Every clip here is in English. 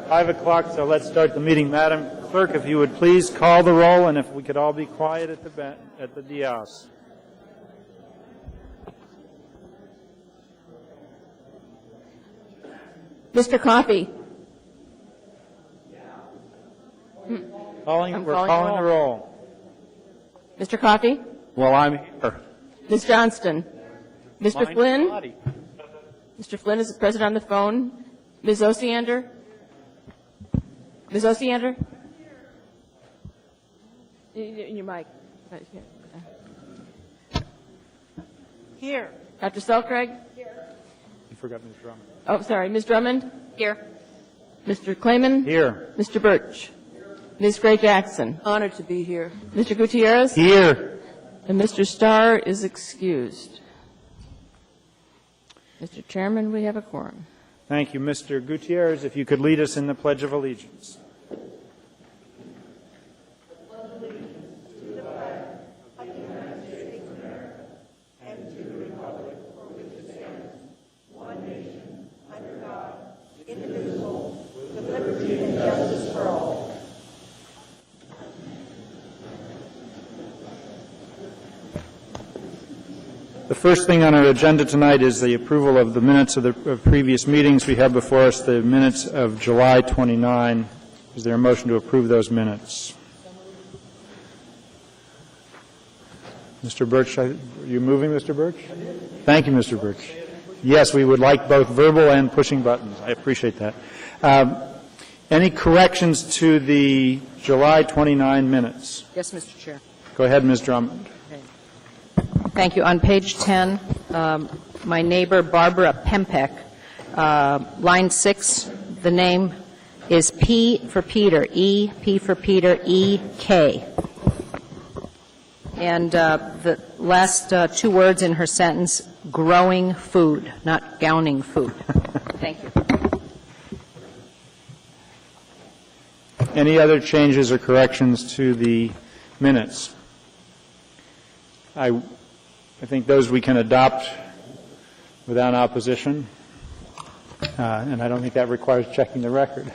5 o'clock, so let's start the meeting. Madam Clerk, if you would please call the roll, and if we could all be quiet at the dais. Mr. Coffey. We're calling the roll. Mr. Coffey. Well, I'm here. Ms. Johnston. Mr. Flynn. Mr. Flynn is present on the phone. Ms. Osiander. Ms. Osiander. Your mic. Here. Dr. Selcraig. You forgot Ms. Drummond. Oh, sorry. Ms. Drummond. Here. Mr. Clayman. Here. Mr. Birch. Ms. Gray Jackson. Honored to be here. Mr. Gutierrez. Here. And Mr. Starr is excused. Mr. Chairman, we have a quorum. Thank you. Mr. Gutierrez, if you could lead us in the Pledge of Allegiance. The first thing on our agenda tonight is the approval of the minutes of previous meetings. We have before us the minutes of July 29. Is there a motion to approve those minutes? Mr. Birch, are you moving, Mr. Birch? Thank you, Mr. Birch. Yes, we would like both verbal and pushing buttons. I appreciate that. Any corrections to the July 29 minutes? Yes, Mr. Chair. Go ahead, Ms. Drummond. Thank you. On page 10, my neighbor Barbara Pempek, line 6, the name is P for Peter, E, P for Peter, E, K. And the last two words in her sentence, growing food, not gowning food. Thank you. Any other changes or corrections to the minutes? I think those we can adopt without opposition, and I don't think that requires checking the record.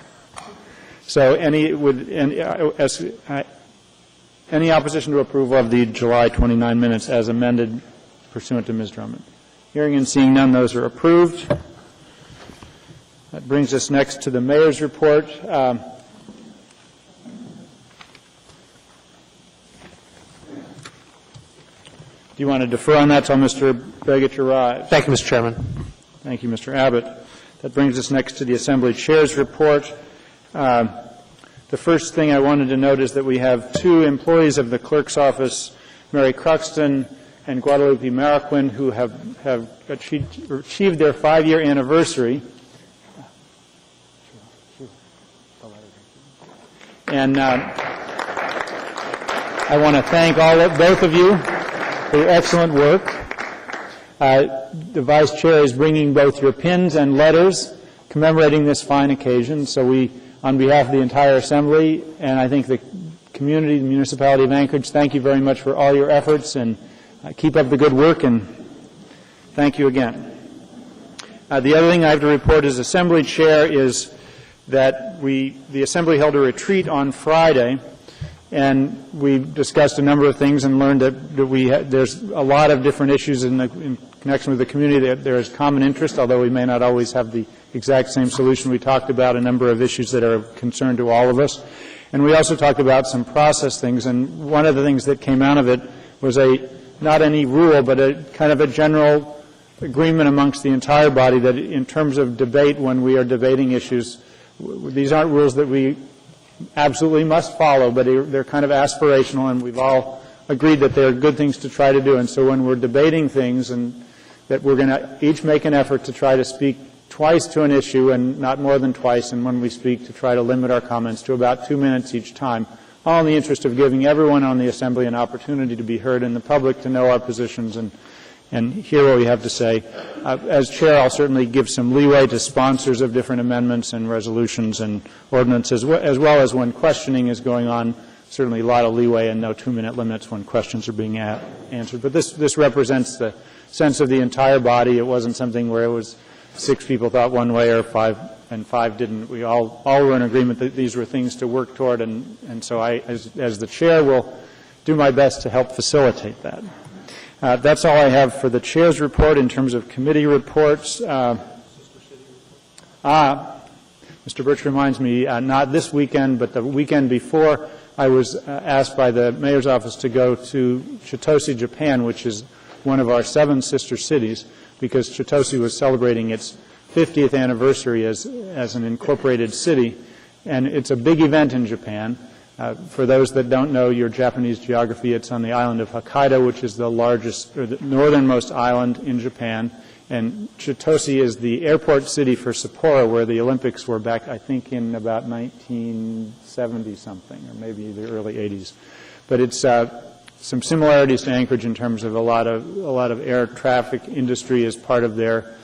So any opposition to approval of the July 29 minutes as amended pursuant to Ms. Drummond? Hearing and seeing none, those are approved. That brings us next to the mayor's report. Do you want to defer on that until Mr. Begich arrives? Thank you, Mr. Chairman. Thank you, Mr. Abbott. That brings us next to the Assembly Chair's report. The first thing I wanted to note is that we have two employees of the Clerk's Office, Mary Cruxton and Guadalupe Mariquin, who have achieved their 5-year anniversary. And I want to thank both of you for your excellent work. The Vice Chair is bringing both your pins and letters commemorating this fine occasion. So we, on behalf of the entire Assembly, and I think the community, the municipality of Anchorage, thank you very much for all your efforts, and keep up the good work, and thank you again. The other thing I have to report as Assembly Chair is that the Assembly held a retreat on Friday, and we discussed a number of things and learned that there's a lot of different issues in connection with the community that there is common interest, although we may not always have the exact same solution. We talked about a number of issues that are of concern to all of us. And we also talked about some process things, and one of the things that came out of it was not any rule, but a kind of a general agreement amongst the entire body that in terms of debate, when we are debating issues, these aren't rules that we absolutely must follow, but they're kind of aspirational, and we've all agreed that they're good things to try to do. And so when we're debating things, and that we're going to each make an effort to try to speak twice to an issue and not more than twice, and when we speak to try to limit our comments to about 2 minutes each time, all in the interest of giving everyone on the Assembly an opportunity to be heard and the public to know our positions and hear what we have to say. As Chair, I'll certainly give some leeway to sponsors of different amendments and resolutions and ordinances, as well as when questioning is going on, certainly a lot of leeway and no 2-minute limits when questions are being answered. But this represents the sense of the entire body. It wasn't something where it was 6 people thought one way or 5 and 5 didn't. We all were in agreement that these were things to work toward, and so I, as the chair, will do my best to help facilitate that. That's all I have for the chair's report. In terms of committee reports, Mr. Birch reminds me, not this weekend, but the weekend before, I was asked by the mayor's office to go to Chitose, Japan, which is one of our 7 sister cities, because Chitose was celebrating its 50th anniversary as an incorporated city, and it's a big event in Japan. For those that don't know your Japanese geography, it's on the island of Hokkaido, which is the largest, or the northernmost island in Japan. And Chitose is the airport city for Sapporo, where the Olympics were back, I think, in about 1970-something, or maybe the early 80s. But it's some similarities to Anchorage in terms of a lot of air traffic industry as part of their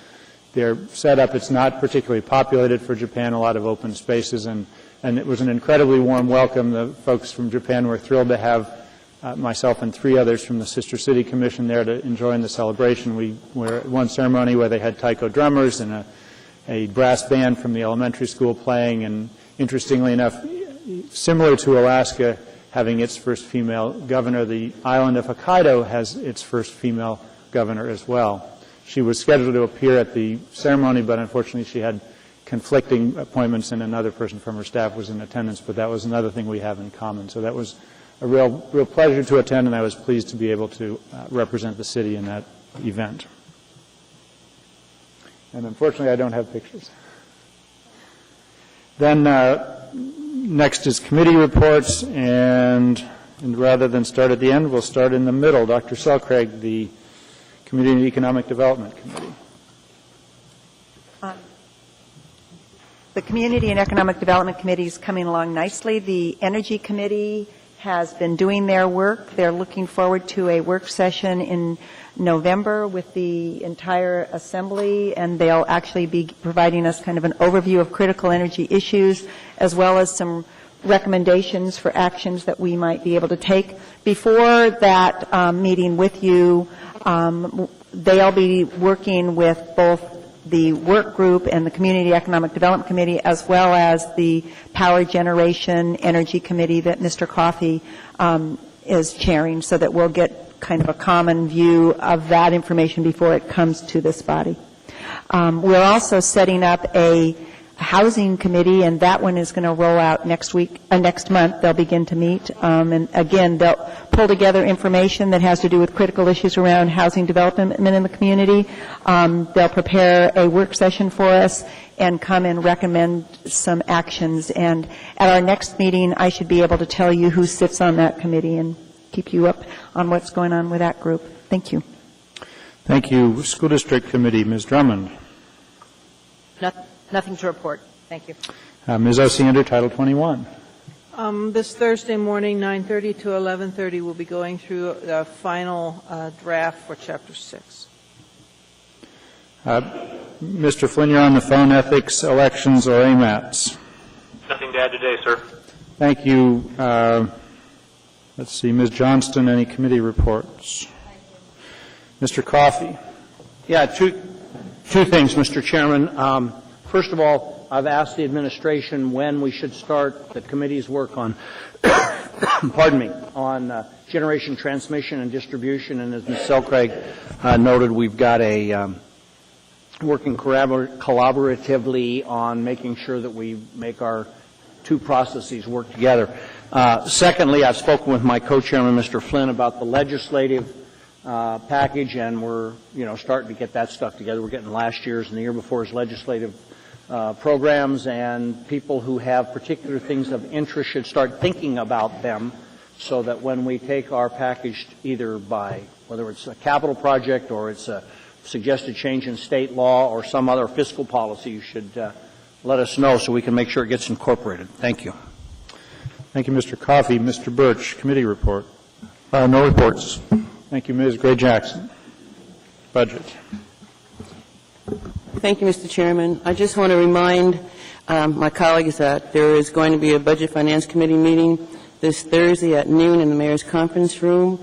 setup. It's not particularly populated for Japan, a lot of open spaces, and it was an incredibly warm welcome. The folks from Japan were thrilled to have myself and 3 others from the Sister City Commission there to join the celebration. We were at one ceremony where they had taiko drummers and a brass band from the elementary school playing, and interestingly enough, similar to Alaska having its first female governor, the island of Hokkaido has its first female governor as well. She was scheduled to appear at the ceremony, but unfortunately she had conflicting appointments, and another person from her staff was in attendance, but that was another thing we have in common. So that was a real pleasure to attend, and I was pleased to be able to represent the city in that event. And unfortunately, I don't have pictures. Then next is committee reports, and rather than start at the end, we'll start in the middle. Dr. Selcraig, the Community and Economic Development Committee. The Community and Economic Development Committee is coming along nicely. The Energy Committee has been doing their work. They're looking forward to a work session in November with the entire assembly, and they'll actually be providing us kind of an overview of critical energy issues, as well as some recommendations for actions that we might be able to take. Before that meeting with you, they'll be working with both the work group and the Community Economic Development Committee, as well as the Power Generation Energy Committee that Mr. Coffey is chairing, so that we'll get kind of a common view of that information before it comes to this body. We're also setting up a housing committee, and that one is going to roll out next month. They'll begin to meet, and again, they'll pull together information that has to do with critical issues around housing development in the community. They'll prepare a work session for us and come and recommend some actions. And at our next meeting, I should be able to tell you who sits on that committee and keep you up on what's going on with that group. Thank you. Thank you. School District Committee, Ms. Drummond. Nothing to report. Thank you. Ms. Osiander, Title 21. This Thursday morning, 9:30 to 11:30, we'll be going through the final draft for Chapter 6. Mr. Flynn, you're on the phone. Ethics, elections, or AMATs? Nothing to add today, sir. Thank you. Let's see. Ms. Johnston, any committee reports? Mr. Coffey. Yeah, two things, Mr. Chairman. First of all, I've asked the administration when we should start the committee's work on, on generation transmission and distribution. And as Ms. Selcraig noted, we've got a working collaboratively on making sure that we make our two processes work together. Secondly, I've spoken with my co-chairman, Mr. Flynn, about the legislative package, and we're, starting to get that stuff together. We're getting last year's and the year before's legislative programs, and people who have particular things of interest should start thinking about them, so that when we take our package, either by whether it's a capital project or it's a suggested change in state law or some other fiscal policy, you should let us know so we can make sure it gets incorporated. Thank you. Thank you, Mr. Coffey. Mr. Birch, committee report. No reports. Thank you, Ms. Gray-Jackson. Budget. Thank you, Mr. Chairman. I just want to remind my colleagues that there is going to be a Budget Finance Committee meeting this Thursday at noon in the Mayor's Conference Room.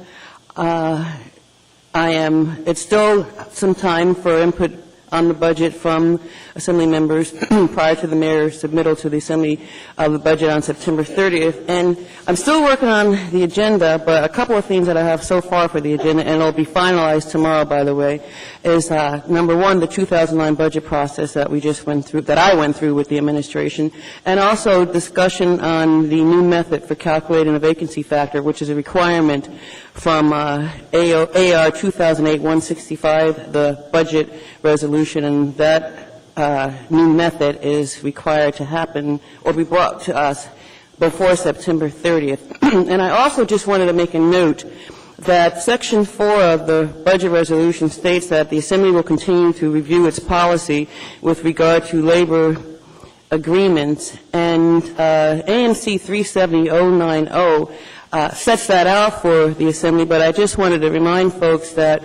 It's still some time for input on the budget from Assembly members prior to the mayor's submittal to the Assembly of the budget on September 30th. And I'm still working on the agenda, but a couple of things that I have so far for the agenda, and it'll be finalized tomorrow, by the way, is number one, the 2009 budget process that we just went through, that I went through with the administration, and also discussion on the new method for calculating the vacancy factor, which is a requirement from AR 2008-165, the budget resolution, and that new method is required to happen or be brought to us before September 30th. And I also just wanted to make a note that Section 4 of the budget resolution states that the Assembly will continue to review its policy with regard to labor agreements, and ANC 370-090 sets that out for the Assembly, but I just wanted to remind folks that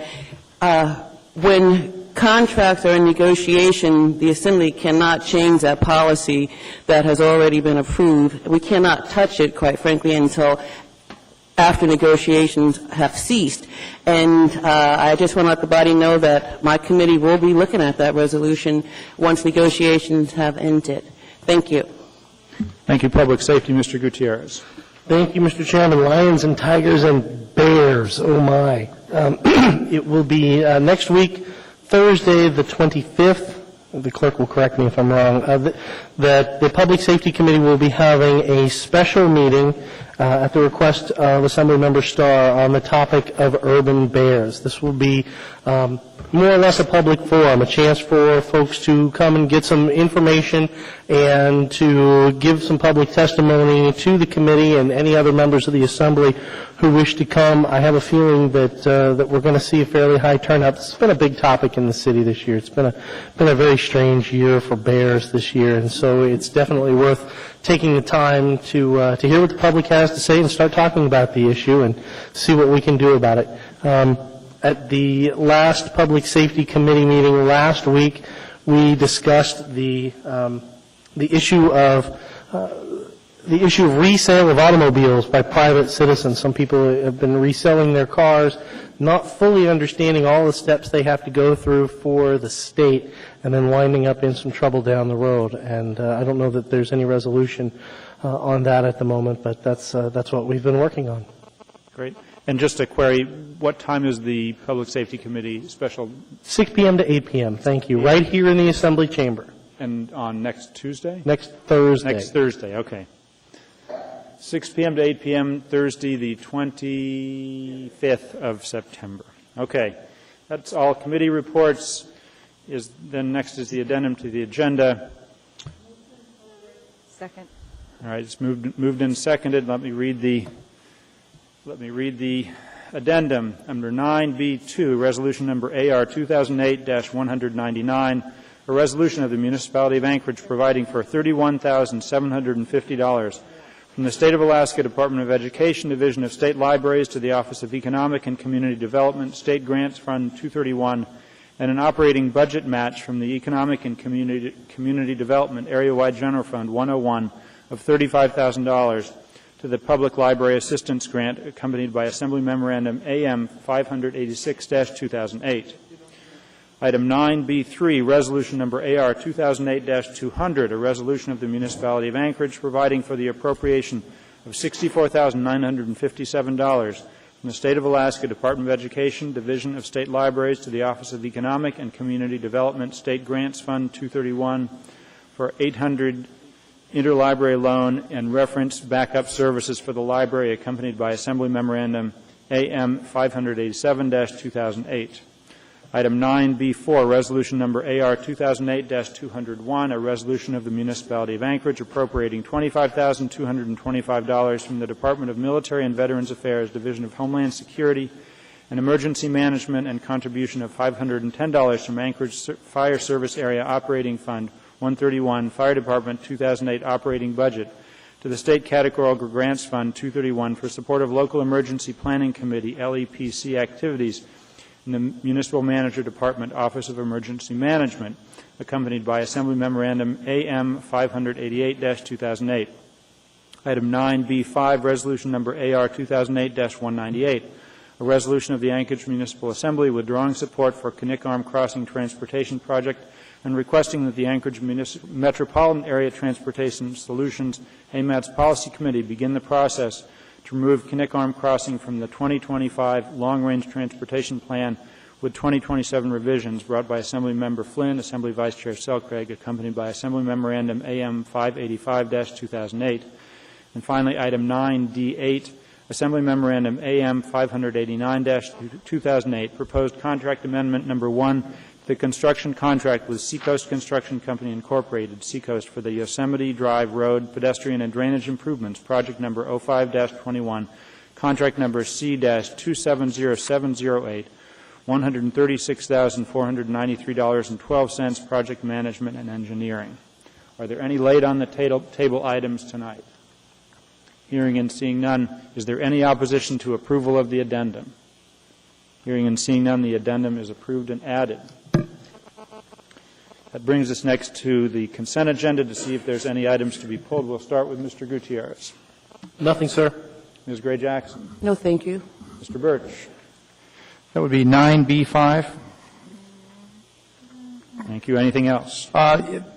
when contracts are in negotiation, the Assembly cannot change that policy that has already been approved. We cannot touch it, quite frankly, until after negotiations have ceased. And I just want to let the body know that my committee will be looking at that resolution once negotiations have ended. Thank you. Thank you, Public Safety. Mr. Gutierrez. Thank you, Mr. Chairman. Lions and tigers and bears, oh my. It will be next week, Thursday the 25th. The clerk will correct me if I'm wrong, that the Public Safety Committee will be having a special meeting at the request of Assemblymember Starr on the topic of urban bears. This will be more or less a public forum, a chance for folks to come and get some information and to give some public testimony to the committee and any other members of the Assembly who wish to come. I have a feeling that we're going to see a fairly high turnout. This has been a big topic in the city this year. It's been a very strange year for bears this year, and so it's definitely worth taking the time to hear what the public has to say and start talking about the issue and see what we can do about it. At the last Public Safety Committee meeting last week, we discussed the issue of resale of automobiles by private citizens. Some people have been reselling their cars, not fully understanding all the steps they have to go through for the state, and then winding up in some trouble down the road. And I don't know that there's any resolution on that at the moment, but that's what we've been working on. Great. And just a query, what time is the Public Safety Committee special? 6 p.m. to 8 p.m., thank you, right here in the Assembly chamber. And on next Tuesday? Next Thursday. Next Thursday, okay. 6 p.m. to 8 p.m., Thursday, the 25th of September. Okay. That's all committee reports. Then next is the addendum to the agenda. Second. All right, it's moved and seconded. Let me read the addendum. Under 9B2, resolution number AR 2008-199, a resolution of the Municipality of Anchorage providing for $31,750 from the State of Alaska Department of Education, Division of State Libraries to the Office of Economic and Community Development, State Grants Fund 231, and an operating budget match from the Economic and Community Development Area-Wide General Fund 101 of $35,000 to the Public Library Assistance Grant accompanied by Assembly Memorandum AM 586-2008. Item 9B3, resolution number AR 2008-200, a resolution of the Municipality of Anchorage providing for the appropriation of $64,957 from the State of Alaska Department of Education, Division of State Libraries to the Office of Economic and Community Development, State Grants Fund 231 for $800 interlibrary loan and reference backup services for the library accompanied by Assembly Memorandum AM 587-2008. Item 9B4, resolution number AR 2008-201, a resolution of the Municipality of Anchorage appropriating $25,225 from the Department of Military and Veterans Affairs, Division of Homeland Security and Emergency Management, and contribution of $510 from Anchorage Fire Service Area Operating Fund 131, Fire Department 2008 operating budget, to the State Categorical Grants Fund 231 for support of Local Emergency Planning Committee, LEPC, activities in the Municipal Manager Department, Office of Emergency Management, accompanied by Assembly Memorandum AM 588-2008. Item 9B5, resolution number AR 2008-198, a resolution of the Anchorage Municipal Assembly withdrawing support for Knik Arm Crossing Transportation Project and requesting that the Anchorage Metropolitan Area Transportation Solutions, AMATS Policy Committee, begin the process to remove Knik Arm Crossing from the 2025 Long-Range Transportation Plan with 2027 revisions brought by Assembly Member Flynn, Assembly Vice Chair Selcraig, accompanied by Assembly Memorandum AM 585-2008. And finally, item 9D8, Assembly Memorandum AM 589-2008, proposed contract amendment number 1 to the construction contract with Seacoast Construction Company Incorporated, Seacoast, for the Yosemite Drive Road pedestrian and drainage improvements, project number 05-21, contract number C-270708, $136,493.12, project management and engineering. Are there any laid on the table items tonight? Hearing and seeing none, is there any opposition to approval of the addendum? Hearing and seeing none, the addendum is approved and added. That brings us next to the consent agenda to see if there's any items to be pulled. We'll start with Mr. Gutierrez. Nothing, sir. Ms. Gray-Jackson. No, thank you. Mr. Birch. That would be 9B5. Thank you. Anything else?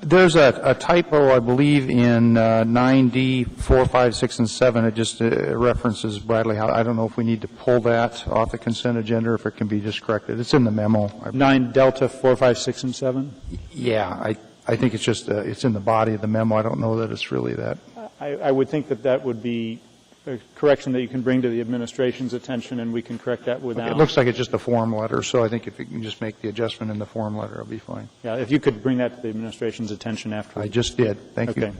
There's a typo, I believe, in 9D, 4, 5, 6, and 7. It just references Bradley House. I don't know if we need to pull that off the consent agenda or if it can be just corrected. It's in the memo. 9 Delta 4, 5, 6, and 7? Yeah, I think it's just it's in the body of the memo. I don't know that it's really that. I would think that that would be a correction that you can bring to the administration's attention, and we can correct that without. Okay, it looks like it's just a form letter, so I think if you can just make the adjustment in the form letter, it'll be fine. Yeah, if you could bring that to the administration's attention after. I just did. Thank you. Okay.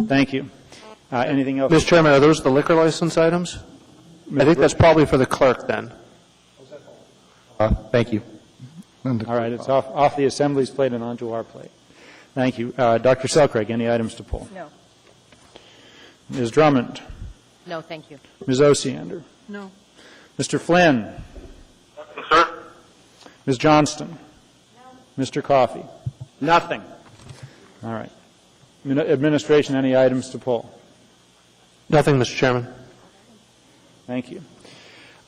Thank you. Anything else? Mr. Chairman, are those the liquor license items? I think that's probably for the clerk then. Thank you. All right, it's off the Assembly's plate and onto our plate. Thank you. Dr. Selcraig, any items to pull? No. Ms. Drummond? No, thank you. Ms. Osiander? No. Mr. Flynn? Nothing, sir. Ms. Johnston? No. Mr. Coffey? Nothing. All right. Administration, any items to pull? Nothing, Mr. Chairman. Thank you.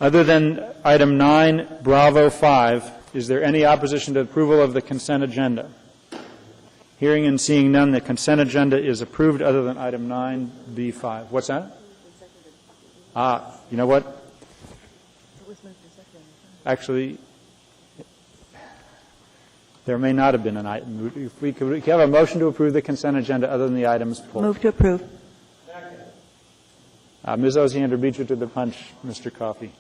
Other than item 9, Bravo 5, is there any opposition to approval of the consent agenda? Hearing and seeing none, the consent agenda is approved other than item 9B5. What's that? You know what? Actually, there may not have been an item. If we could have a motion to approve the consent agenda other than the items pulled. Move to approve. Ms. Osiander beat you to the punch, Mr. Coffey.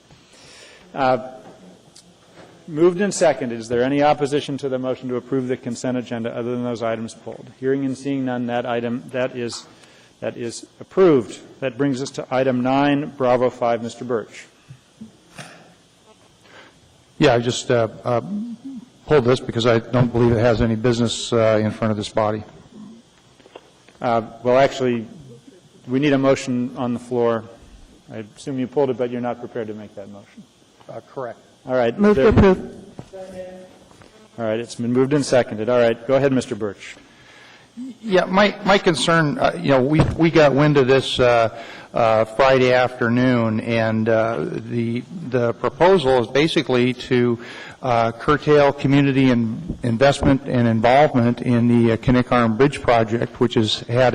Moved and seconded. Is there any opposition to the motion to approve the consent agenda other than those items pulled? Hearing and seeing none, that is approved. That brings us to item 9, Bravo 5, Mr. Birch. Yeah, I just pulled this because I don't believe it has any business in front of this body. Well, actually, we need a motion on the floor. I assume you pulled it, but you're not prepared to make that motion. Correct. All right. Move to approve. All right. It's been moved and seconded. All right. Go ahead, Mr. Birch. Yeah, my concern, we got wind of this Friday afternoon, and the proposal is basically to curtail community investment and involvement in the Knik Arm Bridge project, which has had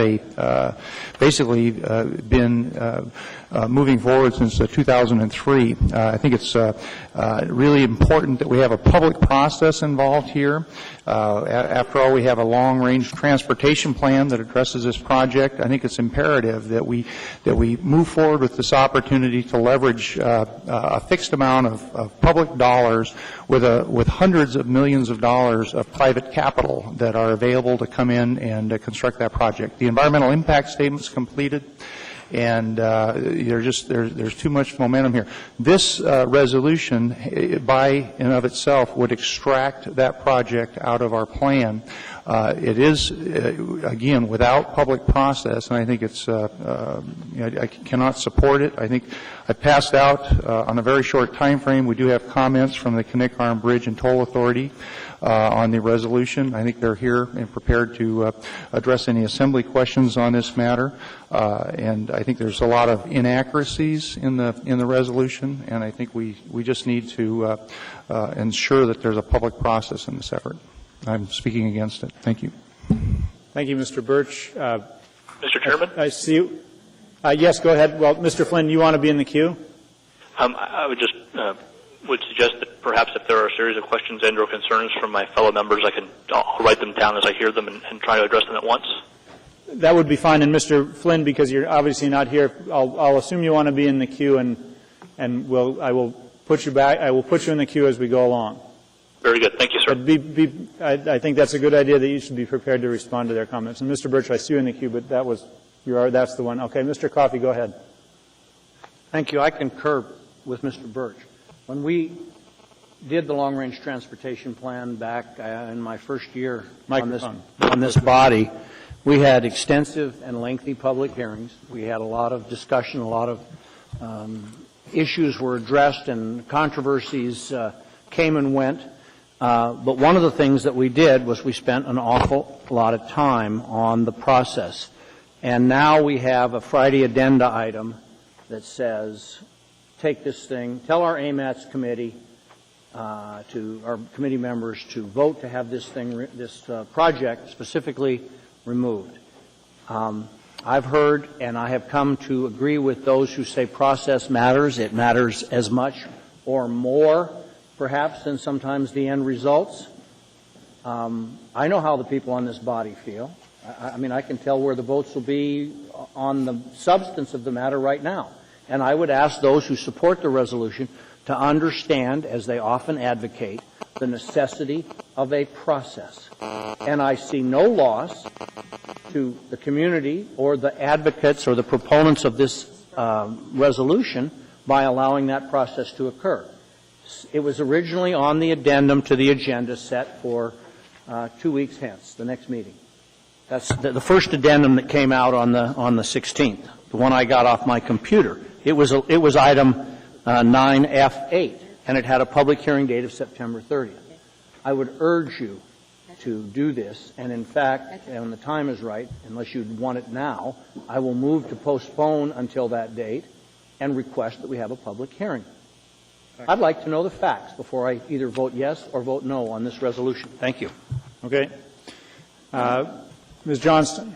basically been moving forward since 2003. I think it's really important that we have a public process involved here. After all, we have a long-range transportation plan that addresses this project. I think it's imperative that we move forward with this opportunity to leverage a fixed amount of public dollars with hundreds of millions of dollars of private capital that are available to come in and construct that project. The environmental impact statement's completed, and there's too much momentum here. This resolution, by and of itself, would extract that project out of our plan. It is, again, without public process, and I think it's, I cannot support it. I I passed out on a very short time frame. We do have comments from the Kinnick Bridge and Toll Authority on the resolution. I think they're here and prepared to address any assembly questions on this matter. And I think there's a lot of inaccuracies in the resolution, and I think we just need to ensure that there's a public process in this effort. I'm speaking against it. Thank you. Thank you, Mr. Birch. Mr. Chairman? I see you. Yes, go ahead. Well, Mr. Flynn, you want to be in the queue? I would just would suggest that perhaps if there are a series of questions and or concerns from my fellow members, I'll write them down as I hear them and try to address them at once. That would be fine. And Mr. Flynn, because you're obviously not here, I'll assume you want to be in the queue, and I will put you back. I will put you in the queue as we go along. Very good. Thank you, sir. But I think that's a good idea that you should be prepared to respond to their comments. And Mr. Birch, I see you in the queue, but that's the one. Okay, Mr. Coffey, go ahead. Thank you. I concur with Mr. Birch. When we did the long-range transportation plan back in my first year on this body, we had extensive and lengthy public hearings. We had a lot of discussion, a lot of issues were addressed, and controversies came and went. But one of the things that we did was we spent an awful lot of time on the process. And now we have a Friday addenda item that says, take this thing, tell our AMATS committee, to our committee members to vote to have this project specifically removed. I've heard and I have come to agree with those who say process matters. It matters as much or more, perhaps, than sometimes the end results. I know how the people on this body feel. I mean, I can tell where the votes will be on the substance of the matter right now. And I would ask those who support the resolution to understand, as they often advocate, the necessity of a process. And I see no loss to the community or the advocates or the proponents of this resolution by allowing that process to occur. It was originally on the addendum to the agenda set for 2 weeks hence, the next meeting. That's the first addendum that came out on the 16th, the one I got off my computer. It was item 9F8, and it had a public hearing date of September 30th. I would urge you to do this, and in fact, when the time is right, unless you want it now, I will move to postpone until that date and request that we have a public hearing. I'd like to know the facts before I either vote yes or vote no on this resolution. Thank you. Okay. Ms. Johnston.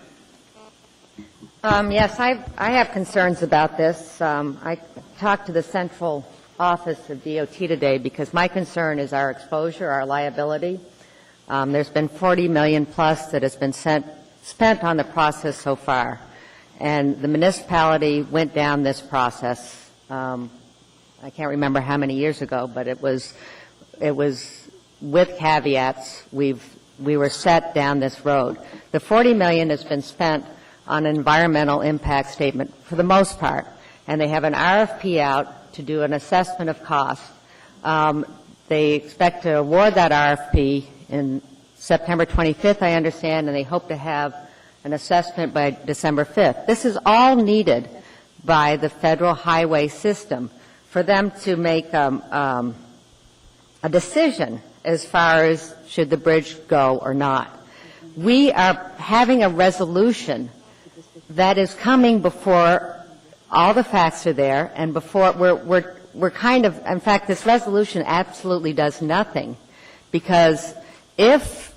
Yes, I have concerns about this. I talked to the central office of DOT today because my concern is our exposure, our liability. There's been $40 million plus that has been spent on the process so far, and the municipality went down this process. I can't remember how many years ago, but it was with caveats. We were set down this road. The $40 million has been spent on an environmental impact statement for the most part, and they have an RFP out to do an assessment of cost. They expect to award that RFP in September 25th, I understand, and they hope to have an assessment by December 5th. This is all needed by the federal highway system for them to make a decision as far as should the bridge go or not. We are having a resolution that is coming before all the facts are there, and before we're kind of, in fact, this resolution absolutely does nothing, because if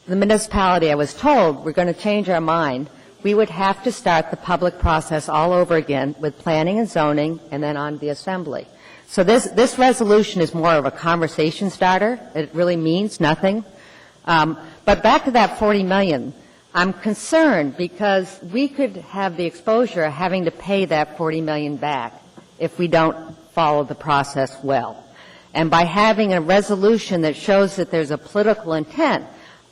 the municipality, I was told, we're going to change our mind, we would have to start the public process all over again with planning and zoning and then on the assembly. So this resolution is more of a conversation starter. It really means nothing. But back to that $40 million, I'm concerned because we could have the exposure of having to pay that $40 million back if we don't follow the process well. And by having a resolution that shows that there's a political intent,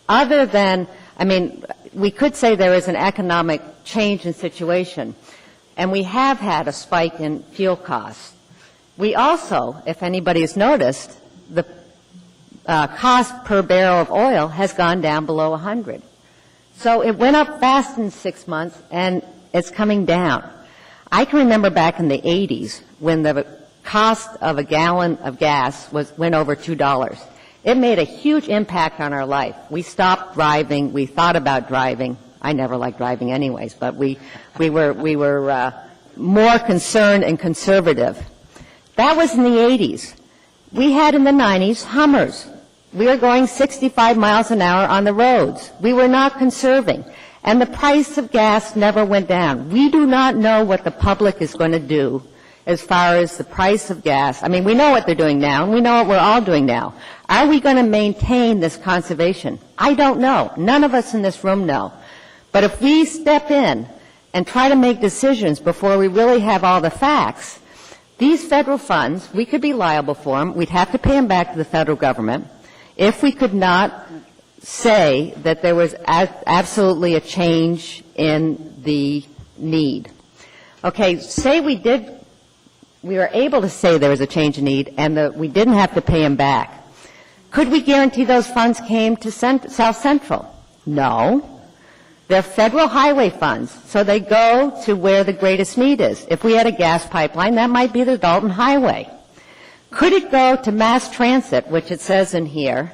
other than, I mean, we could say there is an economic change in situation, and we have had a spike in fuel costs. We also, if anybody has noticed, the cost per barrel of oil has gone down below 100. So it went up fast in 6 months, and it's coming down. I can remember back in the 80s when the cost of a gallon of gas went over $2. It made a huge impact on our life. We stopped driving. We thought about driving. I never liked driving anyways, but we were more concerned and conservative. That was in the 80s. We had in the 90s Hummers. We were going 65 miles an hour on the roads. We were not conserving. And the price of gas never went down. We do not know what the public is going to do as far as the price of gas. I mean, we know what they're doing now, and we know what we're all doing now. Are we going to maintain this conservation? I don't know. None of us in this room know. But if we step in and try to make decisions before we really have all the facts, these federal funds, we could be liable for them. We'd have to pay them back to the federal government if we could not say that there was absolutely a change in the need. Okay, say we were able to say there was a change in need and that we didn't have to pay them back. Could we guarantee those funds came to South Central? No. They're federal highway funds, so they go to where the greatest need is. If we had a gas pipeline, that might be the Dalton Highway. Could it go to mass transit, which it says in here?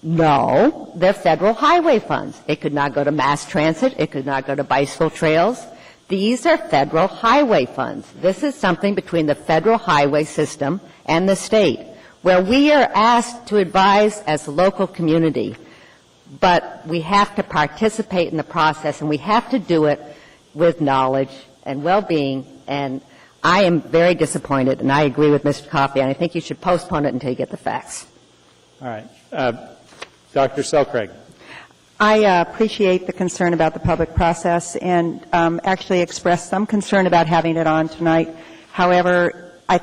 No, they're federal highway funds. It could not go to mass transit. It could not go to bicycle trails. These are federal highway funds. This is something between the federal highway system and the state, where we are asked to advise as a local community. But we have to participate in the process, and we have to do it with knowledge and well-being. And I am very disappointed, and I agree with Mr. Coffey, and I think you should postpone it until you get the facts. All right. Dr. Selcraig. I appreciate the concern about the public process and actually expressed some concern about having it on tonight. However, I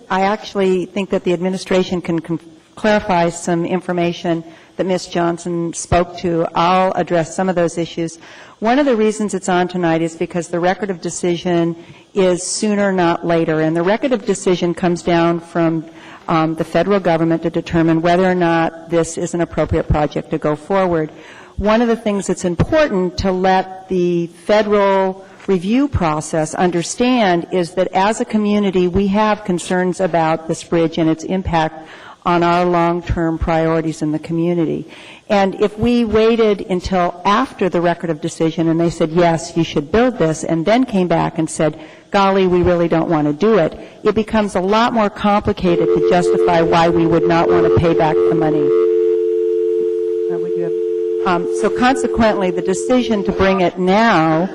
actually think that the administration can clarify some information that Ms. Johnson spoke to. I'll address some of those issues. One of the reasons it's on tonight is because the record of decision is sooner, not later. And the record of decision comes down from the federal government to determine whether or not this is an appropriate project to go forward. One of the things that's important to let the federal review process understand is that as a community we have concerns about this bridge and its impact on our long-term priorities in the community. And if we waited until after the record of decision and they said, yes, you should build this, and then came back and said, golly, we really don't want to do it, it becomes a lot more complicated to justify why we would not want to pay back the money. So consequently, the decision to bring it now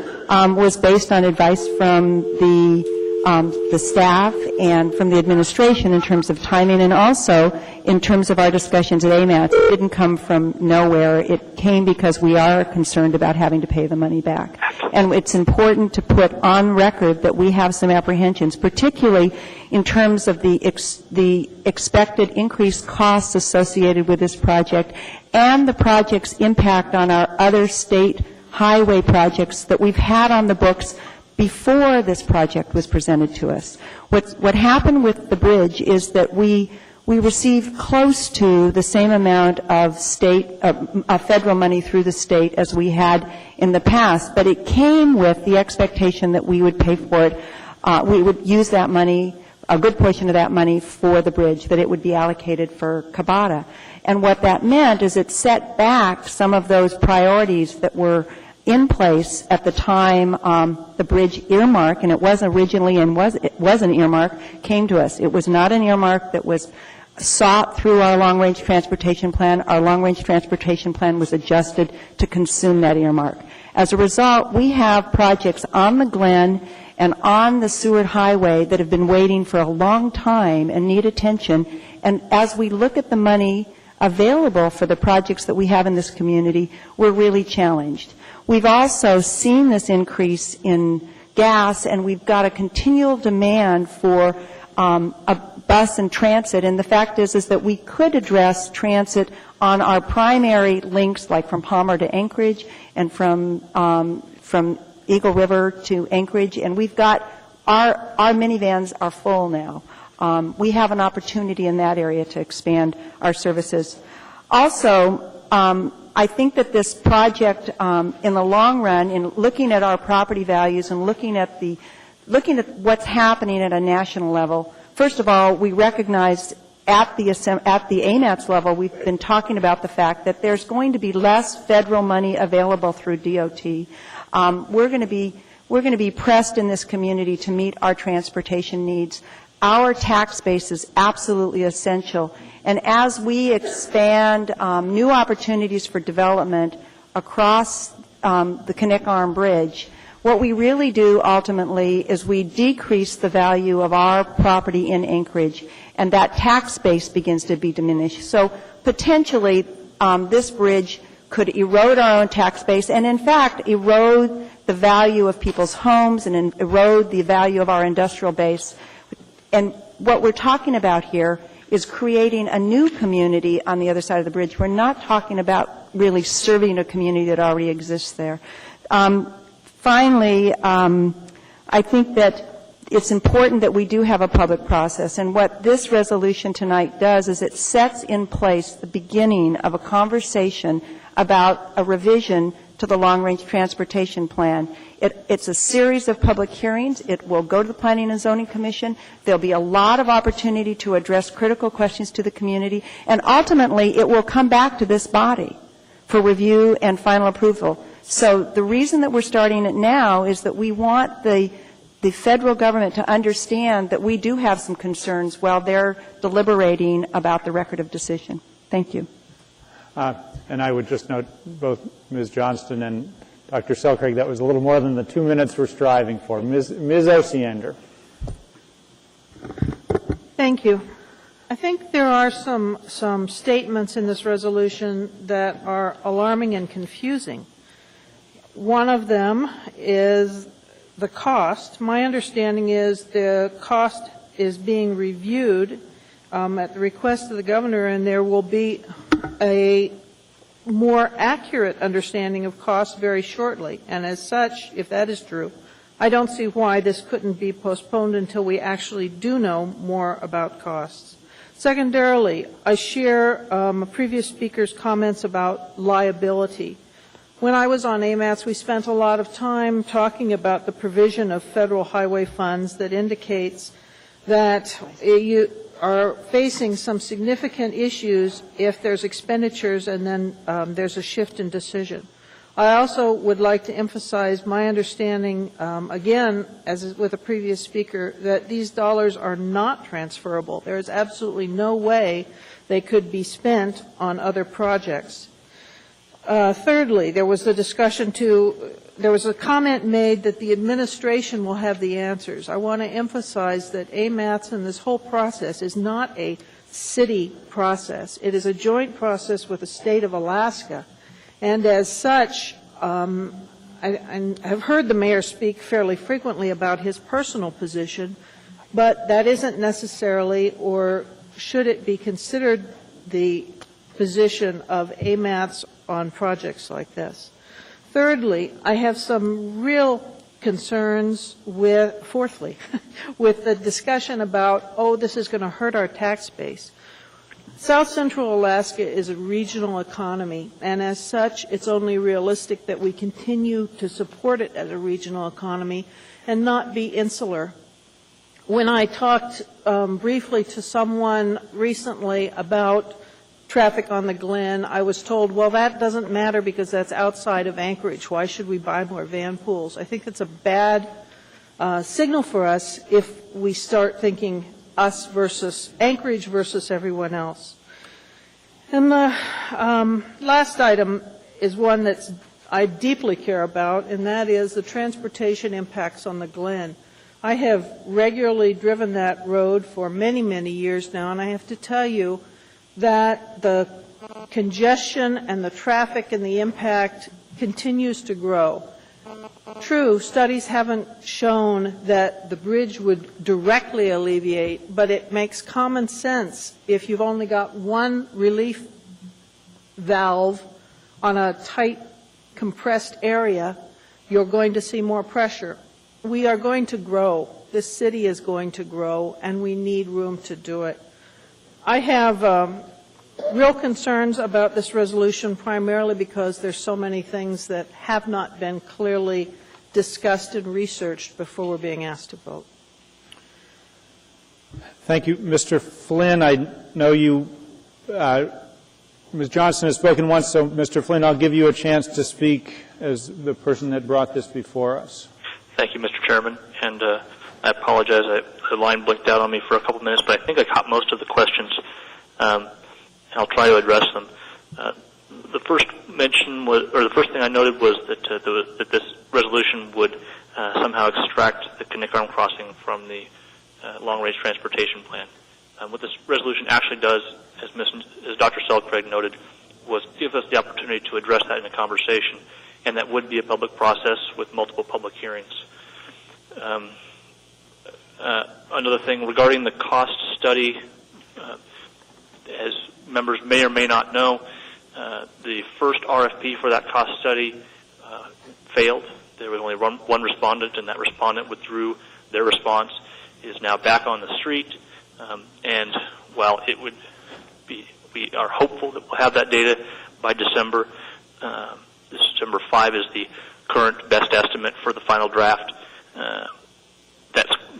was based on advice from the staff and from the administration in terms of timing, and also in terms of our discussions at AMATS. It didn't come from nowhere. It came because we are concerned about having to pay the money back. And it's important to put on record that we have some apprehensions, particularly in terms of the expected increased costs associated with this project and the project's impact on our other state highway projects that we've had on the books before this project was presented to us. What happened with the bridge is that we received close to the same amount of federal money through the state as we had in the past, but it came with the expectation that we would pay for it. We would use that money, a good portion of that money, for the bridge, that it would be allocated for Cabada. And what that meant is it set back some of those priorities that were in place at the time the bridge earmark, and it was originally and it was an earmark, came to us. It was not an earmark that was sought through our long-range transportation plan. Our long-range transportation plan was adjusted to consume that earmark. As a result, we have projects on the Glen and on the Seward Highway that have been waiting for a long time and need attention. And as we look at the money available for the projects that we have in this community, we're really challenged. We've also seen this increase in gas, and we've got a continual demand for a bus and transit. And the fact is that we could address transit on our primary links, like from Palmer to Anchorage and from Eagle River to Anchorage. And we've got our minivans are full now. We have an opportunity in that area to expand our services. Also, I think that this project, in the long run, in looking at our property values and looking at the looking at what's happening at a national level, first of all, we recognize at the AMATS level, we've been talking about the fact that there's going to be less federal money available through DOT. We're going to be pressed in this community to meet our transportation needs. Our tax base is absolutely essential. And as we expand new opportunities for development across the Connect Arm Bridge, what we really do ultimately is we decrease the value of our property in Anchorage, and that tax base begins to be diminished. So potentially this bridge could erode our own tax base and, in fact, erode the value of people's homes and erode the value of our industrial base. And what we're talking about here is creating a new community on the other side of the bridge. We're not talking about really serving a community that already exists there. Finally, I think that it's important that we do have a public process, and what this resolution tonight does is it sets in place the beginning of a conversation about a revision to the long-range transportation plan. It's a series of public hearings. It will go to the Planning and Zoning Commission. There'll be a lot of opportunity to address critical questions to the community, and ultimately it will come back to this body for review and final approval. So the reason that we're starting it now is that we want the federal government to understand that we do have some concerns while they're deliberating about the record of decision. Thank you. And I would just note both Ms. Johnston and Dr. Selcraig, that was a little more than the 2 minutes we're striving for. Ms. Osiander. Thank you. I think there are some statements in this resolution that are alarming and confusing. One of them is the cost. My understanding is the cost is being reviewed at the request of the governor, and there will be a more accurate understanding of costs very shortly. And as such, if that is true, I don't see why this couldn't be postponed until we actually do know more about costs. Secondarily, I share a previous speaker's comments about liability. When I was on AMATS, we spent a lot of time talking about the provision of federal highway funds that indicates that you are facing some significant issues if there's expenditures and then there's a shift in decision. I also would like to emphasize my understanding, again, as with a previous speaker, that these dollars are not transferable. There is absolutely no way they could be spent on other projects. Thirdly, there was a comment made that the administration will have the answers. I want to emphasize that AMATS and this whole process is not a city process. It is a joint process with the state of Alaska. And as such, I have heard the mayor speak fairly frequently about his personal position, but that isn't necessarily, or should it be considered, the position of AMATS on projects like this. Thirdly, I have some real concerns with, fourthly, with the discussion about, this is going to hurt our tax base. South Central Alaska is a regional economy, and as such, it's only realistic that we continue to support it as a regional economy and not be insular. When I talked briefly to someone recently about traffic on the Glen, I was told, well, that doesn't matter because that's outside of Anchorage. Why should we buy more van pools? I think it's a bad signal for us if we start thinking us versus Anchorage versus everyone else. And the last item is one that I deeply care about, and that is the transportation impacts on the Glen. I have regularly driven that road for many, many years now, and I have to tell you that the congestion and the traffic and the impact continues to grow. True, studies haven't shown that the bridge would directly alleviate, but it makes common sense. If you've only got one relief valve on a tight, compressed area, you're going to see more pressure. We are going to grow. This city is going to grow, and we need room to do it. I have real concerns about this resolution, primarily because there's so many things that have not been clearly discussed and researched before we're being asked to vote. Thank you. Mr. Flynn, I know you, Ms. Johnson has spoken once, so Mr. Flynn, I'll give you a chance to speak as the person that brought this before us. Thank you, Mr. Chairman, and I apologize. The line blinked out on me for a couple minutes, but I think I caught most of the questions. I'll try to address them. The first mention was, or the first thing I noted was that this resolution would somehow extract the Kinnickarn crossing from the long-range transportation plan. What this resolution actually does, as Dr. Selcraig noted, was give us the opportunity to address that in a conversation, and that would be a public process with multiple public hearings. Another thing regarding the cost study, as members may or may not know, the first RFP for that cost study failed. There was only one respondent, and that respondent withdrew their response. Is now back on the street, and while it would be, we are hopeful that we'll have that data by December. December 5 is the current best estimate for the final draft.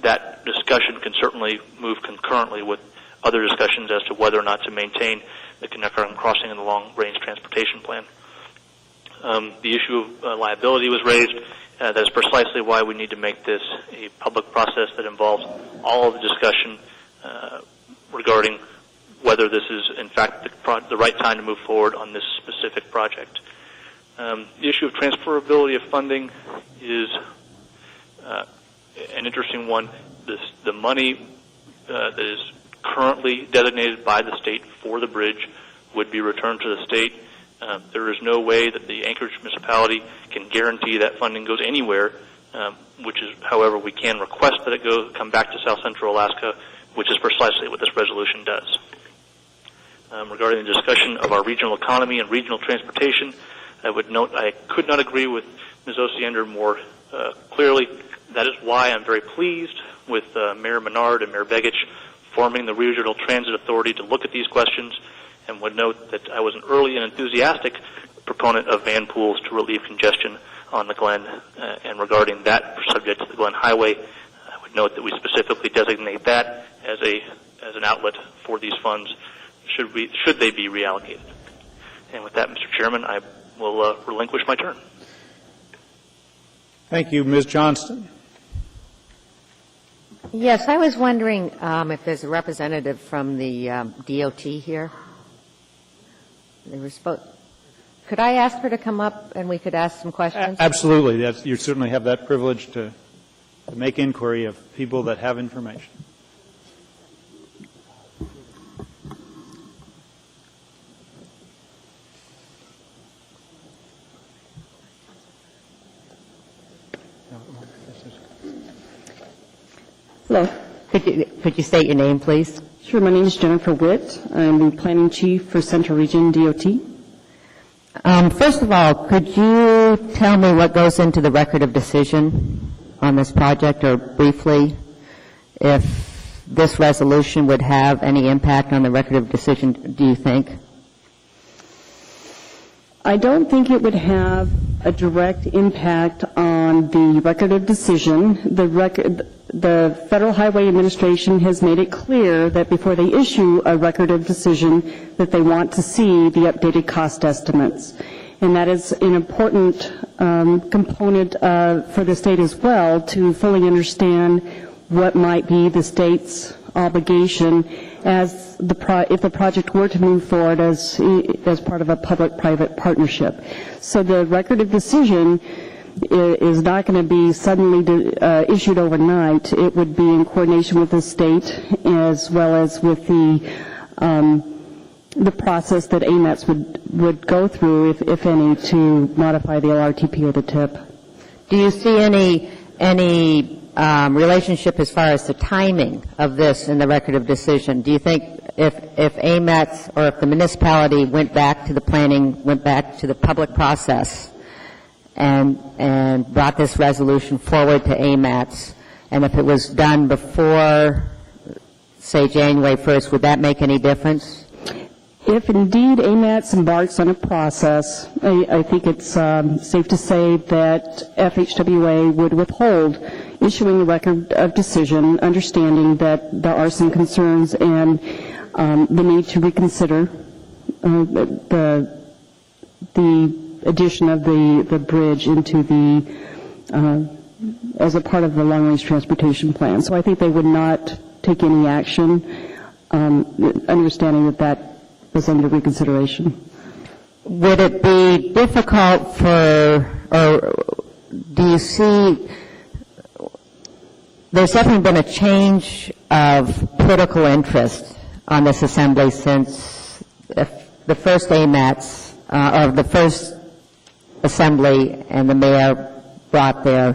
That discussion can certainly move concurrently with other discussions as to whether or not to maintain the Kinnickarn crossing in the long-range transportation plan. The issue of liability was raised. That is precisely why we need to make this a public process that involves all of the discussion regarding whether this is, in fact, the right time to move forward on this specific project. The issue of transferability of funding is an interesting one. The money that is currently designated by the state for the bridge would be returned to the state. There is no way that the Anchorage municipality can guarantee that funding goes anywhere, which is, however, we can request that it come back to South Central Alaska, which is precisely what this resolution does. Regarding the discussion of our regional economy and regional transportation, I would note I could not agree with Ms. Osiander more clearly. That is why I'm very pleased with Mayor Menard and Mayor Begich forming the Regional Transit Authority to look at these questions, and would note that I was an early and enthusiastic proponent of van pools to relieve congestion on the Glen. And regarding that subject, the Glen Highway, I would note that we specifically designate that as an outlet for these funds should they be reallocated. And with that, Mr. Chairman, I will relinquish my turn. Thank you. Ms. Johnston. Yes, I was wondering if there's a representative from the DOT here. Could I ask her to come up and we could ask some questions? Absolutely. You certainly have that privilege to make inquiry of people that have information. Hello. Could you state your name, please? Sure. My name is Jennifer Witt. I'm the Planning Chief for Central Region DOT. First of all, could you tell me what goes into the record of decision on this project, or briefly, if this resolution would have any impact on the record of decision, do you think? I don't think it would have a direct impact on the record of decision. The Federal Highway Administration has made it clear that before they issue a record of decision that they want to see the updated cost estimates. And that is an important component for the state as well, to fully understand what might be the state's obligation as if the project were to move forward as part of a public-private partnership. So the record of decision is not going to be suddenly issued overnight. It would be in coordination with the state as well as with the process that AMATS would go through, if any, to modify the LRTP or the TIP. Do you see any relationship as far as the timing of this in the record of decision? Do you think if AMATS or if the municipality went back to the planning, went back to the public process and brought this resolution forward to AMATS, and if it was done before, say, January 1st, would that make any difference? if indeed AMATS embarks on a process, I think it's safe to say that FHWA would withhold issuing a record of decision, understanding that there are some concerns and the need to reconsider the addition of the bridge into the as a part of the long-range transportation plan. So I think they would not take any action, understanding that that was under reconsideration. Would it be difficult for, or do you see, there's definitely been a change of political interest on this assembly since the first AMATS, or the first assembly, and the mayor brought their,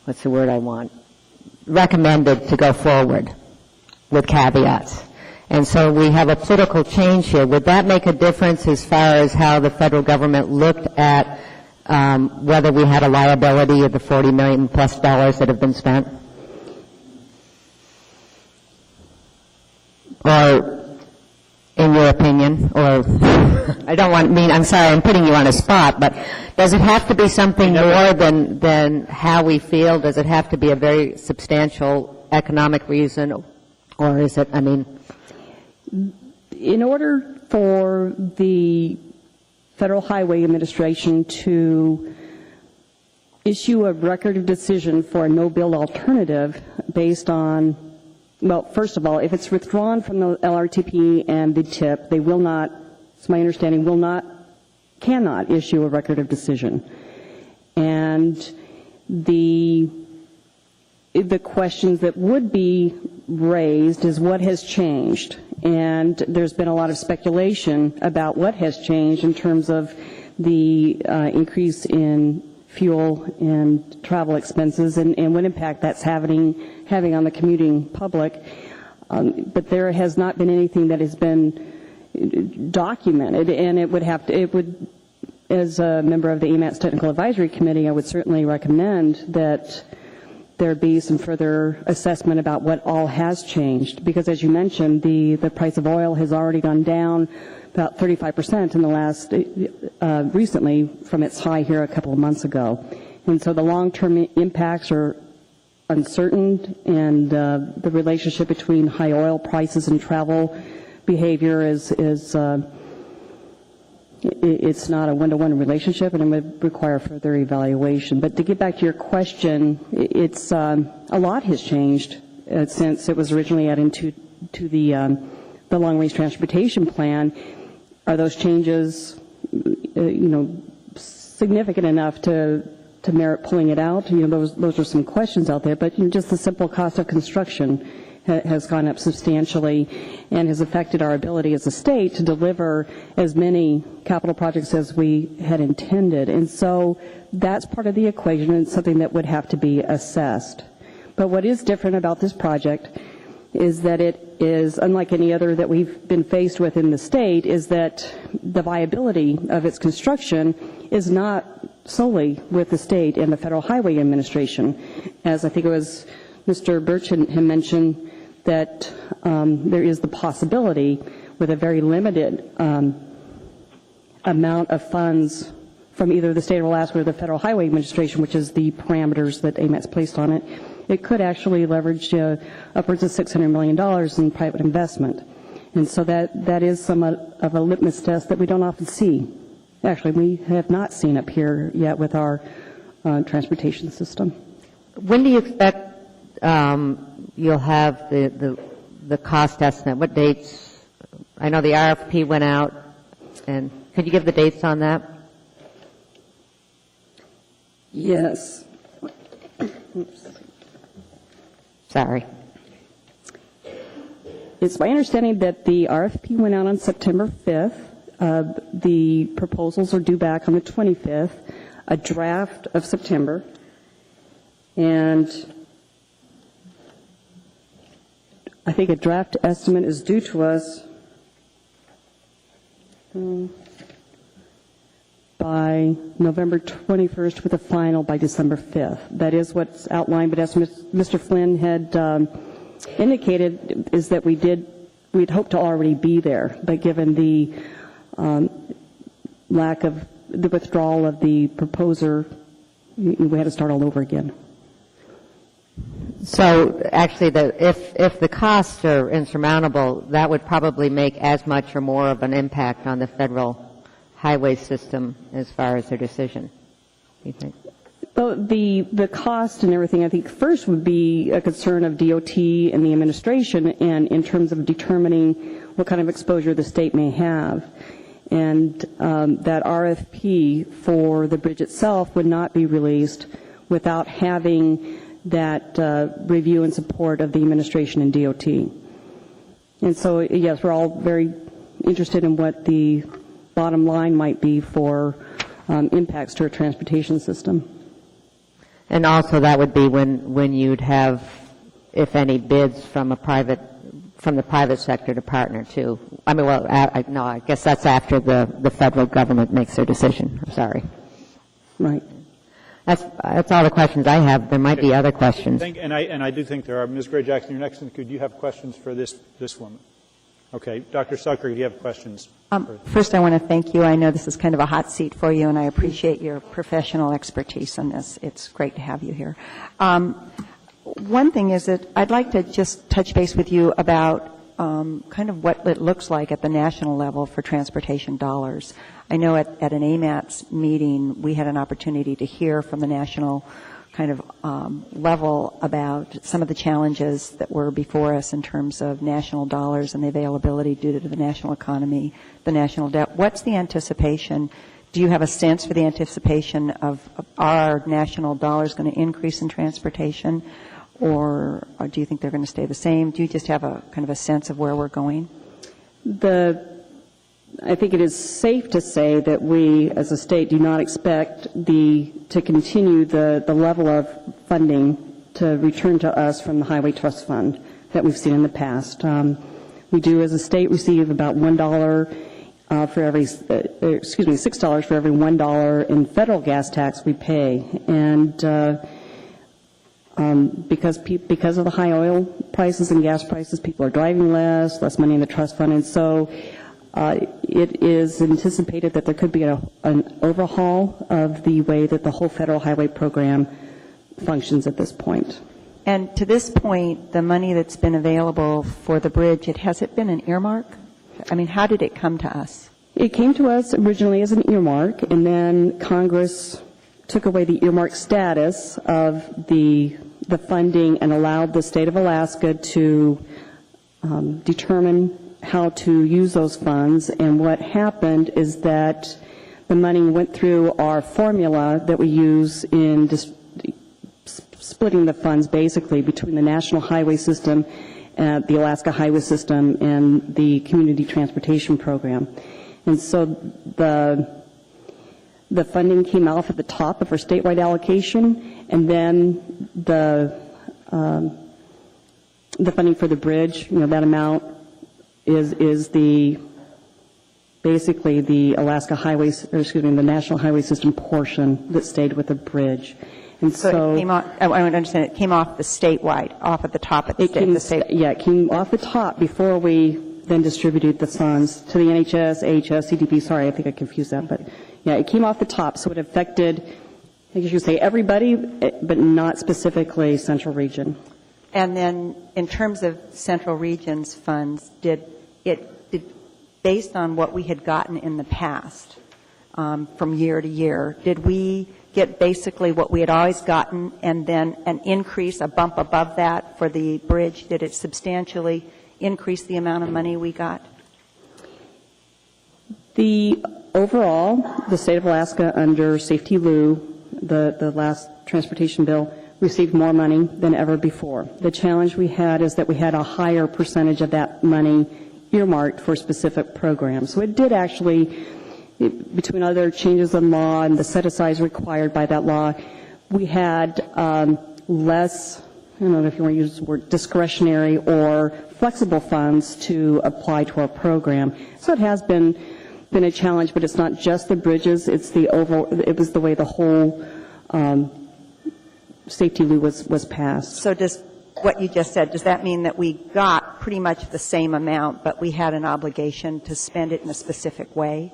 what's the word I want, recommended to go forward with caveats. And so we have a political change here. Would that make a difference as far as how the federal government looked at whether we had a liability of the $40 million plus that have been spent? Or, in your opinion, or I'm sorry, I'm putting you on a spot, but does it have to be something more than how we feel? Does it have to be a very substantial economic reason, or is it, in order for the Federal Highway Administration to issue a record of decision for a no-bill alternative based on, well, first of all, if it's withdrawn from the LRTP and the TIP, they will not, it's my understanding, cannot issue a record of decision. And the questions that would be raised is what has changed. And there's been a lot of speculation about what has changed in terms of the increase in fuel and travel expenses and what impact that's having on the commuting public. But there has not been anything that has been documented, and it would, as a member of the AMATS Technical Advisory Committee, I would certainly recommend that there be some further assessment about what all has changed, because as you mentioned, the price of oil has already gone down about 35% in the last, recently from its high here a couple of months ago. And so the long-term impacts are uncertain, and the relationship between high oil prices and travel behavior is it's not a one-to-one relationship, and it would require further evaluation. But to get back to your question, it's a lot has changed since it was originally added to the long-range transportation plan. Are those changes, significant enough to merit pulling it out? Those are some questions out there. But just the simple cost of construction has gone up substantially and has affected our ability as a state to deliver as many capital projects as we had intended. And so that's part of the equation and something that would have to be assessed. But what is different about this project is that it is, unlike any other that we've been faced with in the state, is that the viability of its construction is not solely with the state and the Federal Highway Administration. As I think it was Mr. Birch had mentioned, that there is the possibility with a very limited amount of funds from either the state of Alaska or the Federal Highway Administration, which is the parameters that AMAT's placed on it, it could actually leverage upwards of $600 million in private investment. And so that is somewhat of a litmus test that we don't often see. Actually, we have not seen up here yet with our transportation system. When do you expect you'll have the cost estimate? What dates? I know the RFP went out, and could you give the dates on that? Yes. Oops. Sorry. It's my understanding that the RFP went out on September 5th. The proposals are due back on the 25th, a draft of September, and I think a draft estimate is due to us by November 21st with a final by December 5th. That is what's outlined, but as Mr. Flynn had indicated, is that we did we'd hoped to already be there, but given the lack of the withdrawal of the proposer, we had to start all over again. So actually, if the costs are insurmountable, that would probably make as much or more of an impact on the federal highway system as far as their decision, do you think? Well, the cost and everything, I think, first would be a concern of DOT and the administration, and in terms of determining what kind of exposure the state may have. And that RFP for the bridge itself would not be released without having that review and support of the administration and DOT. And so, yes, we're all very interested in what the bottom line might be for impacts to our transportation system. And also that would be when you'd have, if any, bids from the private sector to partner too. I mean, well, no, I guess that's after the federal government makes their decision. I'm sorry. Right. That's all the questions I have. There might be other questions. And I do think there are. Ms. Gray Jackson, you're next. Could you have questions for this woman? Okay. Dr. Sucker, do you have questions? First, I want to thank you. I know this is kind of a hot seat for you, and I appreciate your professional expertise on this. It's great to have you here. One thing is that I'd like to just touch base with you about kind of what it looks like at the national level for transportation dollars. I know at an AMATS meeting, we had an opportunity to hear from the national kind of level about some of the challenges that were before us in terms of national dollars and the availability due to the national economy, the national debt. What's the anticipation? Do you have a sense for the anticipation of our national dollars going to increase in transportation, or do you think they're going to stay the same? Do you just have a kind of a sense of where we're going? I think it is safe to say that we, as a state, do not expect to continue the level of funding to return to us from the Highway Trust Fund that we've seen in the past. We do, as a state, receive about $1 for every, $6 for every $1 in federal gas tax we pay, and because of the high oil prices and gas prices, people are driving less money in the trust fund, and so it is anticipated that there could be an overhaul of the way that the whole federal highway program functions at this point. And to this point, the money that's been available for the bridge, has it been an earmark? I mean, how did it come to us? It came to us originally as an earmark, and then Congress took away the earmark status of the funding and allowed the state of Alaska to determine how to use those funds. And what happened is that the money went through our formula that we use in splitting the funds basically between the National Highway System, the Alaska Highway System, and the Community Transportation Program. And so the funding came off at the top of our statewide allocation, and then the funding for the bridge, that amount is basically the Alaska Highways, the National Highway System portion that stayed with the bridge. And so it came off, I want to understand, it came off the statewide, off at the top of the state. Yeah, it came off the top before we then distributed the funds to the NHS, AHS, CDP. Sorry, I think I confused that, but yeah, it came off the top, so it affected, I guess you could say everybody, but not specifically Central Region. And then in terms of Central Region's funds, did based on what we had gotten in the past from year to year, did we get basically what we had always gotten and then an increase, a bump above that for the bridge? Did it substantially increase the amount of money we got? Overall, the state of Alaska under Safety Lou, the last transportation bill, received more money than ever before. The challenge we had is that we had a higher percentage of that money earmarked for specific programs. So it did actually, between other changes in law and the set-asides required by that law, we had less, I don't know if you want to use the word discretionary or flexible funds to apply to our program. So it has been a challenge, but it's not just the bridges, it was the way the whole Safety Lou was passed. So does what you just said, does that mean that we got pretty much the same amount, but we had an obligation to spend it in a specific way.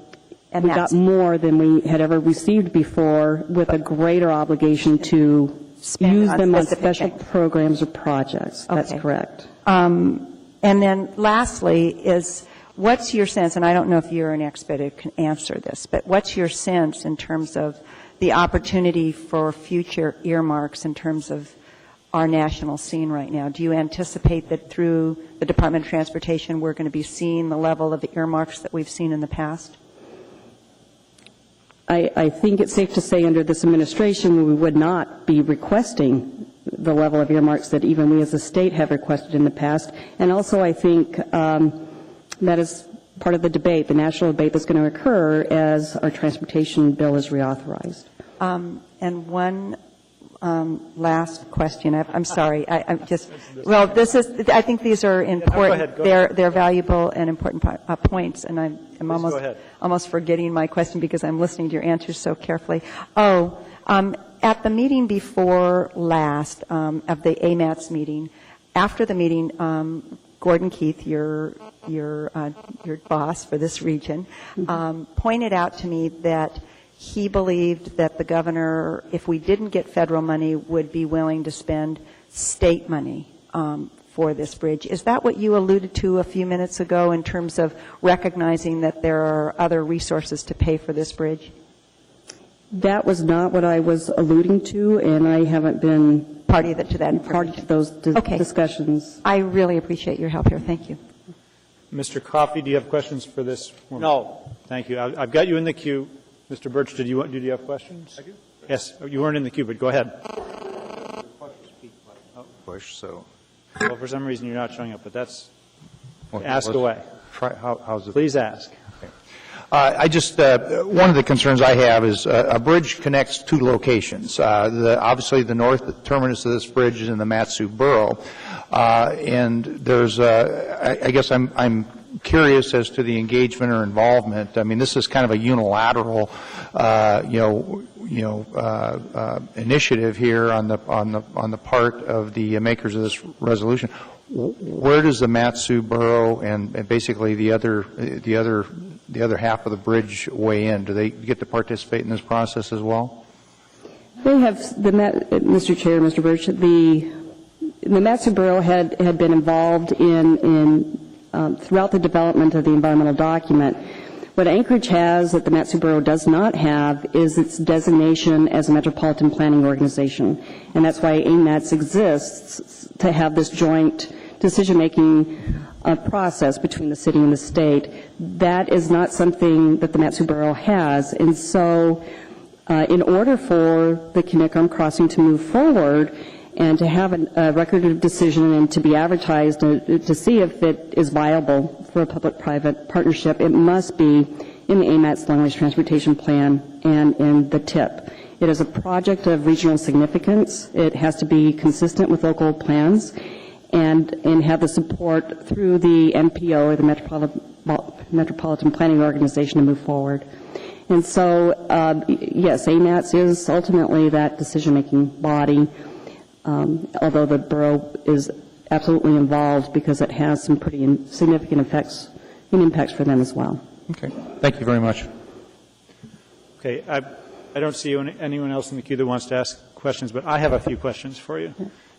And We got more than we had ever received before, with a greater obligation to use them on special programs or projects. That's correct. And then lastly is, what's your sense, and I don't know if you're an expert who can answer this, but what's your sense in terms of the opportunity for future earmarks in terms of our national scene right now? Do you anticipate that through the Department of Transportation we're going to be seeing the level of earmarks that we've seen in the past? I think it's safe to say under this administration we would not be requesting the level of earmarks that even we as a state have requested in the past. And also I think that is part of the debate, the national debate that's going to occur as our transportation bill is reauthorized. And one last question. I'm sorry. I'm just, well, I think these are important. Go ahead. They're valuable and important points, and I'm almost forgetting my question because I'm listening to your answers so carefully. At the meeting before last, of the AMATS meeting, after the meeting, Gordon Keith, your boss for this region, pointed out to me that he believed that the governor, if we didn't get federal money, would be willing to spend state money for this bridge. Is that what you alluded to a few minutes ago in terms of recognizing that there are other resources to pay for this bridge? That was not what I was alluding to, and I haven't been party to that party to those discussions. I really appreciate your help here. Thank you. Mr. Coffey, do you have questions for this woman? No. Thank you. I've got you in the queue. Mr. Birch, did you have questions? I do. Yes, you weren't in the queue, but go ahead. Push, so. Well, for some reason you're not showing up, but that's, Well, ask away. How's it? Please ask. one of the concerns I have is a bridge connects two locations. Obviously, the north terminus of this bridge is in the Matsu Borough, and there's, I guess I'm curious as to the engagement or involvement. I mean, this is kind of a unilateral, initiative here on the part of the makers of this resolution. Where does the Matsu Borough and basically the other half of the bridge weigh in? Do they get to participate in this process as well? They have, Mr. Chair, Mr. Birch, the Matsu Borough had been involved in throughout the development of the environmental document. What Anchorage has that the Matsu Borough does not have is its designation as a metropolitan planning organization, and that's why AMATS exists, to have this joint decision-making process between the city and the state. That is not something that the Matsu Borough has, and so in order for the Kinnickum crossing to move forward and to have a record of decision and to be advertised to see if it is viable for a public-private partnership, it must be in the AMATS Long-Range Transportation Plan and in the TIP. It is a project of regional significance. It has to be consistent with local plans and have the support through the MPO, or the Metropolitan Planning Organization, to move forward. And so, yes, AMATS is ultimately that decision-making body, although the borough is absolutely involved because it has some pretty significant impacts for them as well. Okay. Thank you very much. Okay. I don't see anyone else in the queue that wants to ask questions, but I have a few questions for you.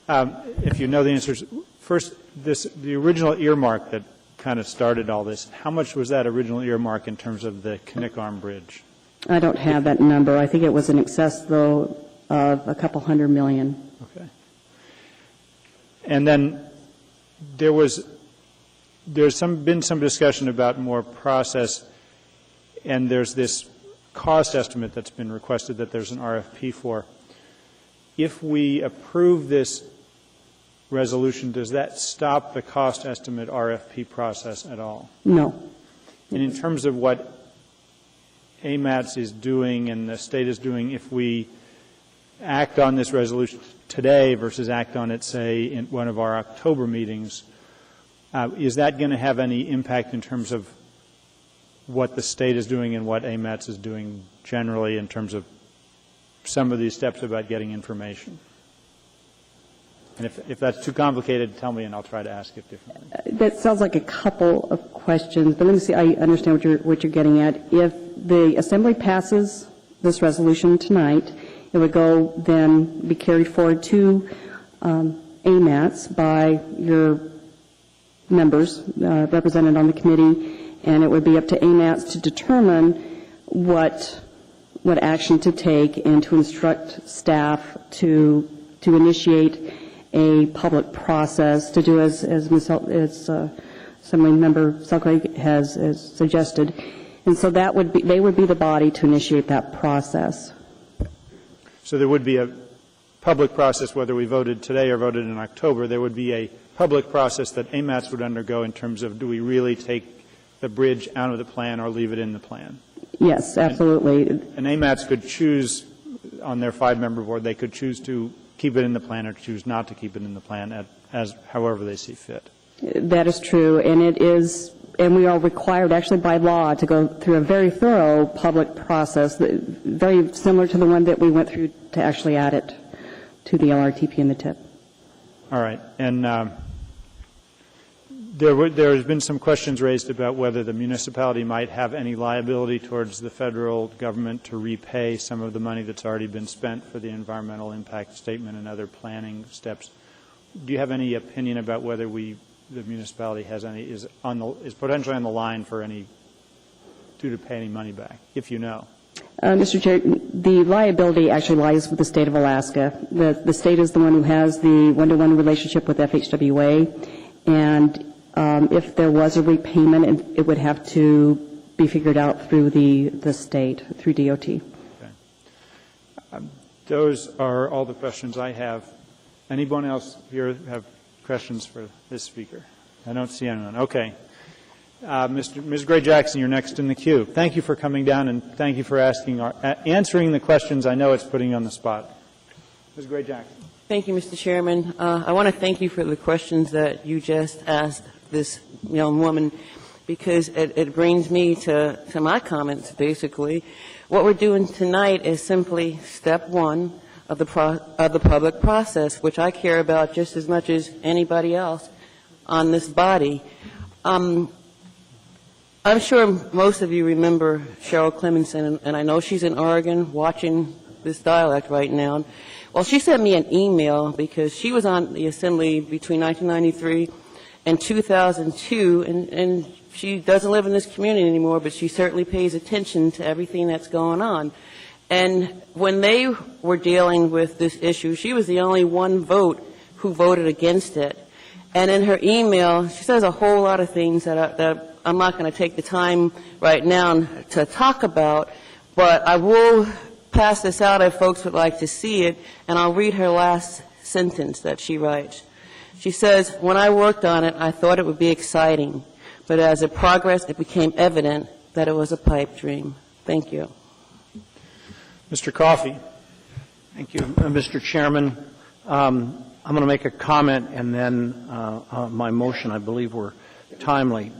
If you know the answers. First, the original earmark that kind of started all this, how much was that original earmark in terms of the Kinnickum Bridge? I don't have that number. I think it was in excess, though, of a couple $100 million. Okay. And then there's been some discussion about more process, and there's this cost estimate that's been requested that there's an RFP for. If we approve this resolution, does that stop the cost estimate RFP process at all? No. And in terms of what AMATS is doing and the state is doing, if we act on this resolution today versus act on it, say, in one of our October meetings, is that going to have any impact in terms of what the state is doing and what AMATS is doing generally in terms of some of these steps about getting information? And if that's too complicated, tell me and I'll try to ask it differently. That sounds like a couple of questions, but let me see, I understand what you're getting at. If the Assembly passes this resolution tonight, it would go then be carried forward to AMATS by your members represented on the committee, and it would be up to AMATS to determine what action to take and to instruct staff to initiate a public process, to do as Assemblymember Selcraig has suggested. And so they would be the body to initiate that process. So there would be a public process, whether we voted today or voted in October. There would be a public process that AMATS would undergo in terms of, do we really take the bridge out of the plan or leave it in the plan? Yes, absolutely. And AMATS could choose, on their 5-member board, they could choose to keep it in the plan or choose not to keep it in the plan as however they see fit. That is true, and it is, and we are required actually by law to go through a very thorough public process, very similar to the one that we went through to actually add it to the LRTP and the TIP. All right. And there has been some questions raised about whether the municipality might have any liability towards the federal government to repay some of the money that's already been spent for the environmental impact statement and other planning steps. Do you have any opinion about whether the municipality has any, is potentially on the line for any, due to pay any money back, if you know? Mr. Chair, the liability actually lies with the state of Alaska. The state is the one who has the one-to-one relationship with FHWA, and if there was a repayment, it would have to be figured out through the state, through DOT. Okay. Those are all the questions I have. Anyone else here have questions for this speaker? I don't see anyone. Okay. Ms. Gray-Jackson, you're next in the queue. Thank you for coming down, and thank you for answering the questions. I know it's putting you on the spot. Ms. Gray-Jackson. Thank you, Mr. Chairman. I want to thank you for the questions that you just asked this young woman, because it brings me to my comments, basically. What we're doing tonight is simply step one of the public process, which I care about just as much as anybody else on this body. I'm sure most of you remember Cheryl Clemenson, and I know she's in Oregon watching this dialect right now. Well, she sent me an email because she was on the Assembly between 1993 and 2002, and she doesn't live in this community anymore, but she certainly pays attention to everything that's going on. And when they were dealing with this issue, she was the only one vote who voted against it. And in her email, she says a whole lot of things that I'm not going to take the time right now to talk about, but I will pass this out if folks would like to see it, and I'll read her last sentence that she writes. She says, "When I worked on it, I thought it would be exciting, but as it progressed, it became evident that it was a pipe dream." Thank you. Mr. Coffey. Thank you, Mr. Chairman. I'm going to make a comment, and then my motion, I believe, were timely.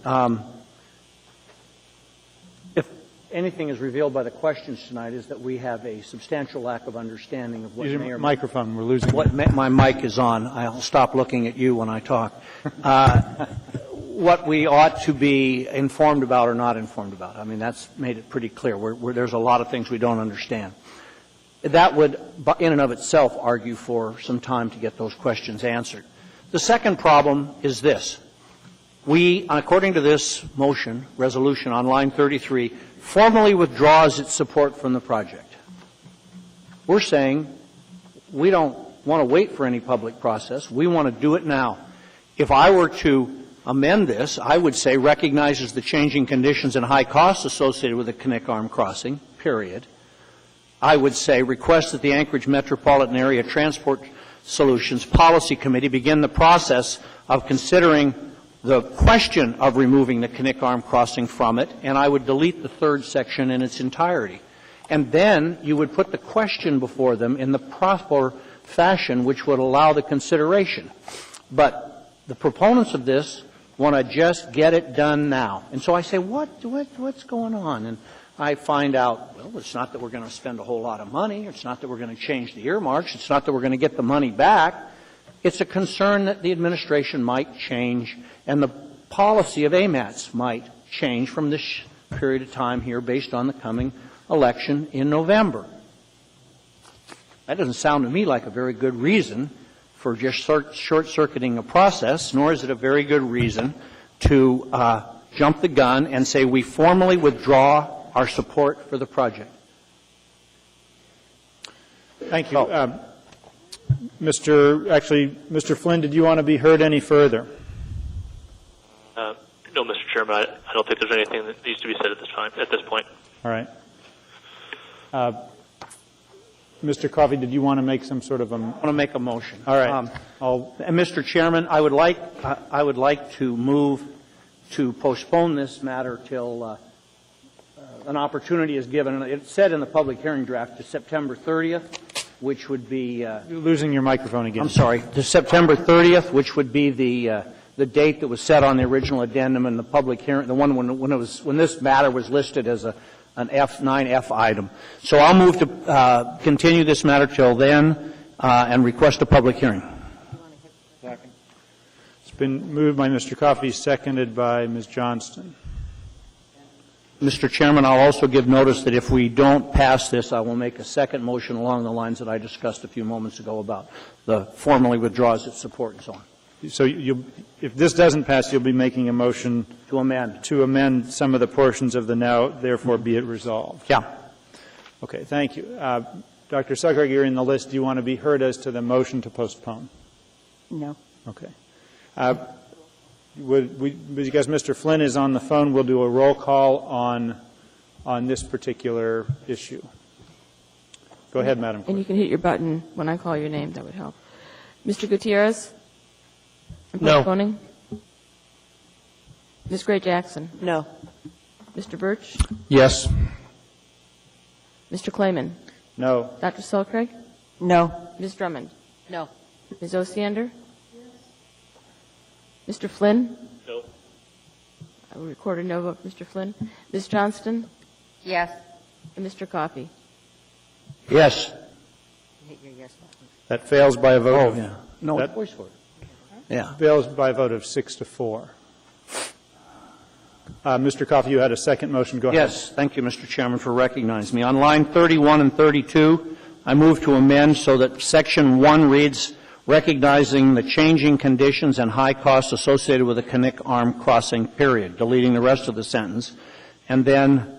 If anything is revealed by the questions tonight, is that we have a substantial lack of understanding of what Use your microphone. We're losing what my mic is on. I'll stop looking at you when I talk. What we ought to be informed about or not informed about. I mean, that's made it pretty clear. There's a lot of things we don't understand. That would, in and of itself, argue for some time to get those questions answered. The second problem is this. We, according to this motion, resolution on line 33, formally withdraws its support from the project. We're saying we don't want to wait for any public process. We want to do it now. If I were to amend this, I would say recognizes the changing conditions and high costs associated with the Knik Arm crossing, period. I would say request that the Anchorage Metropolitan Area Transport Solutions Policy Committee begin the process of considering the question of removing the Knik Arm crossing from it, and I would delete the third section in its entirety. And then you would put the question before them in the proper fashion which would allow the consideration. But the proponents of this want to just get it done now. And so I say, what's going on? And I find out, well, it's not that we're going to spend a whole lot of money. It's not that we're going to change the earmarks. It's not that we're going to get the money back. It's a concern that the administration might change and the policy of AMATS might change from this period of time here based on the coming election in November. That doesn't sound to me like a very good reason for just short-circuiting a process, nor is it a very good reason to jump the gun and say we formally withdraw our support for the project. Thank you. Mr. Flynn, did you want to be heard any further? No, Mr. Chairman, I don't think there's anything that needs to be said at this point. All right. Mr. Coffey, did you want to make some sort of I want to make a motion. All right. And Mr. Chairman, I would like to move to postpone this matter till an opportunity is given. It said in the public hearing draft to September 30th, which would be You're losing your microphone again. I'm sorry, to September 30th, which would be the date that was set on the original addendum in the public hearing, the one when this matter was listed as an F9F item. So I'll move to continue this matter till then and request a public hearing. Second. It's been moved by Mr. Coffey, seconded by Ms. Johnston. Mr. Chairman, I'll also give notice that if we don't pass this, I will make a second motion along the lines that I discussed a few moments ago about the formally withdraws its support and so on. So if this doesn't pass, you'll be making a motion to amend some of the portions of the now, therefore be it resolved. Yeah. Okay, thank you. Dr. Suckrug, you're in the list. Do you want to be heard as to the motion to postpone? No. Okay. Because Mr. Flynn is on the phone, we'll do a roll call on this particular issue. Go ahead, Madam Clerk. And you can hit your button when I call your name. That would help. Mr. Gutierrez? No. Postponing? Ms. Gray-Jackson? No. Mr. Birch? Yes. Mr. Clayman? No. Dr. Selcraig? No. Ms. Drummond? No. Ms. Osiander? Mr. Flynn? No. I will record a no vote for Mr. Flynn. Ms. Johnston? Yes. And Mr. Coffey? Yes. Hit your yes button. That fails by a vote. Yeah. No, it's voice vote. Yeah. Fails by a vote of 6-4. Mr. Coffey, you had a second motion. Go ahead. Yes. Thank you, Mr. Chairman, for recognizing me. On line 31 and 32, I move to amend so that Section 1 reads, recognizing the changing conditions and high costs associated with the Knik Arm crossing, period, deleting the rest of the sentence. And then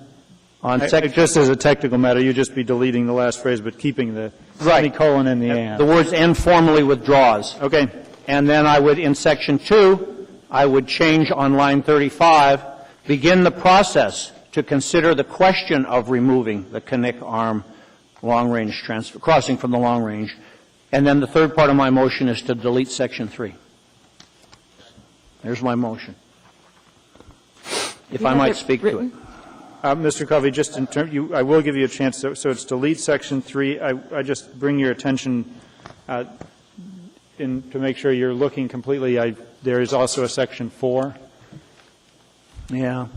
on just as a technical matter, you'd just be deleting the last phrase, but keeping the semicolon in the end. The words "and formally withdraws." Okay. And then I would, in Section 2, I would change on line 35, begin the process to consider the question of removing the Knik Arm long-range transfer, crossing from the long range. And then the third part of my motion is to delete Section 3. There's my motion. If I might speak to it. Mr. Coffey, just in terms, I will give you a chance. So it's delete Section 3. I just bring your attention to make sure you're looking completely. There is also a Section 4. Yeah.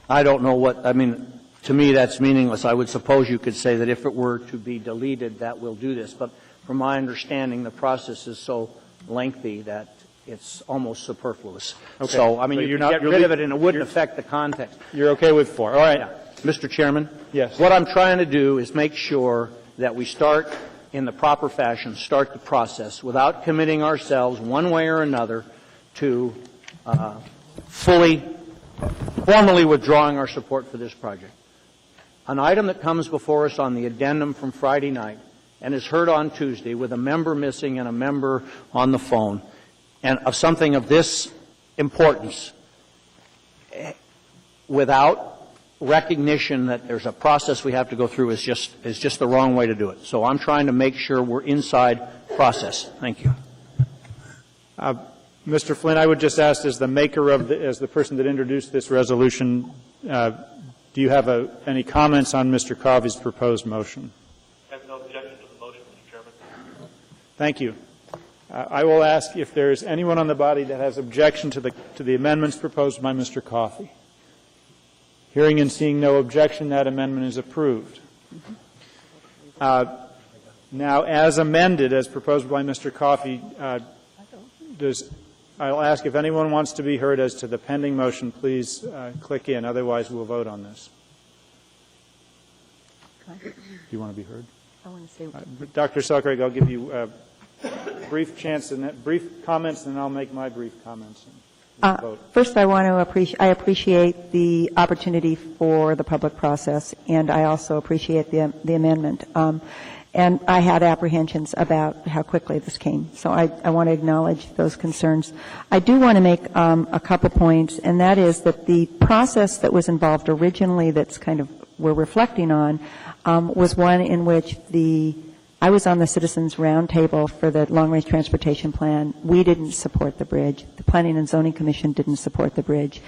I don't know what, I mean, to me that's meaningless. I would suppose you could say that if it were to be deleted, that will do this. But from my understanding, the process is so lengthy that it's almost superfluous. Okay. So, I mean, you could get rid of it and it wouldn't affect the context. You're okay with 4. All right. Yeah. Mr. Chairman? Yes. What I'm trying to do is make sure that we start in the proper fashion, start the process without committing ourselves one way or another to formally withdrawing our support for this project. An item that comes before us on the addendum from Friday night and is heard on Tuesday with a member missing and a member on the phone, and of something of this importance, without recognition that there's a process we have to go through is just the wrong way to do it. So I'm trying to make sure we're inside process. Thank you. Mr. Flynn, I would just ask, as the maker of as the person that introduced this resolution, do you have any comments on Mr. Coffey's proposed motion? I have no objection to the motion, Mr. Chairman. Thank you. I will ask if there is anyone on the body that has objection to the amendments proposed by Mr. Coffey. Hearing and seeing no objection, that amendment is approved. Now, as amended, as proposed by Mr. Coffey, I'll ask if anyone wants to be heard as to the pending motion, please click in. Otherwise, we'll vote on this. Do you want to be heard? I want to say. Dr. Selkirk, I'll give you a brief chance and brief comments, and then I'll make my brief comments. First, I appreciate the opportunity for the public process, and I also appreciate the amendment. And I had apprehensions about how quickly this came, so I want to acknowledge those concerns. I do want to make a couple points, and that is that the process that was involved originally that's kind of we're reflecting on was one in which I was on the Citizens Roundtable for the Long-Range Transportation Plan. We didn't support the bridge. The Planning and Zoning Commission didn't support the bridge.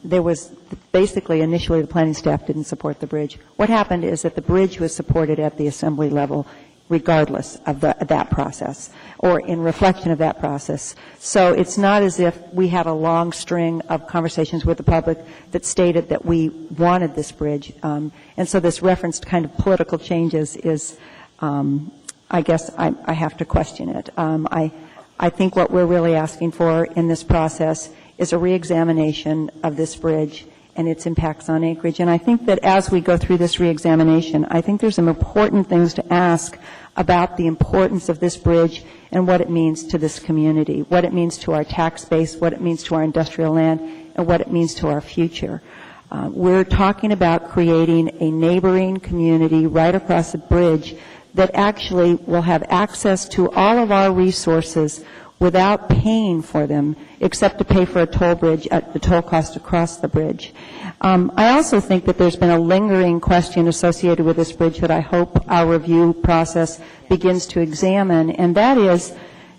There was basically initially the planning staff didn't support the bridge. What happened is that the bridge was supported at the assembly level regardless of that process or in reflection of that process. So it's not as if we had a long string of conversations with the public that stated that we wanted this bridge. And so this reference to kind of political changes is I guess I have to question it. I think what we're really asking for in this process is a reexamination of this bridge and its impacts on Anchorage. And I think that as we go through this reexamination, I think there's some important things to ask about the importance of this bridge and what it means to this community, what it means to our tax base, what it means to our industrial land, and what it means to our future. We're talking about creating a neighboring community right across the bridge that actually will have access to all of our resources without paying for them, except to pay for a toll bridge at the toll cost to cross the bridge. I also think that there's been a lingering question associated with this bridge that I hope our review process begins to examine, and that is,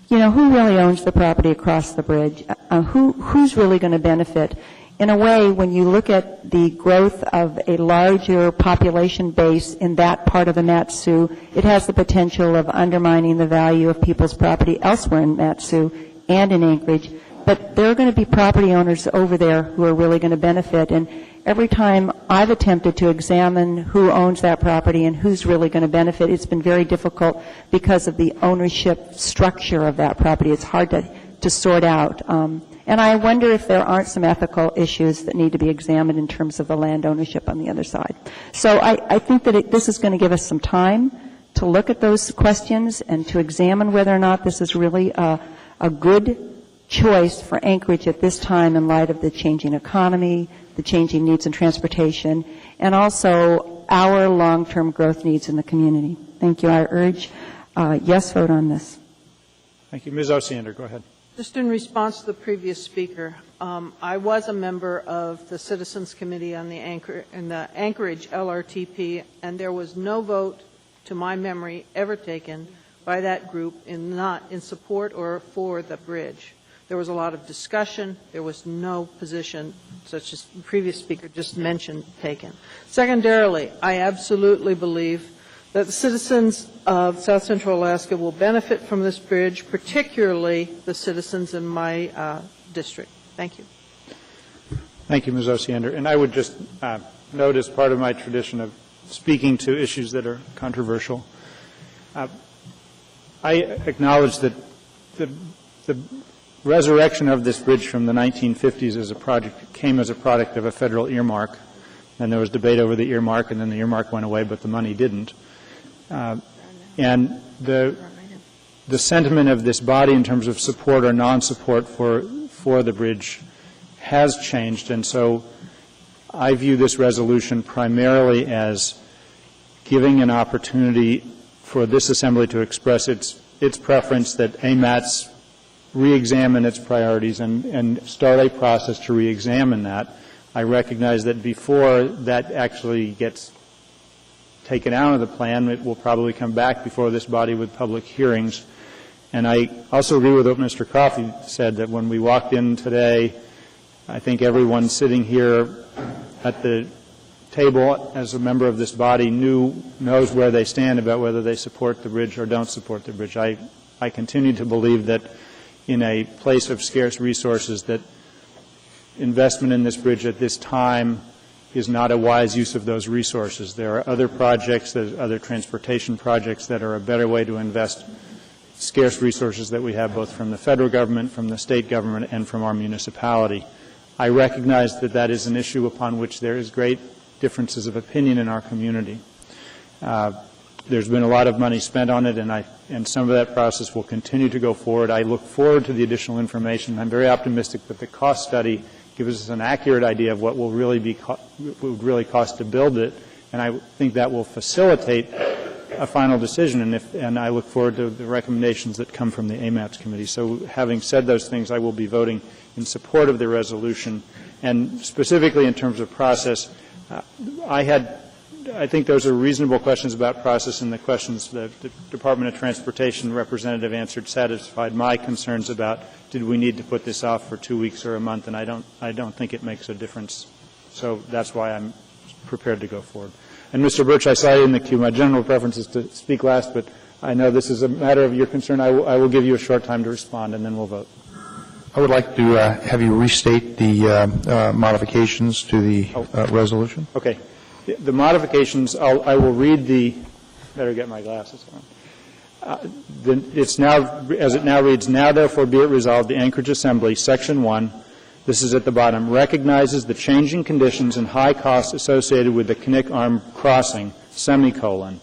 who really owns the property across the bridge? Who's really going to benefit? In a way, when you look at the growth of a larger population base in that part of the Mat-Su, it has the potential of undermining the value of people's property elsewhere in Mat-Su and in Anchorage. But there are going to be property owners over there who are really going to benefit. And every time I've attempted to examine who owns that property and who's really going to benefit, it's been very difficult because of the ownership structure of that property. It's hard to sort out. And I wonder if there aren't some ethical issues that need to be examined in terms of the land ownership on the other side. So I think that this is going to give us some time to look at those questions and to examine whether or not this is really a good choice for Anchorage at this time in light of the changing economy, the changing needs in transportation, and also our long-term growth needs in the community. Thank you. I urge yes vote on this. Thank you. Ms. Osiander, go ahead. Just in response to the previous speaker, I was a member of the Citizens Committee on the Anchorage LRTP, and there was no vote, to my memory, ever taken by that group not in support or for the bridge. There was a lot of discussion. There was no position, such as the previous speaker just mentioned, taken. Secondarily, I absolutely believe that the citizens of South Central Alaska will benefit from this bridge, particularly the citizens in my district. Thank you. Thank you, Ms. Osiander. And I would just note, as part of my tradition of speaking to issues that are controversial, I acknowledge that the resurrection of this bridge from the 1950s as a project came as a product of a federal earmark, and there was debate over the earmark, and then the earmark went away, but the money didn't. And the sentiment of this body in terms of support or non-support for the bridge has changed, and so I view this resolution primarily as giving an opportunity for this assembly to express its preference that AMATS re-examine its priorities and start a process to re-examine that. I recognize that before that actually gets taken out of the plan, it will probably come back before this body with public hearings. And I also agree with what Mr. Coffey said, that when we walked in today, I think everyone sitting here at the table as a member of this body knows where they stand about whether they support the bridge or don't support the bridge. I continue to believe that in a place of scarce resources that investment in this bridge at this time is not a wise use of those resources. There are other projects, there's other transportation projects that are a better way to invest scarce resources that we have both from the federal government, from the state government, and from our municipality. I recognize that that is an issue upon which there is great differences of opinion in our community. There's been a lot of money spent on it, and some of that process will continue to go forward. I look forward to the additional information. I'm very optimistic that the cost study gives us an accurate idea of what will really would really cost to build it, and I think that will facilitate a final decision. And I look forward to the recommendations that come from the AMATS committee. So, having said those things, I will be voting in support of the resolution, and specifically in terms of process. I think those are reasonable questions about process, and the questions the Department of Transportation representative answered satisfied my concerns about did we need to put this off for 2 weeks or a month, and I don't think it makes a difference. So that's why I'm prepared to go forward. And Mr. Birch, I saw you in the queue. My general preference is to speak last, but I know this is a matter of your concern. I will give you a short time to respond, and then we'll vote. I would like to have you restate the modifications to the resolution. Okay. The modifications, I will read the, better get my glasses on. It's now, as it now reads, now therefore be it resolved, the Anchorage Assembly, Section 1, this is at the bottom, recognizes the changing conditions and high costs associated with the Knik Arm crossing, semicolon,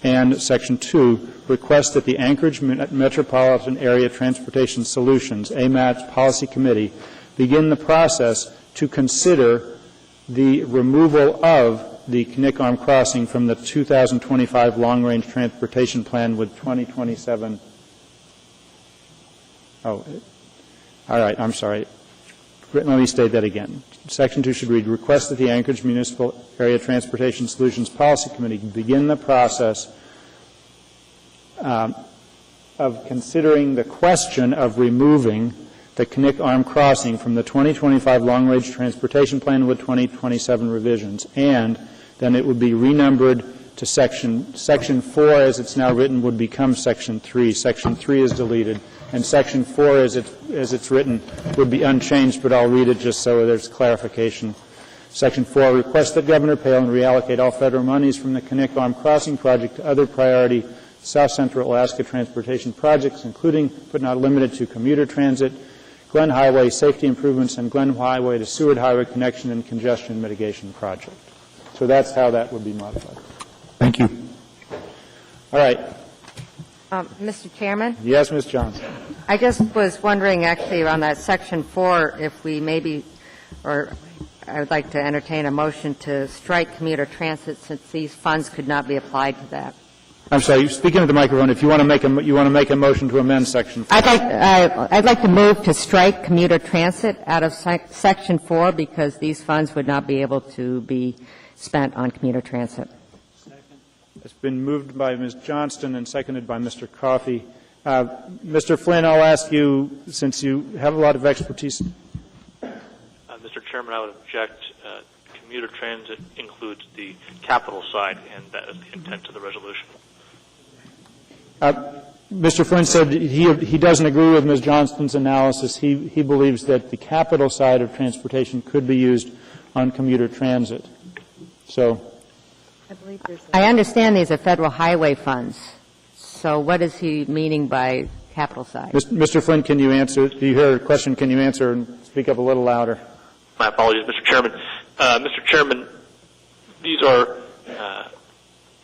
and Section 2, requests that the Anchorage Metropolitan Area Transportation Solutions, AMATS Policy Committee, begin the process to consider the removal of the Knik Arm crossing from the 2025 Long-Range Transportation Plan with 2027. Oh, all right, I'm sorry. Let me state that again. Section 2 should read, request that the Anchorage Municipal Area Transportation Solutions Policy Committee begin the process of considering the question of removing the Knik Arm crossing from the 2025 Long-Range Transportation Plan with 2027 revisions, and then it would be renumbered to Section 4 as it's now written would become Section 3. Section 3 is deleted, and Section 4 as it's written would be unchanged, but I'll read it just so there's clarification. Section 4, request that Governor Palin reallocate all federal monies from the Knik Arm Crossing project to other priority South Central Alaska transportation projects, including but not limited to commuter transit, Glen Highway safety improvements, and Glen Highway to Seward Highway connection and congestion mitigation project. So that's how that would be modified. Thank you. All right. Mr. Chairman? Yes, Ms. Johnson. I just was wondering, actually, on that Section 4, if we maybe, or I would like to entertain a motion to strike commuter transit since these funds could not be applied to that. I'm sorry, speaking of the microphone, if you want to make a motion to amend Section 4. I'd like to move to strike commuter transit out of Section 4 because these funds would not be able to be spent on commuter transit. It's been moved by Ms. Johnston and seconded by Mr. Coffey. Mr. Flynn, I'll ask you, since you have a lot of expertise. Mr. Chairman, I would object. Commuter transit includes the capital side, and that is the intent of the resolution. Mr. Flynn said he doesn't agree with Ms. Johnston's analysis. He believes that the capital side of transportation could be used on commuter transit. So I understand these are federal highway funds. So what is he meaning by capital side? Mr. Flynn, can you answer? Do you hear a question? Can you answer and speak up a little louder? My apologies, Mr. Chairman. Mr. Chairman, these are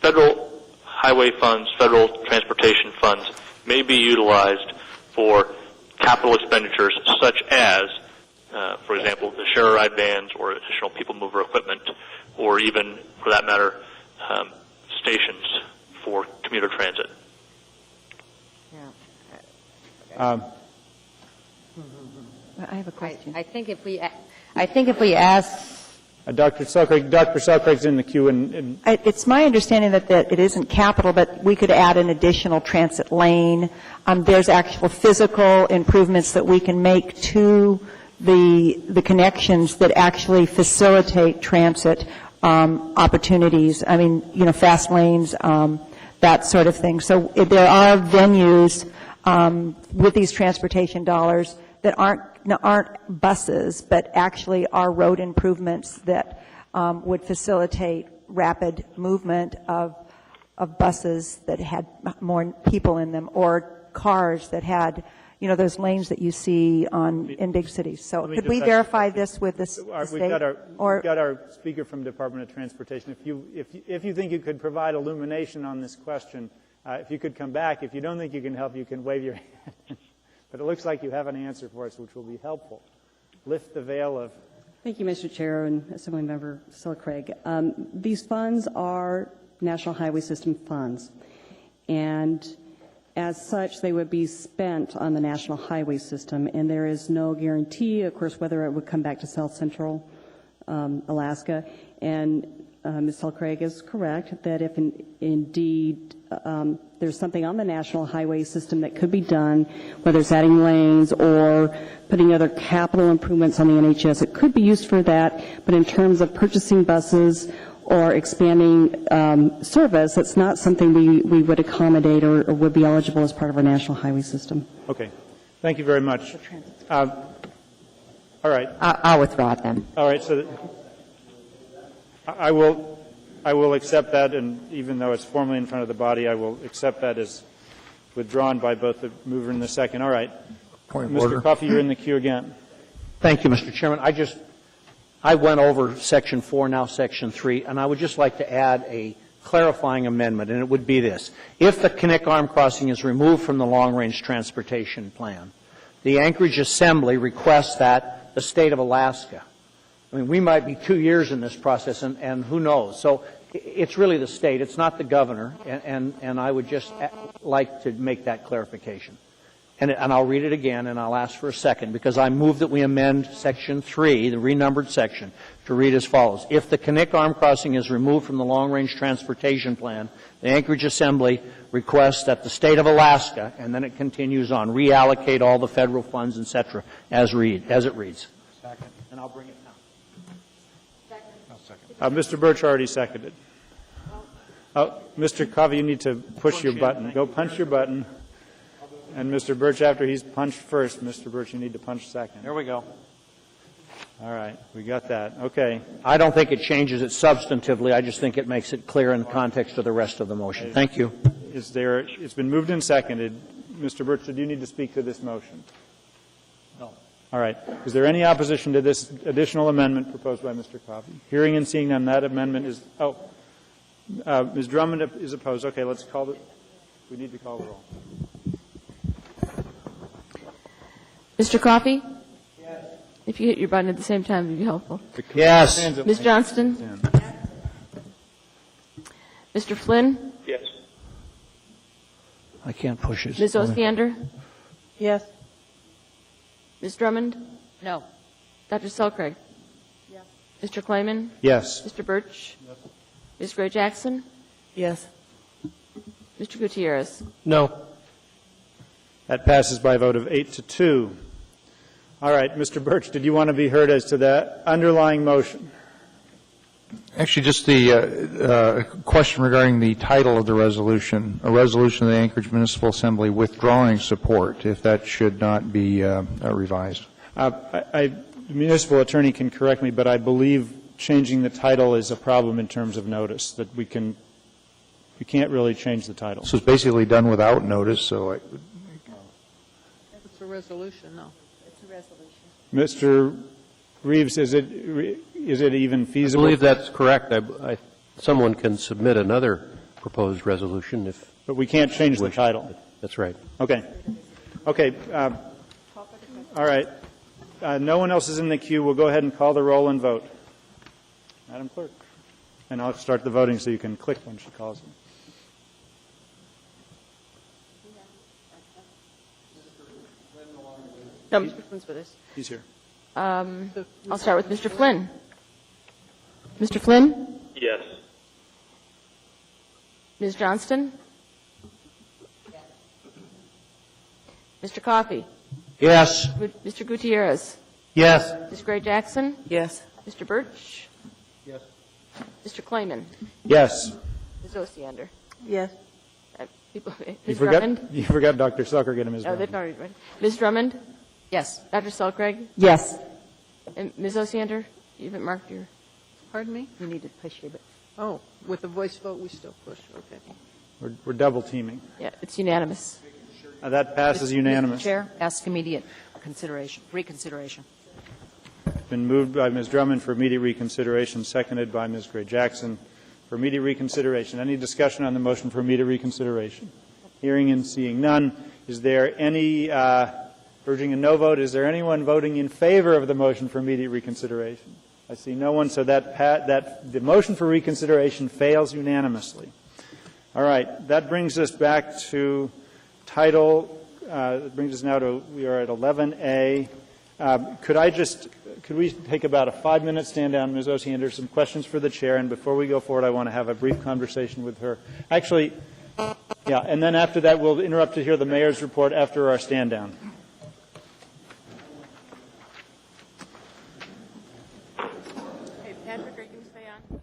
federal highway funds, federal transportation funds may be utilized for capital expenditures such as, for example, the share ride vans or additional people mover equipment, or even, for that matter, stations for commuter transit. I have a question. I think if we ask Dr. Selkirk's in the queue. And it's my understanding that it isn't capital, but we could add an additional transit lane. There's actual physical improvements that we can make to the connections that actually facilitate transit opportunities. I mean, fast lanes, that sort of thing. So there are venues with these transportation dollars that aren't buses, but actually are road improvements that would facilitate rapid movement of buses that had more people in them, or cars that had, those lanes that you see in big cities. So could we verify this with the state? We've got our speaker from Department of Transportation. If you think you could provide illumination on this question, if you could come back. If you don't think you can help, you can wave your hand. But it looks like you have an answer for us, which will be helpful. Lift the veil of... Thank you, Mr. Chair and Assemblymember Craig. These funds are National Highway System funds, and as such, they would be spent on the National Highway System, and there is no guarantee, of course, whether it would come back to South Central Alaska. And Ms. Craig is correct that if indeed there's something on the National Highway System that could be done, whether it's adding lanes or putting other capital improvements on the NHS, it could be used for that. But in terms of purchasing buses or expanding service, it's not something we would accommodate or would be eligible as part of our National Highway System. Okay. Thank you very much. All right. I'll withdraw it then. All right. So I will accept that, and even though it's formally in front of the body, I will accept that as withdrawn by both the mover and the second. All right. Point of Mr. order. Coffey, you're in the queue again. Thank you, Mr. Chairman. I went over Section 4, now Section 3, and I would just like to add a clarifying amendment, and it would be this. If the Kinnick Arm Crossing is removed from the Long-Range Transportation Plan, the Anchorage Assembly requests that the state of Alaska. I mean, we might be 2 years in this process, and who knows. So it's really the state. It's not the governor, and I would just like to make that clarification. And I'll read it again, and I'll ask for a second, because I move that we amend Section 3, the renumbered section, to read as follows. If the Kinnick Arm Crossing is removed from the Long-Range Transportation Plan, the Anchorage Assembly requests that the state of Alaska, and then it continues on, reallocate all the federal funds, et cetera, as it reads. Second. And I'll bring it now. Second. Mr. Birch already seconded. Mr. Coffey, you need to push your button. Go punch your button. And Mr. Birch, after he's punched first, Mr. Birch, you need to punch second. There we go. All right, we got that. Okay. I don't think it changes it substantively. I just think it makes it clear in the context of the rest of the motion. Thank you. It's been moved and seconded. Mr. Birch, do you need to speak to this motion? No. All right. Is there any opposition to this additional amendment proposed by Mr. Coffey? Hearing and seeing none, that amendment is, Ms. Drummond is opposed. Okay, let's call it. We need to call the roll. Mr. Coffey? Yes. If you hit your button at the same time, it would be helpful. Yes. Ms. Johnston? Yes. Mr. Flynn? Yes. I can't push it. Ms. Osiander? Yes. Ms. Drummond? No. Dr. Selcraig? Yes. Mr. Klayman? Yes. Mr. Birch? Yes. Ms. Gray-Jackson? Yes. Mr. Gutierrez? No. That passes by a vote of 8-2. All right, Mr. Birch, did you want to be heard as to the underlying motion? Actually, just the question regarding the title of the resolution, a resolution of the Anchorage Municipal Assembly withdrawing support, if that should not be revised. The municipal attorney can correct me, but I believe changing the title is a problem in terms of notice, that we can't really change the title. So it's basically done without notice, so It's a resolution, no. It's a resolution. Mr. Reeves, is it even feasible? I believe that's correct. Someone can submit another proposed resolution if. But we can't change the title. That's right. Okay. Okay. All right. No one else is in the queue. We'll go ahead and call the roll and vote. Madam Clerk. And I'll start the voting so you can click when she calls it. No, Mr. Flynn's with us. He's here. I'll start with Mr. Flynn. Mr. Flynn? Yes. Ms. Johnston? Mr. Coffey? Yes. Mr. Gutierrez? Yes. Ms. Gray-Jackson? Yes. Mr. Birch? Yes. Mr. Klayman? Yes. Ms. Osiander? Yes. Ms. Drummond? You forgot Dr. Selcraig and Ms. Oh, Drummond. they've already read. Ms. Drummond? Yes. Dr. Selcraig? Yes. And Ms. Osiander? You haven't marked your... Pardon me? You need to push your button. Oh, with the voice vote, we still push, okay. We're double teaming. Yeah, it's unanimous. That passes unanimous. Mr. Chair, ask immediate reconsideration. Been moved by Ms. Drummond for immediate reconsideration, seconded by Ms. Gray Jackson for immediate reconsideration. Any discussion on the motion for immediate reconsideration? Hearing and seeing none. Is there any, urging a no vote, is there anyone voting in favor of the motion for immediate reconsideration? I see no one, so the motion for reconsideration fails unanimously. All right, that brings us back to title, brings us now to, we are at 11A. Could we take about a 5-minute stand down, Ms. Osiander, some questions for the chair, and before we go forward, I want to have a brief conversation with her. Actually, yeah, and then after that, we'll interrupt to hear the mayor's report after our stand down. Hey, Patrick, are you going to stay on?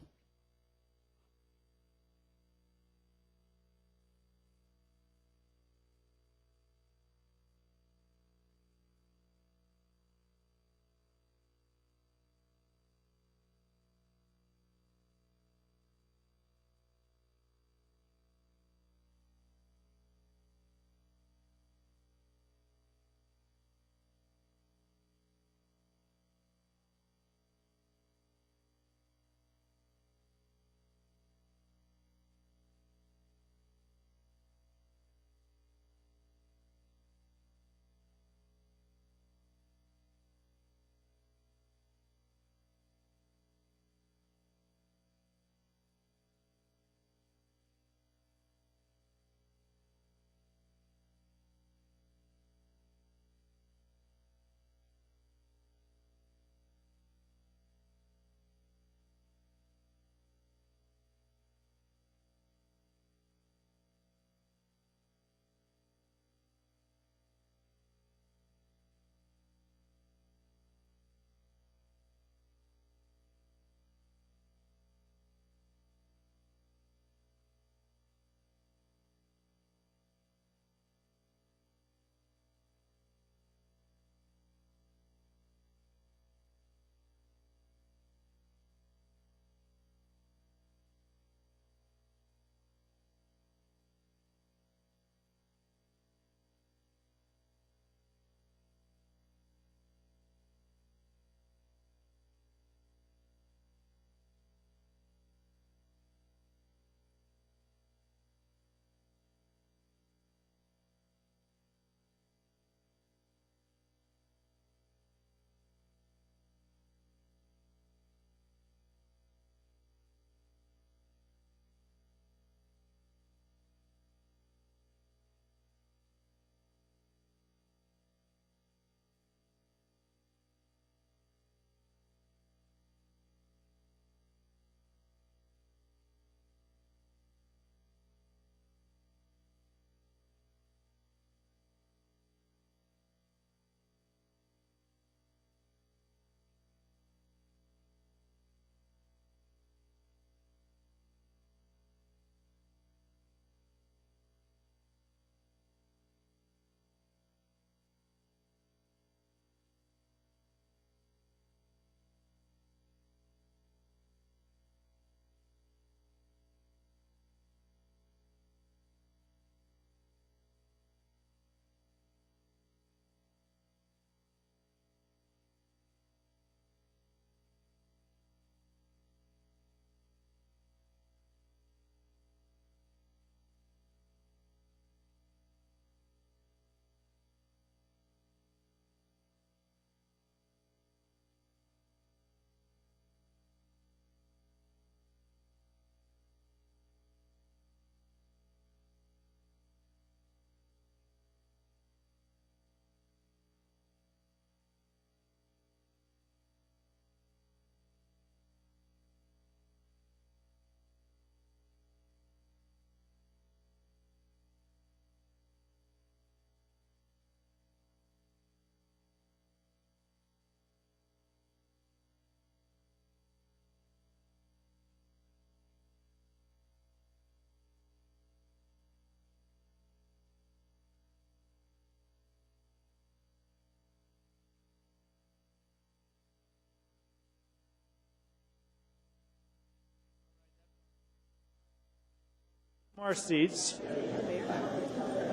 Our seats.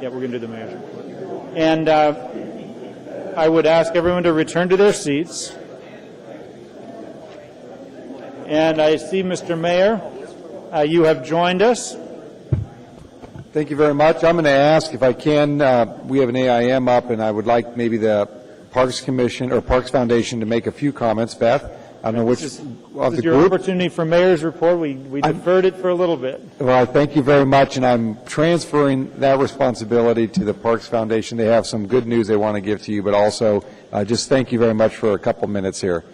Yeah, we're going to do the mayor's report. And I would ask everyone to return to their seats. And I see, Mr. Mayor, you have joined us. Thank you very much. I'm going to ask if I can, we have an AIM up, and I would like maybe the Parks Commission or Parks Foundation to make a few comments. Beth, I don't know which This of is the your group. opportunity for mayor's report. We deferred it for a little bit. Well, thank you very much, and I'm transferring that responsibility to the Parks Foundation. They have some good news they want to give to you, but also just thank you very much for a couple minutes here.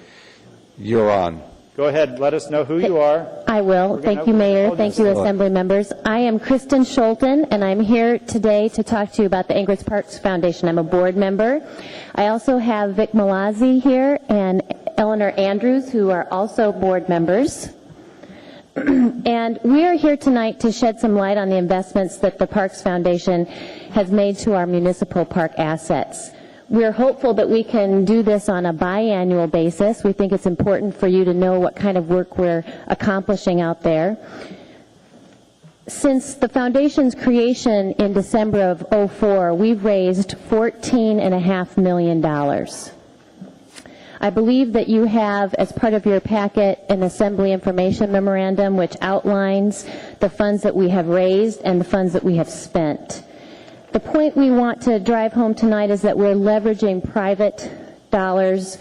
You're on. Go ahead. Let us know who you are. I will. Thank you, Mayor. Thank you, Assembly members. I am Kristen Scholten, and I'm here today to talk to you about the Anchorage Parks Foundation. I'm a board member. I also have Vic Malazzi here and Eleanor Andrews, who are also board members. And we are here tonight to shed some light on the investments that the Parks Foundation has made to our municipal park assets. We're hopeful that we can do this on a biannual basis. We think it's important for you to know what kind of work we're accomplishing out there. Since the Foundation's creation in December of '04, we've raised $14.5 million. I believe that you have, as part of your packet, an Assembly Information Memorandum which outlines the funds that we have raised and the funds that we have spent. The point we want to drive home tonight is that we're leveraging private dollars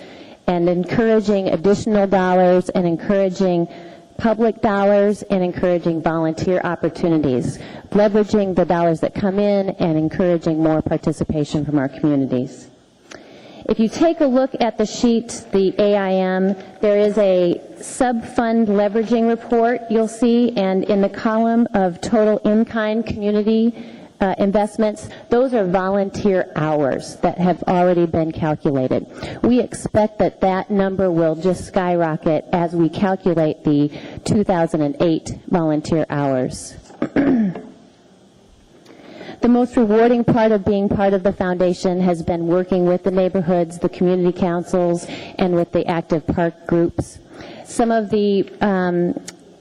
and encouraging additional dollars and encouraging public dollars and encouraging volunteer opportunities, leveraging the dollars that come in and encouraging more participation from our communities. If you take a look at the sheet, the AIM, there is a sub-fund leveraging report you'll see, and in the column of total in-kind community investments, those are volunteer hours that have already been calculated. We expect that that number will just skyrocket as we calculate the 2008 volunteer hours. The most rewarding part of being part of the foundation has been working with the neighborhoods, the community councils, and with the active park groups. Some of the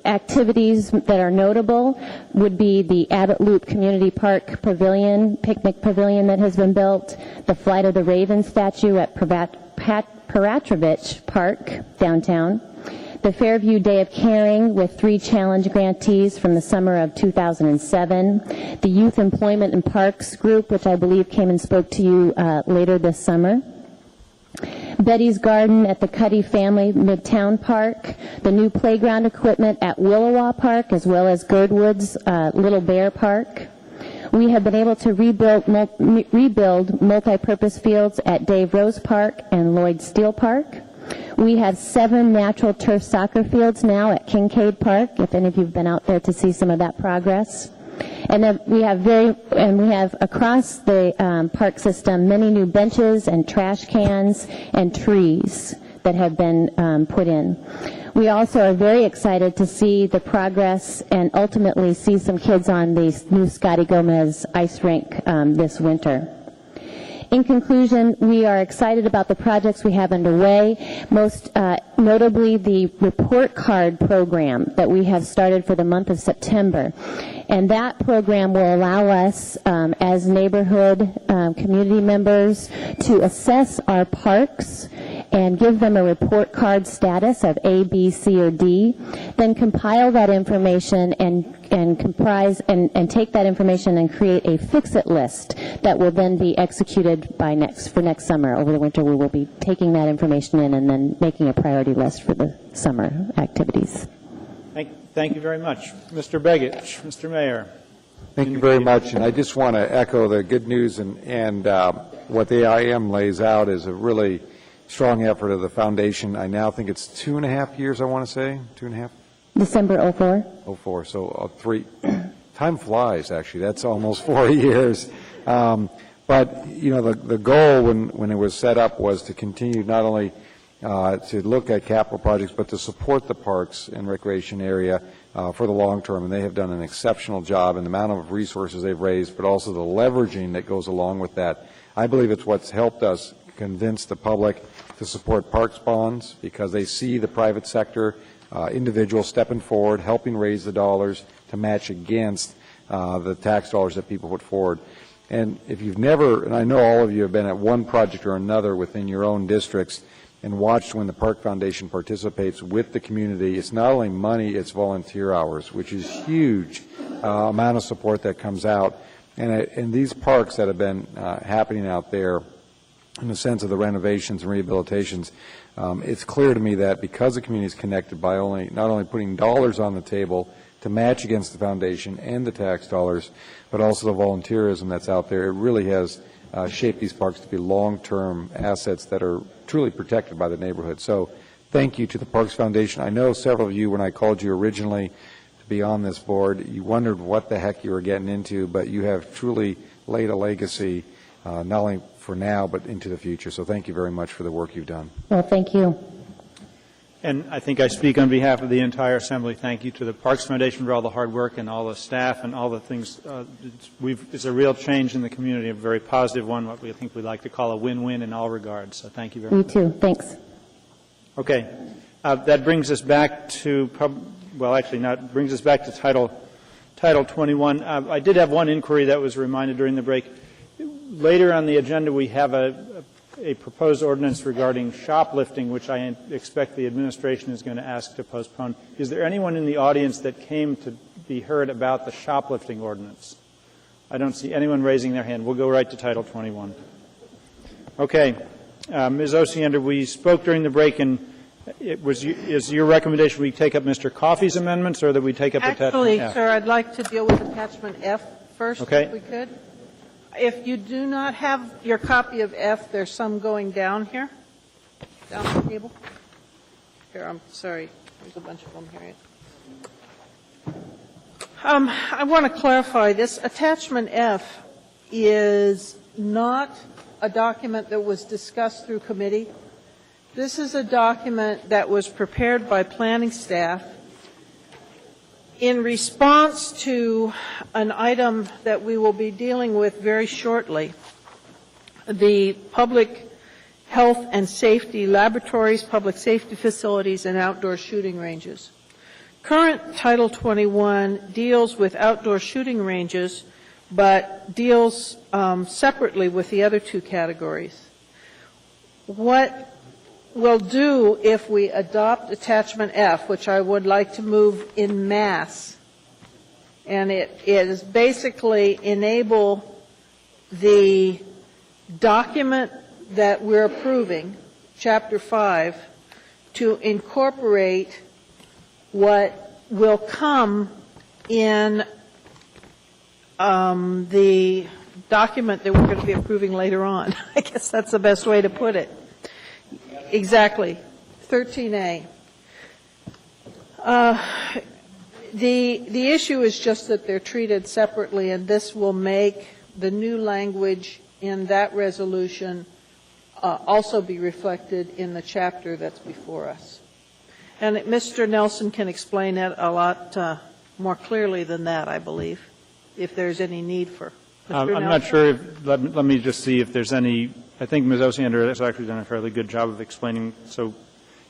activities that are notable would be the Abbott Loop Community Park Pavilion, picnic pavilion that has been built, the Flight of the Raven statue at Paratrovich Park downtown, the Fairview Day of Caring with 3 challenge grantees from the summer of 2007, the Youth Employment and Parks group, which I believe came and spoke to you later this summer, Betty's Garden at the Cuddy Family Midtown Park, the new playground equipment at Willowa Park, as well as Girdwood's Little Bear Park. We have been able to rebuild multi-purpose fields at Dave Rose Park and Lloyd Steele Park. We have 7 natural turf soccer fields now at Kincaid Park, if any of you have been out there to see some of that progress. And then we have across the park system many new benches and trash cans and trees that have been put in. We also are very excited to see the progress and ultimately see some kids on the new Scotty Gomez ice rink this winter. In conclusion, we are excited about the projects we have underway, most notably the report card program that we have started for the month of September. And that program will allow us, as neighborhood community members, to assess our parks and give them a report card status of A, B, C, or D, then compile that information and take that information and create a fix-it list that will then be executed for next summer. Over the winter, we will be taking that information in and then making a priority list for the summer activities. Thank you very much. Mr. Begich, Mr. Mayor. Thank you very much, and I just want to echo the good news and what the IM lays out is a really strong effort of the foundation. I now think it's 2.5 years, I want to say, 2.5? December '04. '04, so 3. Time flies, actually. That's almost 4 years. But, you know, the goal when it was set up was to continue not only to look at capital projects, but to support the parks and recreation area for the long term. And they have done an exceptional job in the amount of resources they've raised, but also the leveraging that goes along with that. I believe it's what's helped us convince the public to support parks bonds because they see the private sector individuals stepping forward, helping raise the dollars to match against the tax dollars that people put forward. And if you've never, and I know all of you have been at one project or another within your own districts and watched when the Park Foundation participates with the community, it's not only money, it's volunteer hours, which is huge amount of support that comes out. And these parks that have been happening out there, in the sense of the renovations and rehabilitations, it's clear to me that because the community is connected by not only putting dollars on the table to match against the foundation and the tax dollars, but also the volunteerism that's out there, it really has shaped these parks to be long-term assets that are truly protected by the neighborhood. So thank you to the Parks Foundation. I know several of you, when I called you originally to be on this board, you wondered what the heck you were getting into, but you have truly laid a legacy, not only for now, but into the future. So thank you very much for the work you've done. Well, thank you. And I think I speak on behalf of the entire Assembly. Thank you to the Parks Foundation for all the hard work and all the staff and all the things. It's a real change in the community, a very positive one, what we think we like to call a win-win in all regards. So thank you very much. You too. Thanks. Okay. That brings us back to, brings us back to Title 21. I did have one inquiry that was reminded during the break. Later on the agenda, we have a proposed ordinance regarding shoplifting, which I expect the administration is going to ask to postpone. Is there anyone in the audience that came to be heard about the shoplifting ordinance? I don't see anyone raising their hand. We'll go right to Title 21. Okay. Ms. Osiander, we spoke during the break, and is your recommendation we take up Mr. Coffey's amendments, or that we take up Attachment F? Actually, sir, I'd like to deal with Attachment F first, okay, if we could. If you do not have your copy of F, there's some going down here, down the table. Here, I'm sorry. There's a bunch of them here. I want to clarify this. Attachment F is not a document that was discussed through committee. This is a document that was prepared by planning staff in response to an item that we will be dealing with very shortly, the public health and safety laboratories, public safety facilities, and outdoor shooting ranges. Current Title 21 deals with outdoor shooting ranges, but deals separately with the other two categories. What we'll do if we adopt Attachment F, which I would like to move in mass, and it is basically enable the document that we're approving, Chapter 5, to incorporate what will come in the document that we're going to be approving later on. I guess that's the best way to put it. Exactly. 13A. The issue is just that they're treated separately, and this will make the new language in that resolution also be reflected in the chapter that's before us. And Mr. Nelson can explain it a lot more clearly than that, I believe, if there's any need for. I'm not sure if, let me just see if there's any. I think Ms. Osiander has actually done a fairly good job of explaining. So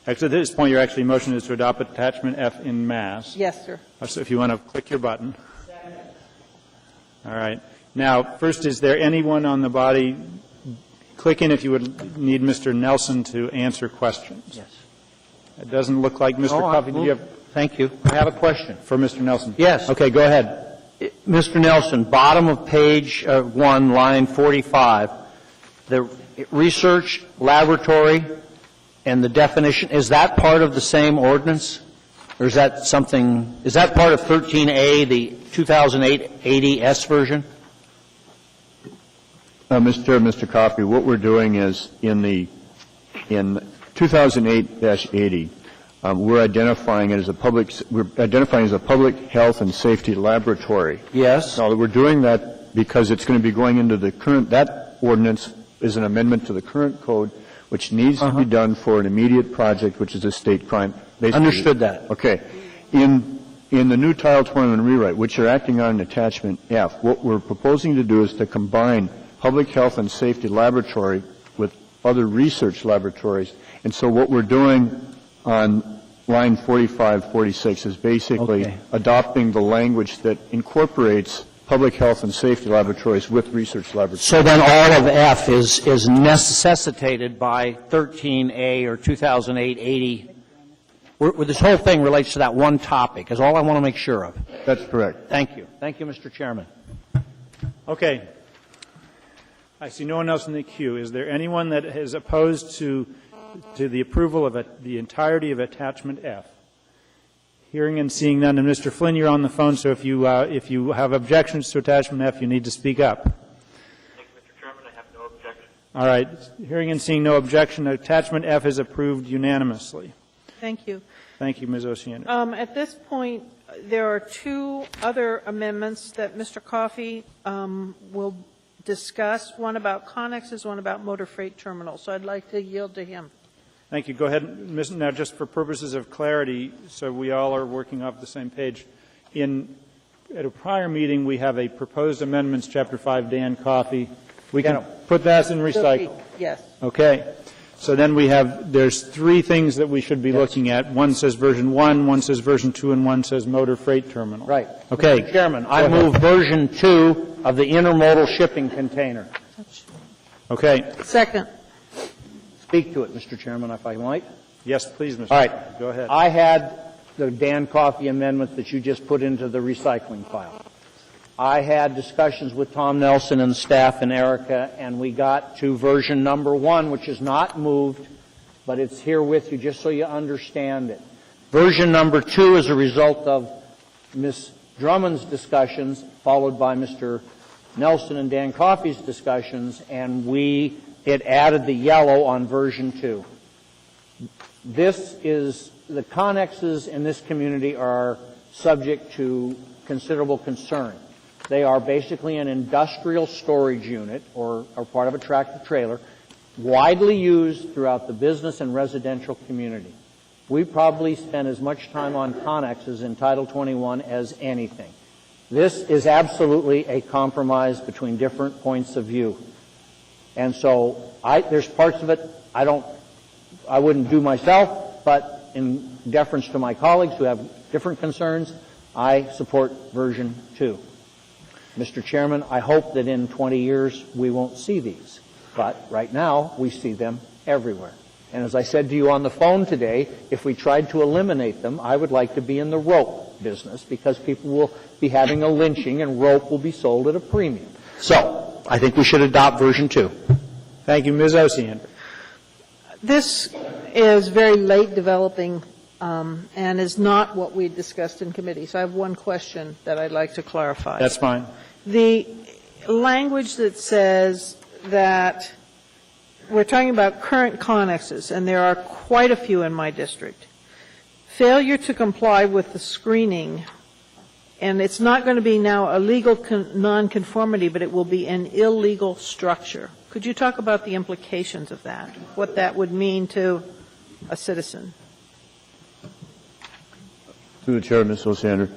actually at this point, your actually motion is to adopt Attachment F in mass. Yes, sir. So if you want to click your button. All right. Now, first, is there anyone on the body clicking if you would need Mr. Nelson to answer questions? Yes. It doesn't look like Mr. Coffey. Do you have? Thank you. I have a question. For Mr. Nelson? Yes. Okay, go ahead. Mr. Nelson, bottom of page 1, line 45, the research laboratory and the definition, is that part of the same ordinance? Or is that something, is that part of 13A, the 2008-80S version? Mr. Chair, Mr. Coffey, what we're doing is in 2008-80, we're identifying it as a public health and safety laboratory. Yes. Now, we're doing that because it's going to be going into the current, that ordinance is an amendment to the current code, which needs to be done for an immediate project, which is a state crime. Understood that. Okay. In the new Title 21 rewrite, which you're acting on in Attachment F, what we're proposing to do is to combine public health and safety laboratory with other research laboratories. And so what we're doing on line 45, 46 is basically Okay. adopting the language that incorporates public health and safety laboratories with research laboratories. So then all of F is necessitated by 13A or 2008-80. This whole thing relates to that one topic, is all I want to make sure of. That's correct. Thank you. Thank you, Mr. Chairman. Okay. I see no one else in the queue. Is there anyone that is opposed to the approval of the entirety of attachment F? Hearing and seeing none. And Mr. Flynn, you're on the phone, so if you have objections to attachment F, you need to speak up. Thank you, Mr. Chairman. I have no objection. All right. Hearing and seeing no objection, attachment F is approved unanimously. Thank you. Thank you, Ms. Osiander. At this point, there are two other amendments that Mr. Coffey will discuss, one about connexes, one about motor freight terminals. So I'd like to yield to him. Thank you. Go ahead. Now, just for purposes of clarity, so we all are working off the same page, at a prior meeting, we have a proposed amendments, Chapter 5, Dan Coffey. We can put that in recycle. Yes. Okay. So then there's three things that we should be looking at. One says version 1, one says version 2, and one says motor freight terminal. Right. Okay. Mr. Chairman, I move version 2 of the intermodal shipping container. Okay. Second. Speak to it, Mr. Chairman, if I might. Yes, please, Mr. All right. Go ahead. I had the Dan Coffey amendment that you just put into the recycling file. I had discussions with Tom Nelson and staff and Erica, and we got to version number 1, which is not moved, but it's here with you just so you understand it. Version number 2 is a result of Ms. Drummond's discussions, followed by Mr. Nelson and Dan Coffey's discussions, and it added the yellow on version 2. This is, the connexes in this community are subject to considerable concern. They are basically an industrial storage unit or part of a tractor trailer, widely used throughout the business and residential community. We probably spend as much time on connexes in Title 21 as anything. This is absolutely a compromise between different points of view. And so there's parts of it I wouldn't do myself, but in deference to my colleagues who have different concerns, I support version 2. Mr. Chairman, I hope that in 20 years we won't see these, but right now we see them everywhere. And as I said to you on the phone today, if we tried to eliminate them, I would like to be in the rope business because people will be having a lynching and rope will be sold at a premium. So I think we should adopt version 2. Thank you, Ms. Osiander. This is very late developing and is not what we discussed in committee. So I have one question that I'd like to clarify. That's fine. The language that says that we're talking about current connexes, and there are quite a few in my district. Failure to comply with the screening, and it's not going to be now a legal nonconformity, but it will be an illegal structure. Could you talk about the implications of that, what that would mean to a citizen? Through the Chair, Ms. Osiander,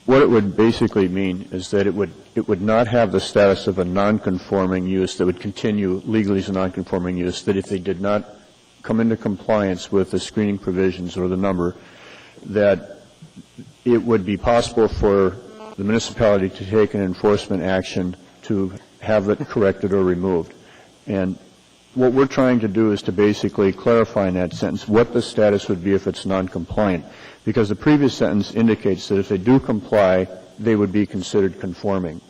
what it would basically mean is that it would not have the status of a nonconforming use that would continue legally as a nonconforming use, that if they did not come into compliance with the screening provisions or the number, that it would be possible for the municipality to take an enforcement action to have it corrected or removed. And what we're trying to do is to basically clarify in that sentence what the status would be if it's noncompliant, because the previous sentence indicates that if they do comply, they would be considered conforming.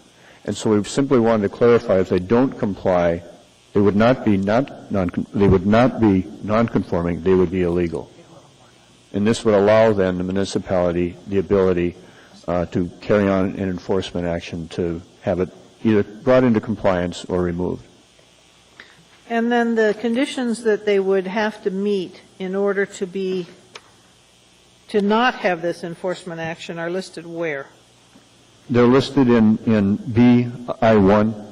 And so we simply wanted to clarify if they don't comply, they would not be non-conforming, they would be illegal. And this would allow then the municipality the ability to carry on an enforcement action to have it either brought into compliance or removed. And then the conditions that they would have to meet in order to not have this enforcement action are listed where? They're listed in BI1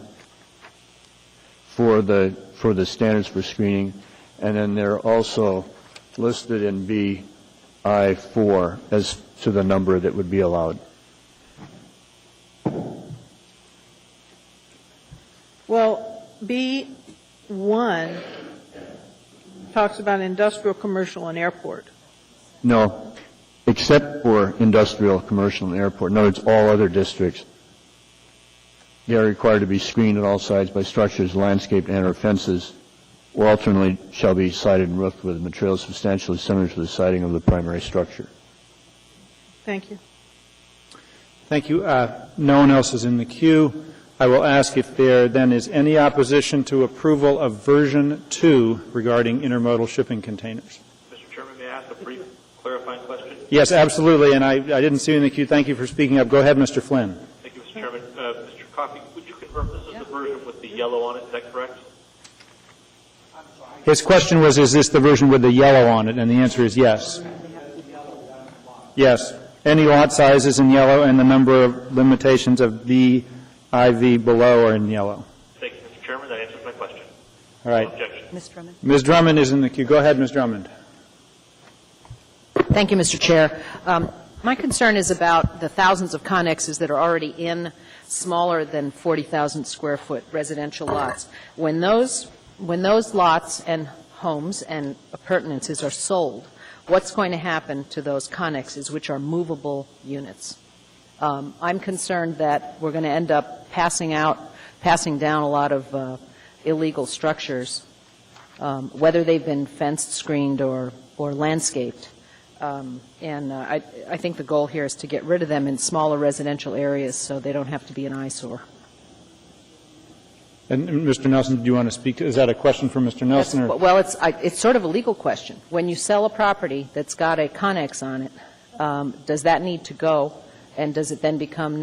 for the standards for screening, and then they're also listed in BI4 as to the number that would be allowed. Well, B1 talks about industrial, commercial, and airport. No, except for industrial, commercial, and airport. In other words, all other districts, they are required to be screened on all sides by structures, landscaped and/or fences, or alternately shall be sided and roofed with materials substantially similar to the siding of the primary structure. Thank you. Thank you. No one else is in the queue. I will ask if there then is any opposition to approval of version 2 regarding intermodal shipping containers. Mr. Chairman, may I ask a brief clarifying question? Yes, absolutely, and I didn't see you in the queue. Thank you for speaking up. Go ahead, Mr. Flynn. Thank you, Mr. Chairman. Mr. Coffey, would you confirm this is the version with the yellow on it? Is that correct? His question was, is this the version with the yellow on it? And the answer is yes. Yes. Any lot size is in yellow, and the number of limitations of the IV below are in yellow. Thank you, Mr. Chairman. That answers my question. All right. No objection. Ms. Drummond. Ms. Drummond is in the queue. Go ahead, Ms. Drummond. Thank you, Mr. Chair. My concern is about the thousands of connexes that are already in smaller than 40,000 square foot residential lots. When those lots and homes and appurtenances are sold, what's going to happen to those connexes, which are movable units? I'm concerned that we're going to end up passing down a lot of illegal structures, whether they've been fenced, screened, or landscaped. I think the goal here is to get rid of them in smaller residential areas so they don't have to be an eyesore. And Mr. Nelson, do you want to speak to, is that a question for Mr. Nelson? Well, it's sort of a legal question. When you sell a property that's got a connex on it, does that need to go, and does it then become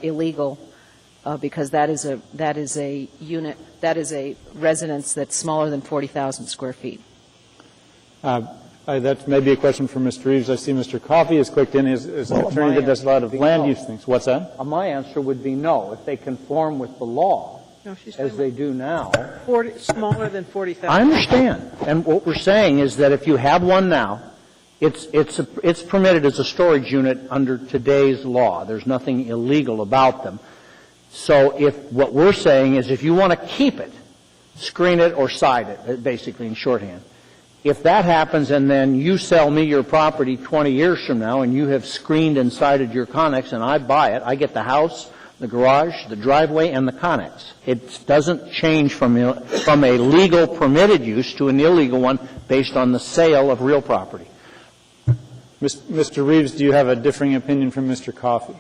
illegal because that is a unit, that is a residence that's smaller than 40,000 square feet? That may be a question for Mr. Reeves. I see Mr. Coffey has clicked in as an attorney that does a lot of land use things. What's that? My answer would be no. If they conform with the law, as they do now. Smaller than 40,000. I understand. And what we're saying is that if you have one now, it's permitted as a storage unit under today's law. There's nothing illegal about them. So what we're saying is if you want to keep it, screen it or side it, basically in shorthand. If that happens and then you sell me your property 20 years from now and you have screened and sided your connex and I buy it, I get the house, the garage, the driveway, and the connex. It doesn't change from a legal permitted use to an illegal one based on the sale of real property. Mr. Reeves, do you have a differing opinion from Mr. Coffey?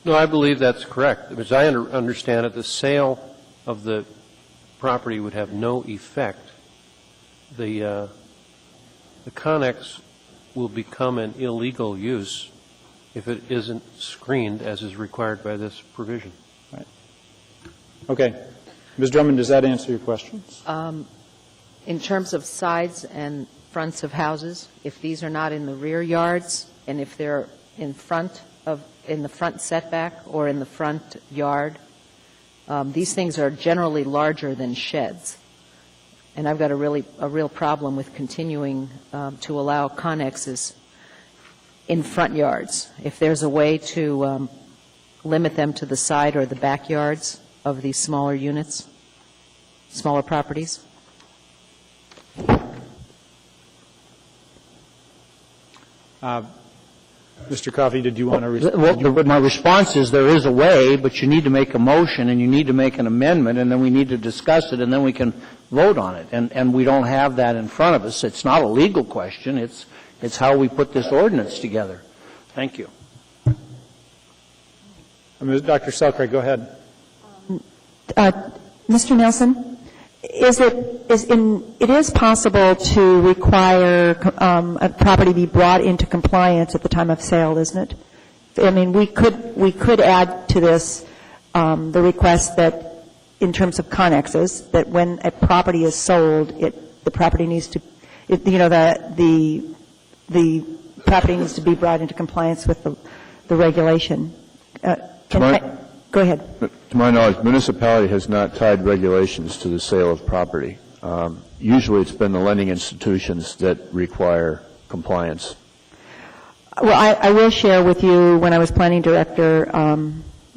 No, I believe that's correct. As I understand it, the sale of the property would have no effect. The connex will become an illegal use if it isn't screened as is required by this provision. Right. Okay. Ms. Drummond, does that answer your questions? In terms of sides and fronts of houses, if these are not in the rear yards and if they're in the front setback or in the front yard, these things are generally larger than sheds. And I've got a real problem with continuing to allow connexes in front yards. If there's a way to limit them to the side or the backyards of these smaller units, smaller properties. Mr. Coffey, did you want to respond? Well, my response is there is a way, but you need to make a motion and you need to make an amendment and then we need to discuss it and then we can vote on it. And we don't have that in front of us. It's not a legal question. It's how we put this ordinance together. Thank you. Dr. Selkirk, go ahead. Mr. Nelson, it is possible to require a property be brought into compliance at the time of sale, isn't it? I mean, we could add to this the request that, in terms of connexes, that when a property is sold, the property needs to, the property needs to be brought into compliance with the regulation. Go ahead. To my knowledge, municipality has not tied regulations to the sale of property. Usually it's been the lending institutions that require compliance. Well, I will share with you, when I was planning director,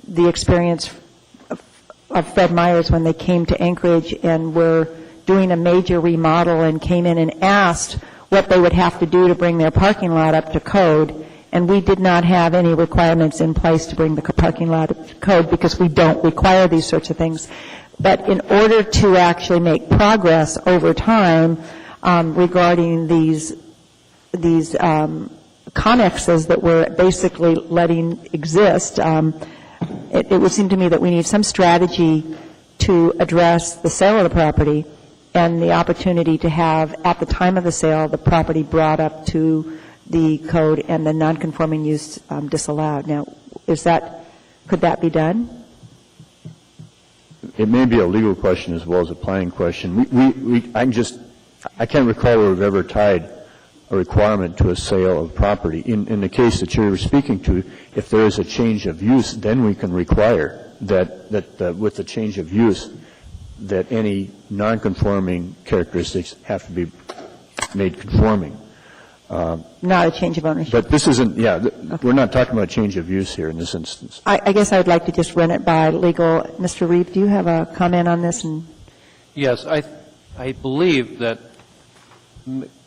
the experience of Fred Meyers when they came to Anchorage and were doing a major remodel and came in and asked what they would have to do to bring their parking lot up to code, and we did not have any requirements in place to bring the parking lot up to code because we don't require these sorts of things. But in order to actually make progress over time regarding these connexes that we're basically letting exist, it would seem to me that we need some strategy to address the sale of the property and the opportunity to have, at the time of the sale, the property brought up to the code and the nonconforming use disallowed. Now, could that be done? It may be a legal question as well as a planning question. I can't recall where we've ever tied a requirement to a sale of property. In the case that you were speaking to, if there is a change of use, then we can require that with the change of use, that any non-conforming characteristics have to be made conforming. Not a change of ownership. But this isn't, we're not talking about change of use here in this instance. I guess I would like to just run it by legal. Mr. Reeve, do you have a comment on this? Yes, I believe that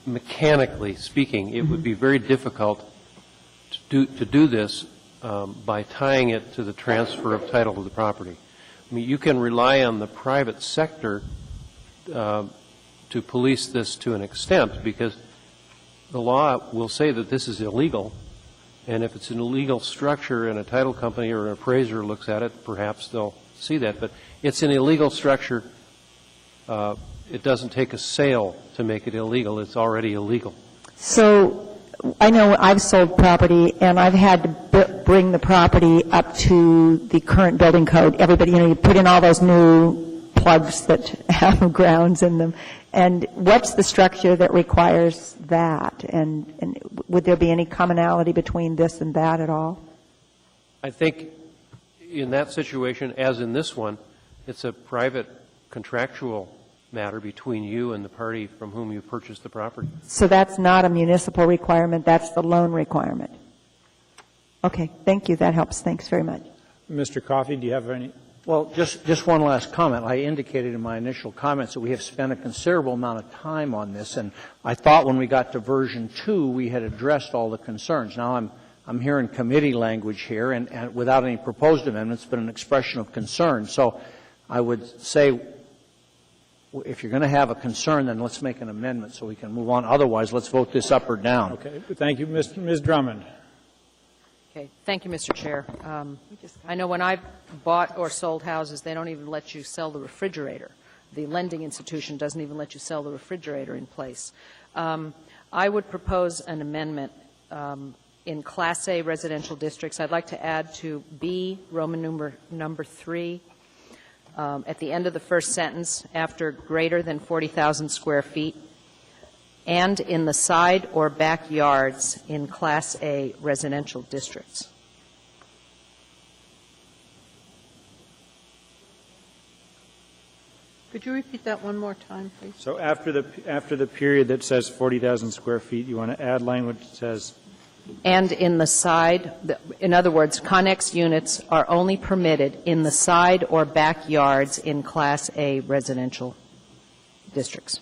mechanically speaking, it would be very difficult to do this by tying it to the transfer of title to the property. I mean, you can rely on the private sector to police this to an extent because the law will say that this is illegal, and if it's an illegal structure and a title company or an appraiser looks at it, perhaps they'll see that. But it's an illegal structure. It doesn't take a sale to make it illegal. It's already illegal. So I know I've sold property, and I've had to bring the property up to the current building code. Everybody, you put in all those new plugs that have grounds in them. And what's the structure that requires that? And would there be any commonality between this and that at all? I think in that situation, as in this one, it's a private contractual matter between you and the party from whom you purchased the property. So that's not a municipal requirement, that's the loan requirement. Okay, thank you, that helps. Thanks very much. Mr. Coffey, do you have any? Well, just one last comment. I indicated in my initial comments that we have spent a considerable amount of time on this, and I thought when we got to version 2, we had addressed all the concerns. Now I'm hearing committee language here, and without any proposed amendments, but an expression of concern. So I would say, if you're going to have a concern, then let's make an amendment so we can move on. Otherwise, let's vote this up or down. Okay. Thank you, Ms. Drummond. Okay. Thank you, Mr. Chair. I know when I've bought or sold houses, they don't even let you sell the refrigerator. The lending institution doesn't even let you sell the refrigerator in place. I would propose an amendment in Class A residential districts. I'd like to add to B, Roman number 3, at the end of the first sentence, after greater than 40,000 square feet, and in the side or backyards in Class A residential districts. Could you repeat that one more time, please? So after the period that says 40,000 square feet, you want to add language that says? And in the side, in other words, Connex units are only permitted in the side or backyards in Class A residential districts.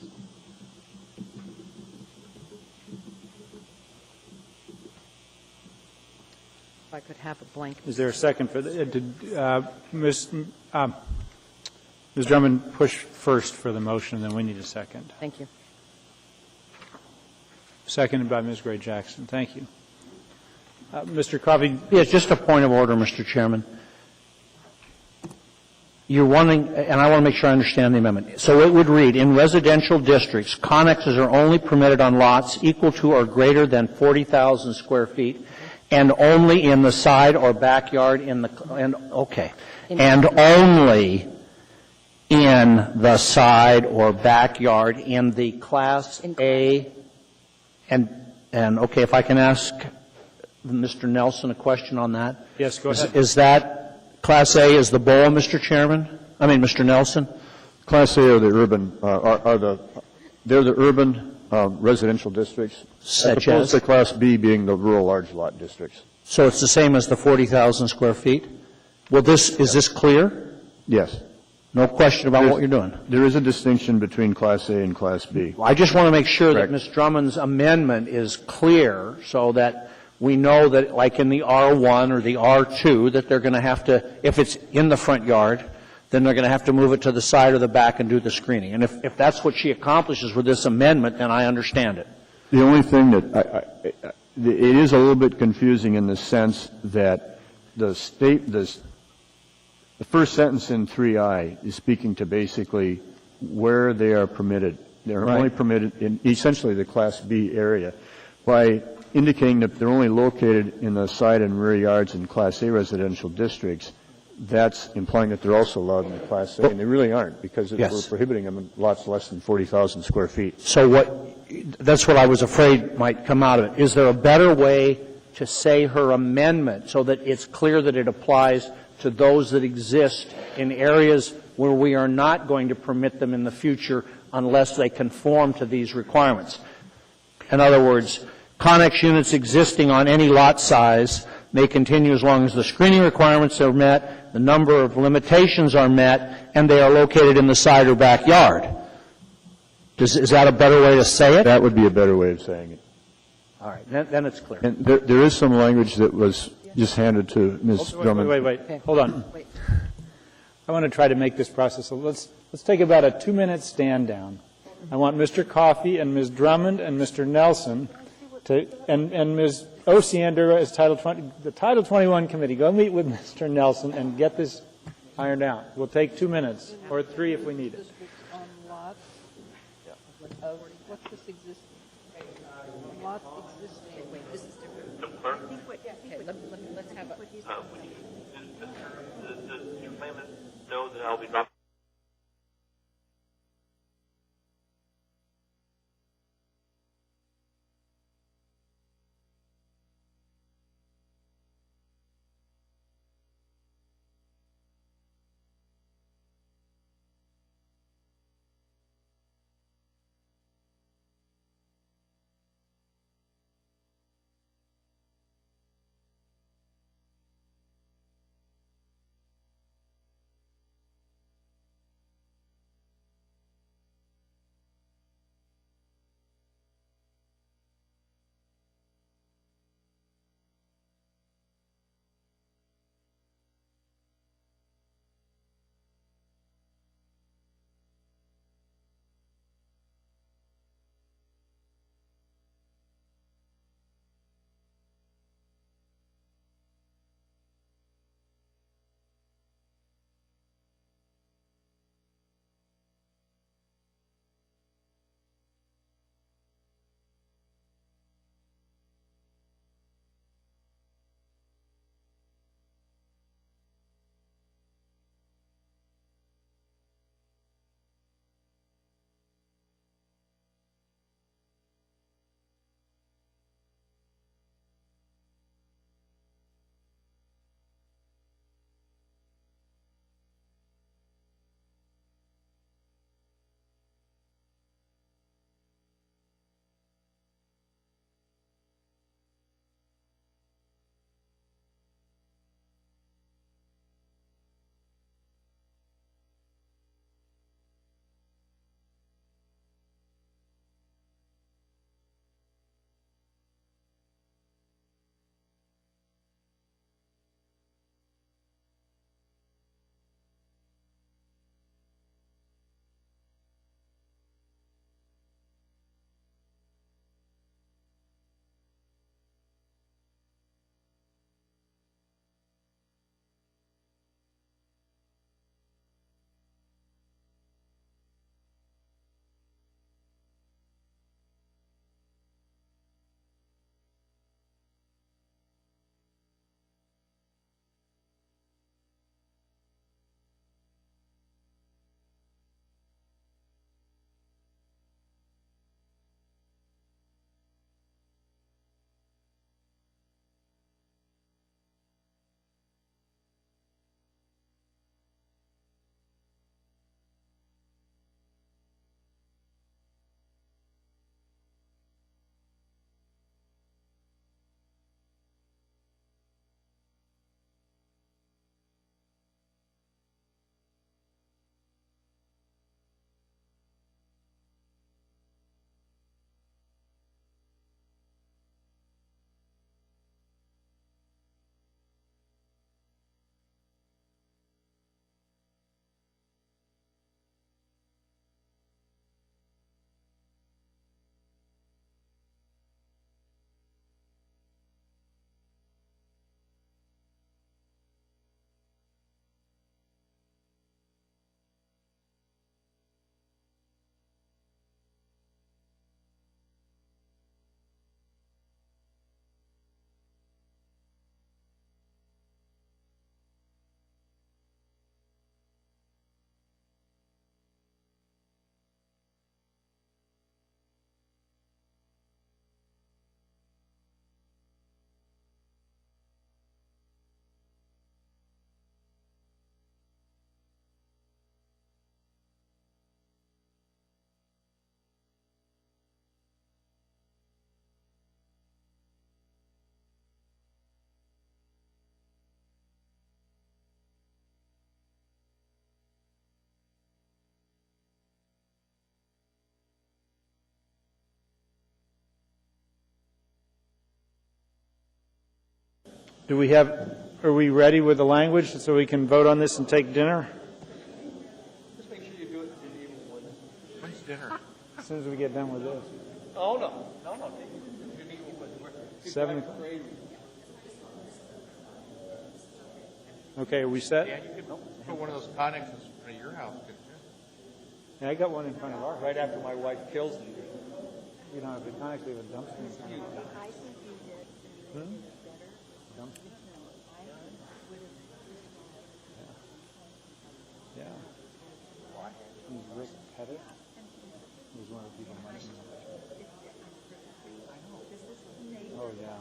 If I could have a blank. Is there a second for that? Ms. Drummond, push first for the motion, and then we need a second. Thank you. Seconded by Ms. Gray Jackson. Thank you. Mr. Coffey. Yes, just a point of order, Mr. Chairman. You're wanting, and I want to make sure I understand the amendment. So it would read, in residential districts, connexes are only permitted on lots equal to or greater than 40,000 square feet, and only in the side or backyard and only in the side or backyard in the Class A, and okay, if I can ask Mr. Nelson a question on that. Yes, go ahead. Is that Class A is the BOA, Mr. Chairman? I mean, Mr. Nelson? Class A are the urban, they're the urban residential districts, Such as opposed as? to Class B being the rural large lot districts. So it's the same as the 40,000 square feet? Well, is this clear? Yes. No question about what you're doing. There is a distinction between Class A and Class B. I just want to make sure Correct. that Ms. Drummond's amendment is clear so that we know that, like in the R1 or the R2, that they're going to have to, if it's in the front yard, then they're going to have to move it to the side or the back and do the screening. And if that's what she accomplishes with this amendment, then I understand it. The only thing that it is a little bit confusing in the sense that the first sentence in 3I is speaking to basically where they are permitted. They're only permitted in essentially the Class B area. By indicating that they're only located in the side and rear yards in Class A residential districts, that's implying that they're also allowed in the Class A, and they really aren't, because we're prohibiting them in lots less than 40,000 square feet. So that's what I was afraid might come out of it. Is there a better way to say her amendment so that it's clear that it applies to those that exist in areas where we are not going to permit them in the future unless they conform to these requirements? In other words, Connex units existing on any lot size may continue as long as the screening requirements are met, the number of limitations are met, and they are located in the side or backyard. Is that a better way to say it? That would be a better way of saying it. All right, then it's clear. And there is some language that was just handed to Ms. Drummond. Wait. Hold on. I want to try to make this process. Let's take about a 2-minute stand down. I want Mr. Coffey and Ms. Drummond and Mr. Nelson and Ms. Osiander as the Title 21 committee. Go meet with Mr. Nelson and get this ironed out. We'll take 2 minutes or 3 if we need it. What's this existing? Lots existing. Wait, this is different. Let's have a... Does your claimant know that I'll be dropping? are we ready with the language so we can vote on this and take dinner? Just make sure you do it in Geneva one. When's dinner? As soon as we get done with this. Oh, no. Take it to Geneva one. 7 o'clock. Okay, are we set? Yeah, you could put one of those connexes in front of your house, couldn't you? Yeah, I got one in front of ours. Right after my wife kills me. We don't have the Connex, we have a dumpster in front of ours. Dumpster? Yeah. Why? Rick Pettit was one of the people mentioned. Oh, yeah.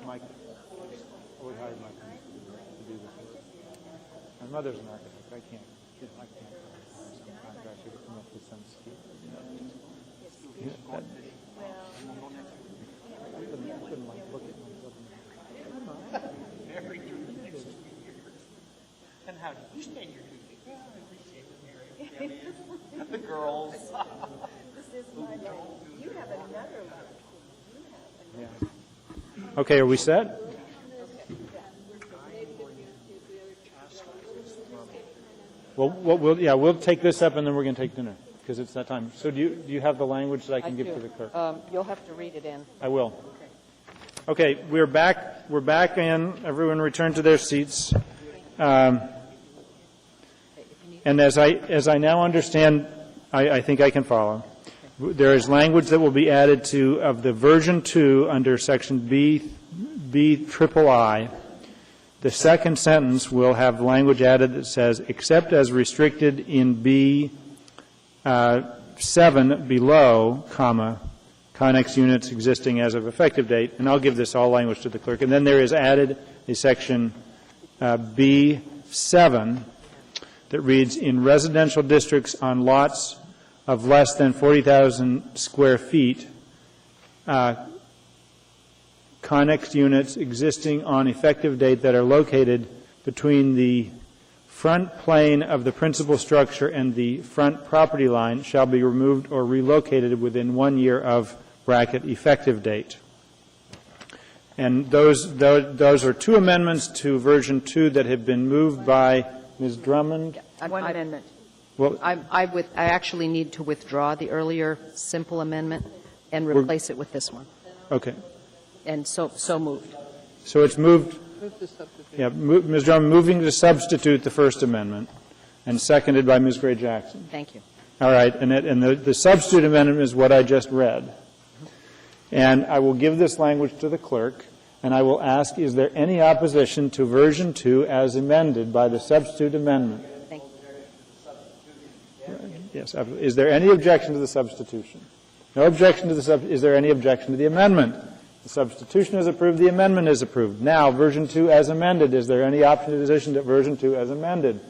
Mike, I would hire Mike to do this work. My mother's an architect. I can't hire some contractor to come up with some scheme. I couldn't like look at myself. Very good. And how did you spend your Tuesday? Well, I appreciate it, Mary. The girls. This is my life. You have another life. Yeah. Okay, are we set? Well, we'll take this up and then we're going to take dinner because it's that time. So do you have the language that I can give to the clerk? You'll have to read it in. I will. Okay, we're back in. Everyone return to their seats. And as I now understand, I think I can follow. There is language that will be added to of the version 2 under section B triple I. The second sentence will have language added that says, except as restricted in B 7 below, comma, Connex units existing as of effective date. And I'll give this all language to the clerk. And then there is added a section B 7 that reads, in residential districts on lots of less than 40,000 square feet, Connex units existing on effective date that are located between the front plane of the principal structure and the front property line shall be removed or relocated within 1 year of bracket effective date. And those are two amendments to version 2 that have been moved by Ms. Drummond. One amendment. Well, I actually need to withdraw the earlier simple amendment and replace it with this one. Okay. And so moved. So it's moved. Yeah, Ms. Drummond moving to substitute the First Amendment, and seconded by Ms. Gray Jackson. Thank you. All right, and the substitute amendment is what I just read. And I will give this language to the clerk, and I will ask, is there any opposition to version 2 as amended by the substitute amendment? Thank you. Yes, is there any objection to the substitution? No objection to the is there any objection to the amendment? The substitution is approved, the amendment is approved. Now, version 2 as amended. Is there any opposition to version 2 as amended?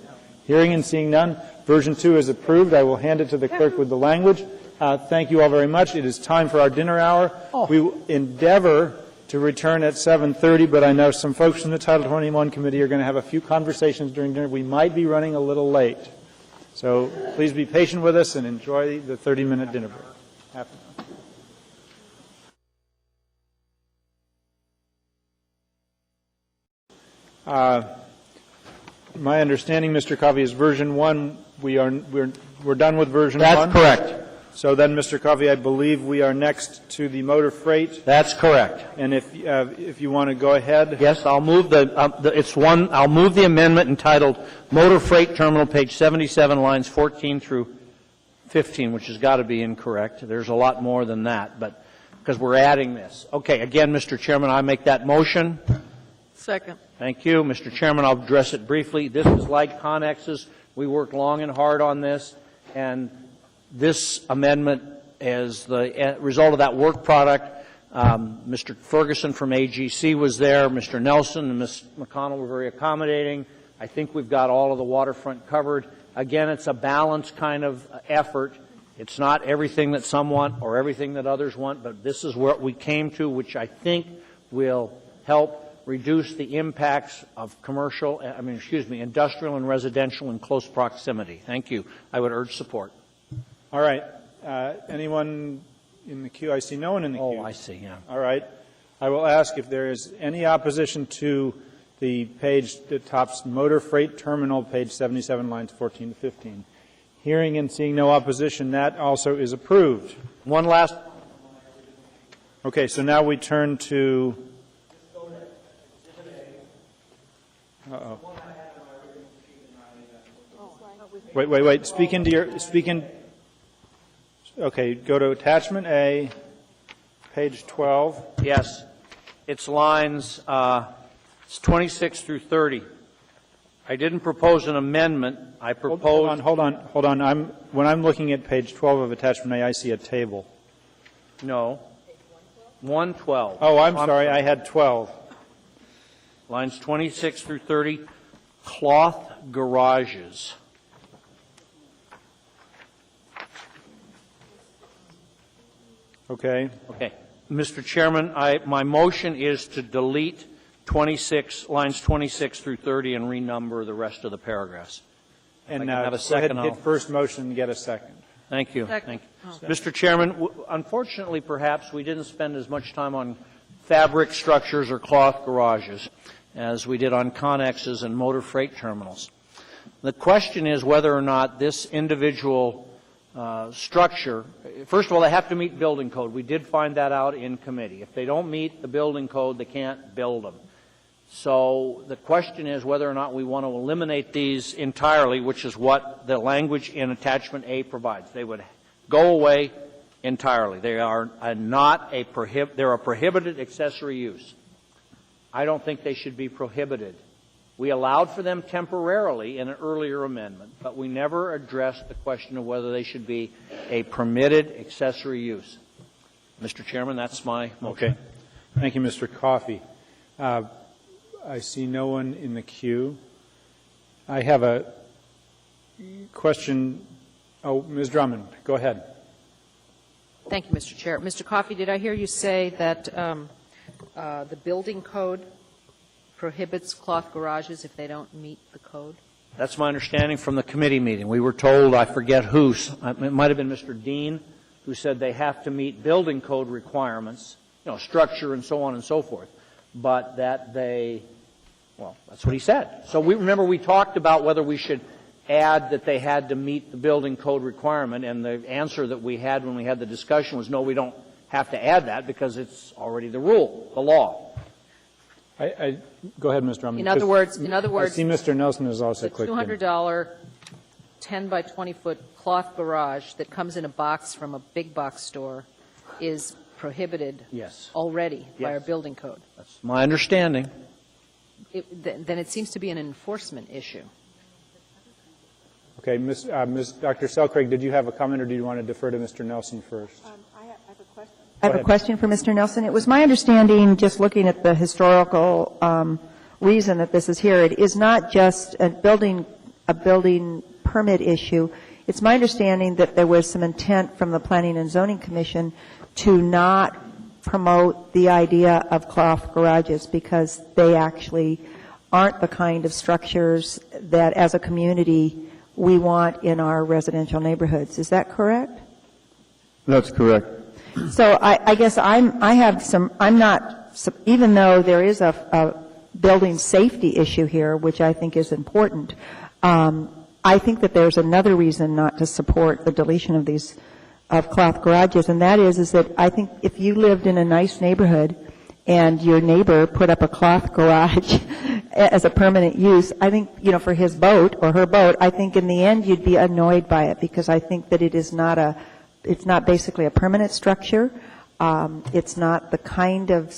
Hearing and seeing none, version 2 is approved. I will hand it to the clerk with the language. Thank you all very much. It is time for our dinner hour. We will endeavor to return at 7:30, but I know some folks from the Title 21 committee are going to have a few conversations during dinner. We might be running a little late. So please be patient with us and enjoy the 30-minute dinner break. My understanding, Mr. Coffey, is version 1. We're done with version 1. That's correct. So then, Mr. Coffey, I believe we are next to the motor freight. That's correct. And if you want to go ahead. Yes, I'll move I'll move the amendment entitled Motor Freight Terminal, page 77, lines 14 through 15, which has got to be incorrect. There's a lot more than that, but because we're adding this. Okay, again, Mr. Chairman, I make that motion. Second. Thank you. Mr. Chairman, I'll address it briefly. This is like Connex's. We worked long and hard on this, and this amendment is the result of that work product. Mr. Ferguson from AGC was there. Mr. Nelson and Ms. McConnell were very accommodating. I think we've got all of the waterfront covered. Again, it's a balanced kind of effort. It's not everything that some want or everything that others want, but this is what we came to, which I think will help reduce the impacts of industrial and residential in close proximity. Thank you. I would urge support. All right. Anyone in the queue? I see no one in the queue. Oh, I see, yeah. All right. I will ask if there is any opposition to the page that tops Motor Freight Terminal, page 77, lines 14 to 15. Hearing and seeing no opposition, that also is approved. One last. Okay, so now we turn to. Uh-oh. Wait. Speak in. Okay, go to attachment A, page 12. Yes. It's lines it's 26 through 30. I didn't propose an amendment. I proposed. Hold on. When I'm looking at page 12 of attachment A, I see a table. No. 112. Oh, I'm sorry. I had 12. Lines 26 through 30, cloth garages. Okay. Okay. Mr. Chairman, my motion is to delete lines 26 through 30 and renumber the rest of the paragraphs. And now have a go second. ahead and hit first motion and get a second. Thank you. Second. Thank you. Mr. Chairman, unfortunately, perhaps we didn't spend as much time on fabric structures or cloth garages as we did on connexes and motor freight terminals. The question is whether or not this individual structure, first of all, they have to meet building code. We did find that out in committee. If they don't meet the building code, they can't build them. So the question is whether or not we want to eliminate these entirely, which is what the language in attachment A provides. They would go away entirely. They are they're a prohibited accessory use. I don't think they should be prohibited. We allowed for them temporarily in an earlier amendment, but we never addressed the question of whether they should be a permitted accessory use. Mr. Chairman, that's my motion. Okay. Thank you, Mr. Coffey. I see no one in the queue. I have a question. Oh, Ms. Drummond, go ahead. Thank you, Mr. Chair. Mr. Coffey, did I hear you say that the building code prohibits cloth garages if they don't meet the code? That's my understanding from the committee meeting. We were told, I forget who, it might have been Mr. Dean, who said they have to meet building code requirements, structure and so on and so forth, but that that's what he said. So we talked about whether we should add that they had to meet the building code requirement, and the answer that we had when we had the discussion was no, we don't have to add that because it's already the rule, the law. Go ahead, Mr. Drummond. In other words, I see Mr. Nelson is also the clicked in. $200 10 by 20 foot cloth garage that comes in a box from a big box store is prohibited already by our building code. That's my understanding. Then it seems to be an enforcement issue. Okay, Dr. Selcraig, did you have a comment, or do you want to defer to Mr. Nelson first? I have a question for Mr. Nelson. It was my understanding, just looking at the historical reason that this is here, it is not just a building permit issue. It's my understanding that there was some intent from the Planning and Zoning Commission to not promote the idea of cloth garages because they actually aren't the kind of structures that, as a community, we want in our residential neighborhoods. Is that correct? That's correct. So I guess I'm not, even though there is a building safety issue here, which I think is important, I think that there's another reason not to support the deletion of these cloth garages, and that is that I think if you lived in a nice neighborhood and your neighbor put up a cloth garage as a permanent use, I think, for his boat or her boat, I think in the end you'd be annoyed by it because I think that it's not basically a permanent structure. It's not the kind of,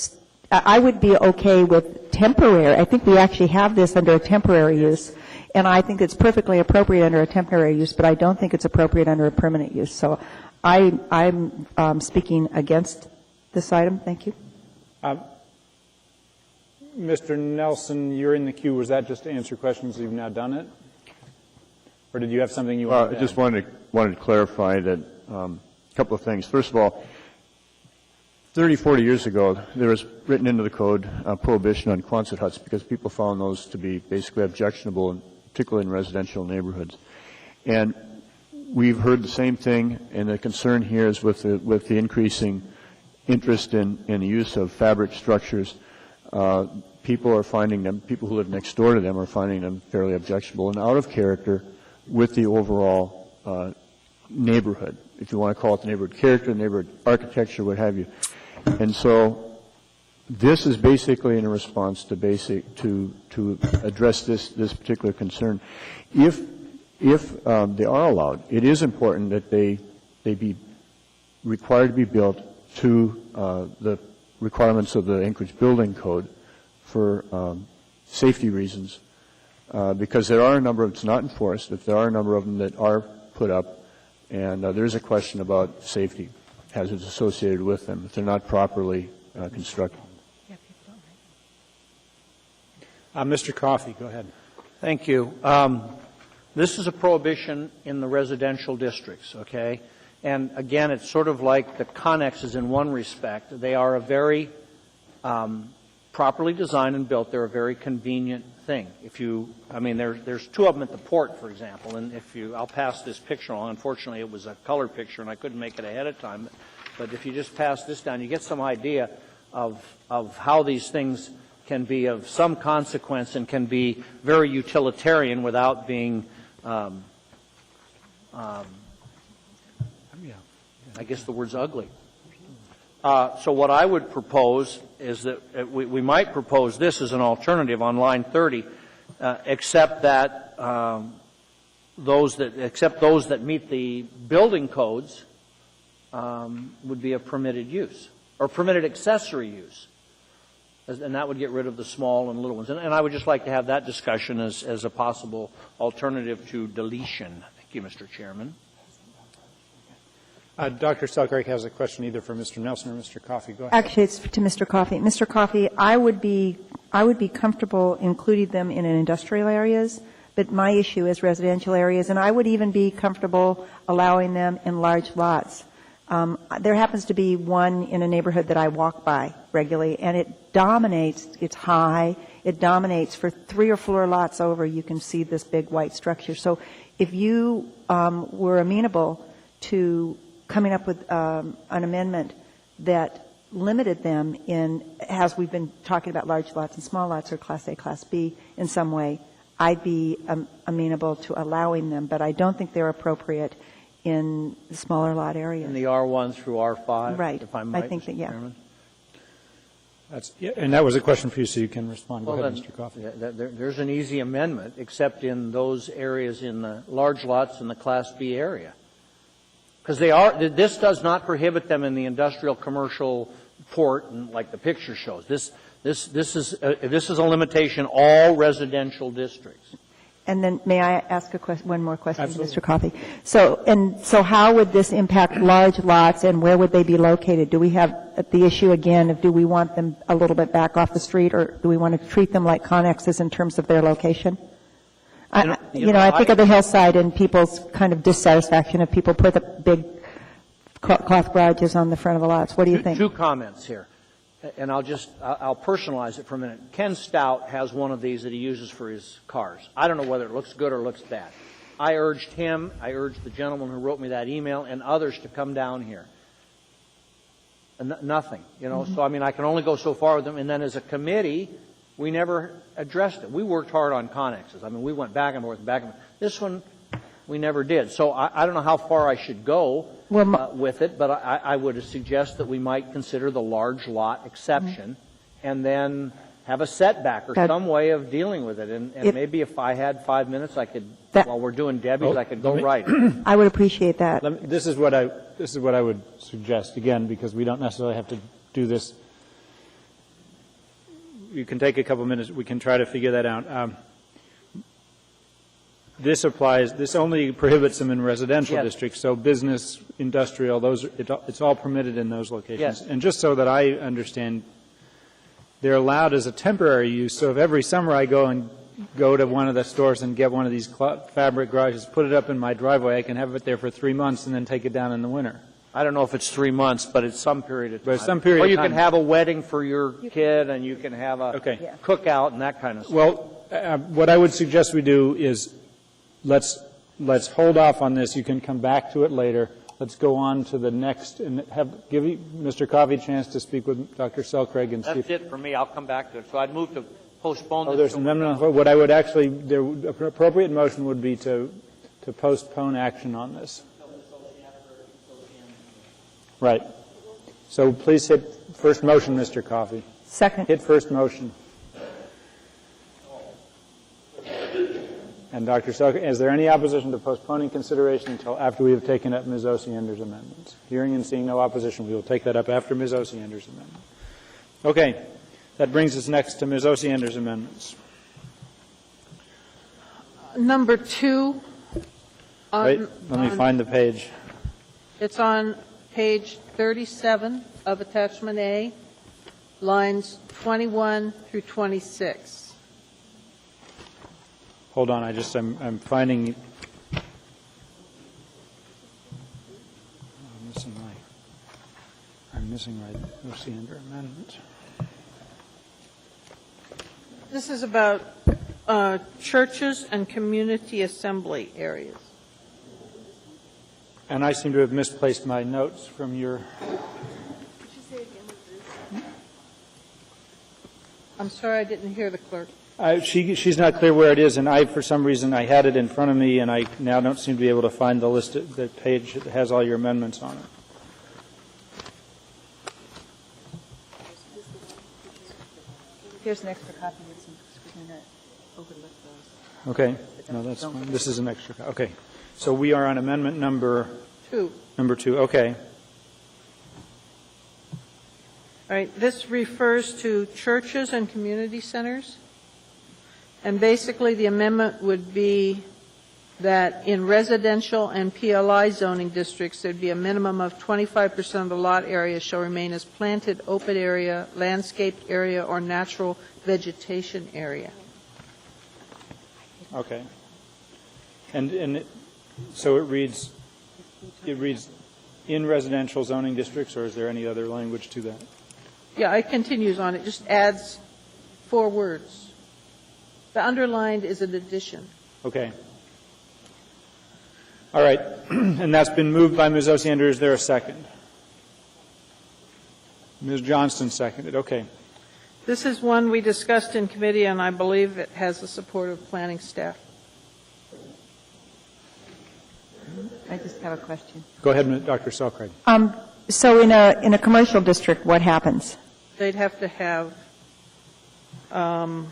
I would be okay with temporary. I think we actually have this under a temporary use, and I think it's perfectly appropriate under a temporary use, but I don't think it's appropriate under a permanent use. So I'm speaking against this item. Thank you. Mr. Nelson, you're in the queue. Was that just to answer questions? You've now done it? Or did you have something you wanted to add? I just wanted to clarify that a couple of things. First of all, 30, 40 years ago, there was written into the code a prohibition on Quonset huts because people found those to be basically objectionable, particularly in residential neighborhoods. And we've heard the same thing, and the concern here is with the increasing interest in the use of fabric structures. People are finding them, people who live next door to them are finding them fairly objectionable and out of character with the overall neighborhood, if you want to call it the neighborhood character, neighborhood architecture, what have you. And so this is basically in a response to address this particular concern. If they are allowed, it is important that they be required to be built to the requirements of the Anchorage Building Code for safety reasons, because there are a number of, it's not enforced, if there are a number of them that are put up, and there's a question about safety hazards associated with them if they're not properly constructed. Mr. Coffey, go ahead. Thank you. This is a prohibition in the residential districts, okay? And again, it's sort of like the connexes in one respect. They are a very properly designed and built. They're a very convenient thing. There's two of them at the port, for example, and I'll pass this picture on. Unfortunately, it was a color picture, and I couldn't make it ahead of time. But if you just pass this down, you get some idea of how these things can be of some consequence and can be very utilitarian without being, I guess the word's ugly. So what I would propose is that we might propose this as an alternative on line 30, except those that meet the building codes would be a permitted use or permitted accessory use. And that would get rid of the small and little ones. And I would just like to have that discussion as a possible alternative to deletion. Thank you, Mr. Chairman. Dr. Selkirk has a question either for Mr. Nelson or Mr. Coffey. Go ahead. Actually, it's to Mr. Coffey. Mr. Coffey, I would be comfortable including them in industrial areas, but my issue is residential areas, and I would even be comfortable allowing them in large lots. There happens to be one in a neighborhood that I walk by regularly, and it dominates. It's high. It dominates for 3 or 4 lots over. You can see this big white structure. So if you were amenable to coming up with an amendment that limited them in, as we've been talking about large lots and small lots or Class A, Class B in some way, I'd be amenable to allowing them, but I don't think they're appropriate in the smaller lot areas. In the R1 through R5? Right. If I'm right, I think Mr. that, yeah. Chairman? And that was a question for you, so you can respond. Go ahead, Mr. Coffey. There's an easy amendment, except in those areas in the large lots in the Class B area. Because this does not prohibit them in the industrial, commercial, port, and like the picture shows. This is a limitation all residential districts. And then may I ask one more question, Absolutely. Mr. Coffey? So how would this impact large lots, and where would they be located? Do we have the issue again of do we want them a little bit back off the street, or do we want to treat them like connexes in terms of their location? I think of the hillside and people's kind of dissatisfaction if people put the big cloth garages on the front of the lots. What do you think? Two comments here, and I'll personalize it for a minute. Ken Stout has one of these that he uses for his cars. I don't know whether it looks good or looks bad. I urged the gentleman who wrote me that email and others to come down here. And nothing, Mm-hmm. So I can only go so far with them, and then as a committee, we never addressed it. We worked hard on connexes. We went back and forth and back and forth. This one, we never did. So I don't know how far I should go with it, but I would suggest that we might consider the large lot exception and then have a setback or some way of dealing with it. And maybe if I had 5 minutes, I could, while we're doing Debbie's, I could go right. I would appreciate that. This is what I would suggest, again, because we don't necessarily have to do this. You can take a couple minutes. We can try to figure that out. This only prohibits them in residential districts, so business, industrial, it's all permitted in those locations. Yes. And just so that I understand, they're allowed as a temporary use, so if every summer I go to one of the stores and get one of these fabric garages, put it up in my driveway, I can have it there for 3 months and then take it down in the winter. I don't know if it's 3 months, but it's some period of time. But some period or of you time. can have a wedding for your kid, and you can have a cookout and that kind of stuff. Well, what I would suggest we do is let's let's hold off on this. You can come back to it later. Let's go on to the next and give Mr. Coffey a chance to speak with Dr. Selcraig and see. That's it for me. I'll come back to it. So I'd move to postpone this. There's an amendment. What I would actually, the appropriate motion would be to postpone action on this. Right. So please hit first motion, Mr. Coffey. Second. Hit first motion. And Dr. Selcraig, is there any opposition to postponing consideration until after we have taken up Ms. Osiander's amendments? Hearing and seeing no opposition, we will take that up after Ms. Osiander's amendment. Okay. That brings us next to Ms. Osiander's amendments. Number 2. Wait, let me find the page. It's on page 37 of attachment A, lines 21 through 26. Hold on, I'm finding. I'm missing my Osiander amendment. This is about churches and community assembly areas. And I seem to have misplaced my notes from your. I'm sorry, I didn't hear the clerk. She's not clear where it is, and for some reason, I had it in front of me, and I now don't seem to be able to find the page that has all your amendments on it. Here's an extra copy with some, we're going to overlook those. Okay. No, that's fine. This is an extra. Okay. So we are on amendment number 2. Number 2. Okay. All right. This refers to churches and community centers. And basically, the amendment would be that in residential and PLI zoning districts, there'd be a minimum of 25% of the lot area shall remain as planted open area, landscaped area, or natural vegetation area. Okay. So it reads in residential zoning districts, or is there any other language to that? Yeah, it continues on. It just adds 4 words. The underlined is an addition. Okay. All right. And that's been moved by Ms. Osiander. Is there a second? Ms. Johnston seconded. Okay. This is one we discussed in committee, and I believe it has the support of planning staff. I just have a question. Go ahead, Dr. Selcraig. So in a commercial district, what happens? They'd have to have, I'll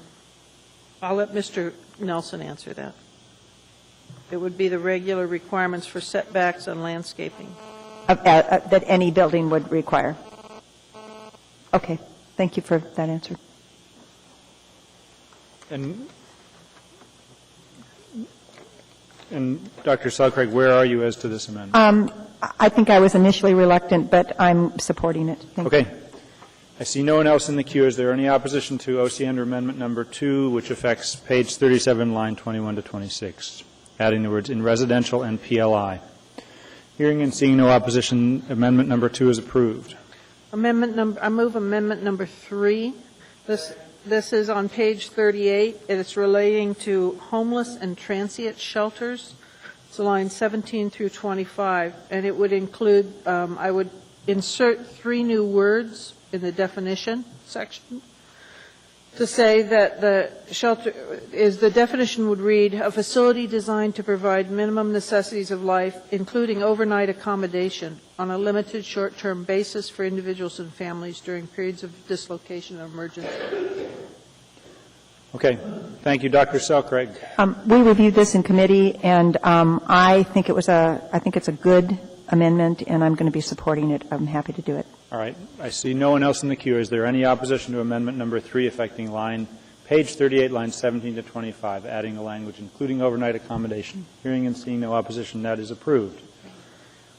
let Mr. Nelson answer that. It would be the regular requirements for setbacks and landscaping. That any building would require. Okay. Thank you for that answer. And Dr. Selcraig, where are you as to this amendment? I think I was initially reluctant, but I'm supporting it. Thank you. I see no one else in the queue. Is there any opposition to Osiander Amendment Number 2, which affects page 37, line 21 to 26, adding the words in residential and PLI? Hearing and seeing no opposition, Amendment Number 2 is approved. I move Amendment Number 3. This is on page 38. It's relating to homeless and transient shelters. It's line 17 through 25, and it would include, I would insert 3 new words in the definition section to say that the shelter the definition would read, a facility designed to provide minimum necessities of life, including overnight accommodation on a limited short-term basis for individuals and families during periods of dislocation and emergency. Okay. Thank you, Dr. Selcraig. We reviewed this in committee, and I think it's a good amendment, and I'm going to be supporting it. I'm happy to do it. All right. I see no one else in the queue. Is there any opposition to Amendment Number 3 affecting page 38, lines 17 to 25, adding the language including overnight accommodation? Hearing and seeing no opposition, that is approved.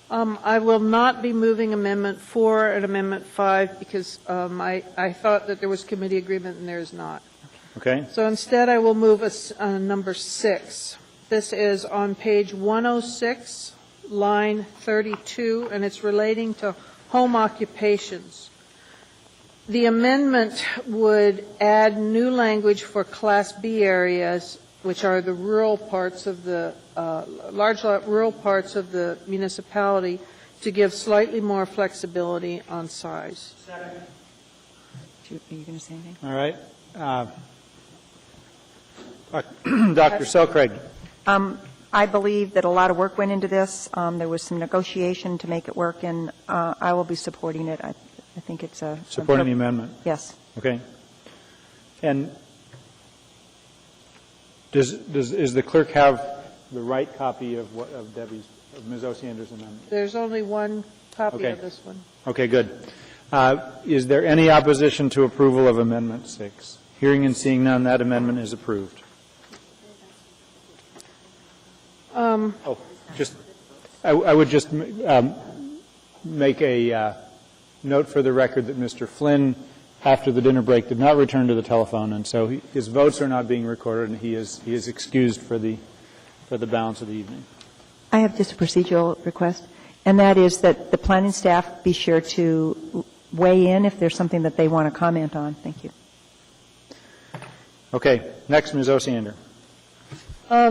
I will not be moving Amendment 4 and Amendment 5 because I thought that there was committee agreement and there is not. Okay. So instead I will move number 6. This is on page 106, line 32, and it's relating to home occupations. The amendment would add new language for Class B areas which are the rural parts of the, large rural parts of the municipality, to give slightly more flexibility on size. Are you going to say anything? All right. Dr. Selcraig. I believe that a lot of work went into this. There was some negotiation to make it work, and I will be supporting it. I think it's a... Supporting the amendment? Yes. Okay. And is the clerk have the right copy of Ms. Osiander's amendment? There's only one copy Okay. of this one. Okay, good. Is there any opposition to approval of Amendment 6? Hearing and seeing none, that amendment is approved. I would just make a note for the record that Mr. Flynn, after the dinner break, did not return to the telephone, and so his votes are not being recorded, and he is excused for the balance of the evening. I have just a procedural request, and that is that the planning staff be sure to weigh in if there's something that they want to comment on. Thank you. Okay. Next, Ms. Osiander.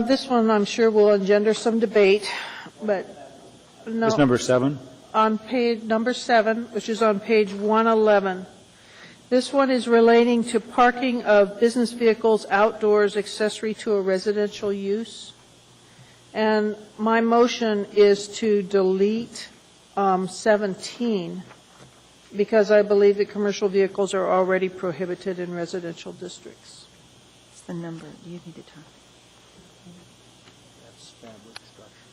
This one, I'm sure, will engender some debate, but no. This number 7? On page number 7, which is on page 111. This one is relating to parking of business vehicles outdoors accessory to a residential use. And my motion is to delete 17 because I believe that commercial vehicles are already prohibited in residential districts. What's the number? Do you need to talk? That's fabric structure.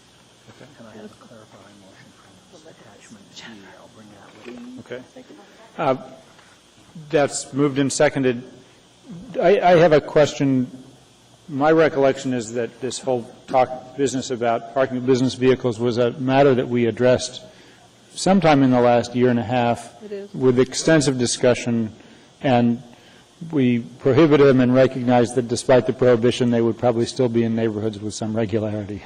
Okay. Can I have a clarifying motion from attachment G? I'll bring that with me. Okay. That's moved and seconded. I have a question. My recollection is that this whole business about parking of business vehicles was a matter that we addressed sometime in the last year and a half with extensive discussion, and we prohibited them and recognized that despite the prohibition, they would probably still be in neighborhoods with some regularity.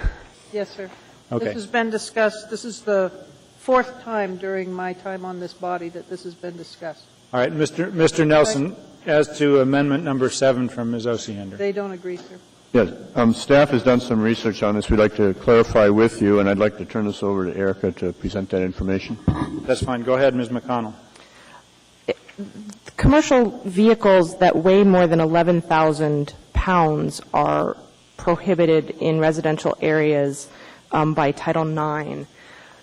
Yes, sir. Okay. This has been discussed. This is the 4th time during my time on this body that this has been discussed. All right. Mr. Nelson, as to amendment number 7 from Ms. Osiander. They don't agree, sir. Yes. Staff has done some research on this. We'd like to clarify with you, and I'd like to turn this over to Erica to present that information. That's fine. Go ahead, Ms. McConnell. Commercial vehicles that weigh more than 11,000 pounds are prohibited in residential areas by Title IX.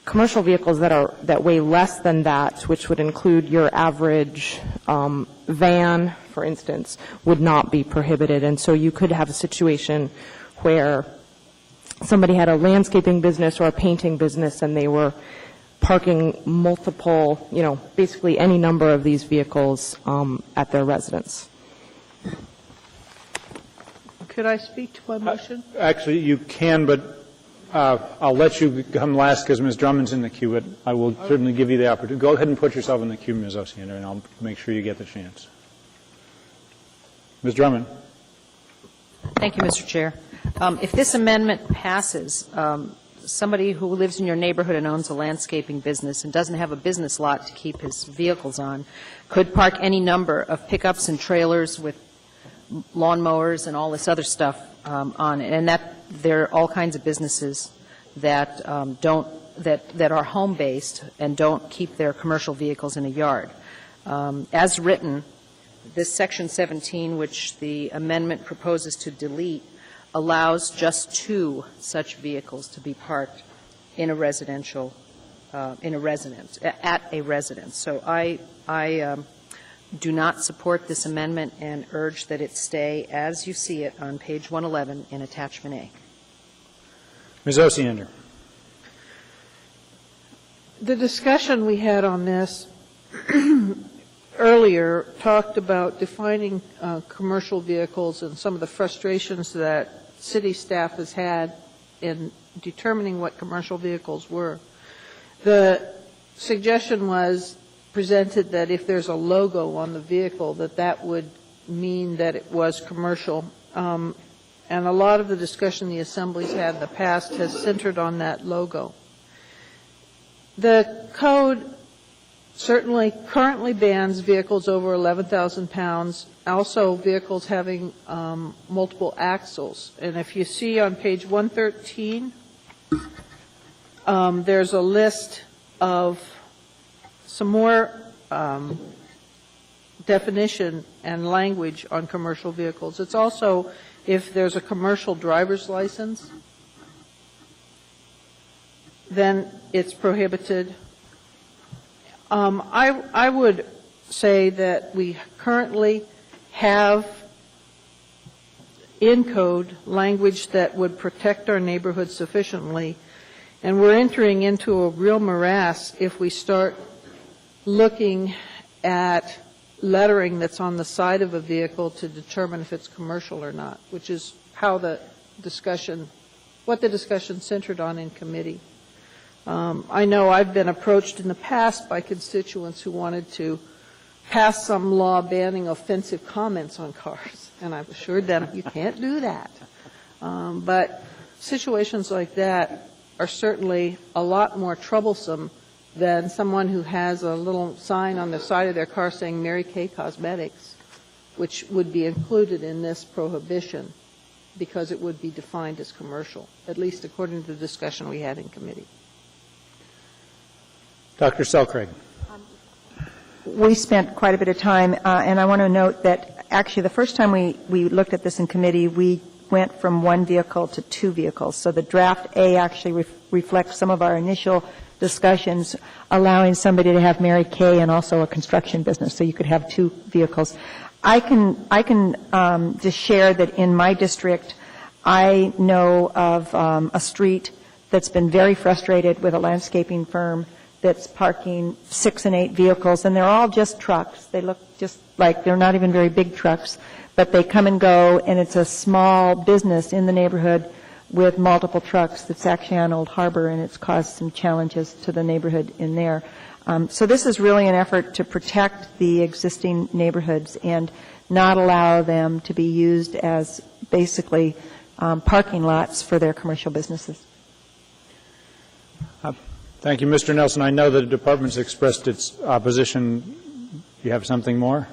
Commercial vehicles that weigh less than that, which would include your average van, for instance, would not be prohibited. And so you could have a situation where somebody had a landscaping business or a painting business and they were parking multiple, basically any number of these vehicles at their residence. Could I speak to my motion? Actually, you can, but I'll let you come last because Ms. Drummond's in the queue, but I will certainly give you the opportunity. Go ahead and put yourself in the queue, Ms. Osiander, and I'll make sure you get the chance. Ms. Drummond. Thank you, Mr. Chair. If this amendment passes, somebody who lives in your neighborhood and owns a landscaping business and doesn't have a business lot to keep his vehicles on could park any number of pickups and trailers with lawnmowers and all this other stuff on it. And that there are all kinds of businesses that that are home-based and don't keep their commercial vehicles in a yard. As written, this Section 17, which the amendment proposes to delete, allows just 2 such vehicles to be parked in a residential, at a residence. So I do not support this amendment and urge that it stay as you see it on page 111 in attachment A. Ms. Osiander. The discussion we had on this earlier talked about defining commercial vehicles and some of the frustrations that city staff has had in determining what commercial vehicles were. The suggestion was presented that if there's a logo on the vehicle, that would mean that it was commercial. And a lot of the discussion the Assembly's had in the past has centered on that logo. The code certainly currently bans vehicles over 11,000 pounds, also vehicles having multiple axles. And if you see on page 113, there's a list of some more definition and language on commercial vehicles. It's also if there's a commercial driver's license, then it's prohibited. I would say that we currently have in code language that would protect our neighborhood sufficiently, and we're entering into a real morass if we start looking at lettering that's on the side of a vehicle to determine if it's commercial or not, which is how the discussion, what the discussion centered on in committee. I know I've been approached in the past by constituents who wanted to pass some law banning offensive comments on cars, and I've assured them you can't do that. But situations like that are certainly a lot more troublesome than someone who has a little sign on the side of their car saying Mary Kay Cosmetics, which would be included in this prohibition because it would be defined as commercial, at least according to the discussion we had in committee. Dr. Selcraig. We spent quite a bit of time, and I want to note that actually the first time we looked at this in committee, we went from one vehicle to two vehicles. So the draft A actually reflects some of our initial discussions, allowing somebody to have Mary Kay and also a construction business, so you could have two vehicles. I can just share that in my district, I know of a street that's been very frustrated with a landscaping firm that's parking 6 and 8 vehicles, and they're all just trucks. They look just like they're not even very big trucks, but they come and go, and it's a small business in the neighborhood with multiple trucks that's actually on Old Harbor, and it's caused some challenges to the neighborhood in there. So this is really an effort to protect the existing neighborhoods and not allow them to be used as basically parking lots for their commercial businesses. Thank you, Mr. Nelson. I know that the department's expressed its opposition. Do you have something more?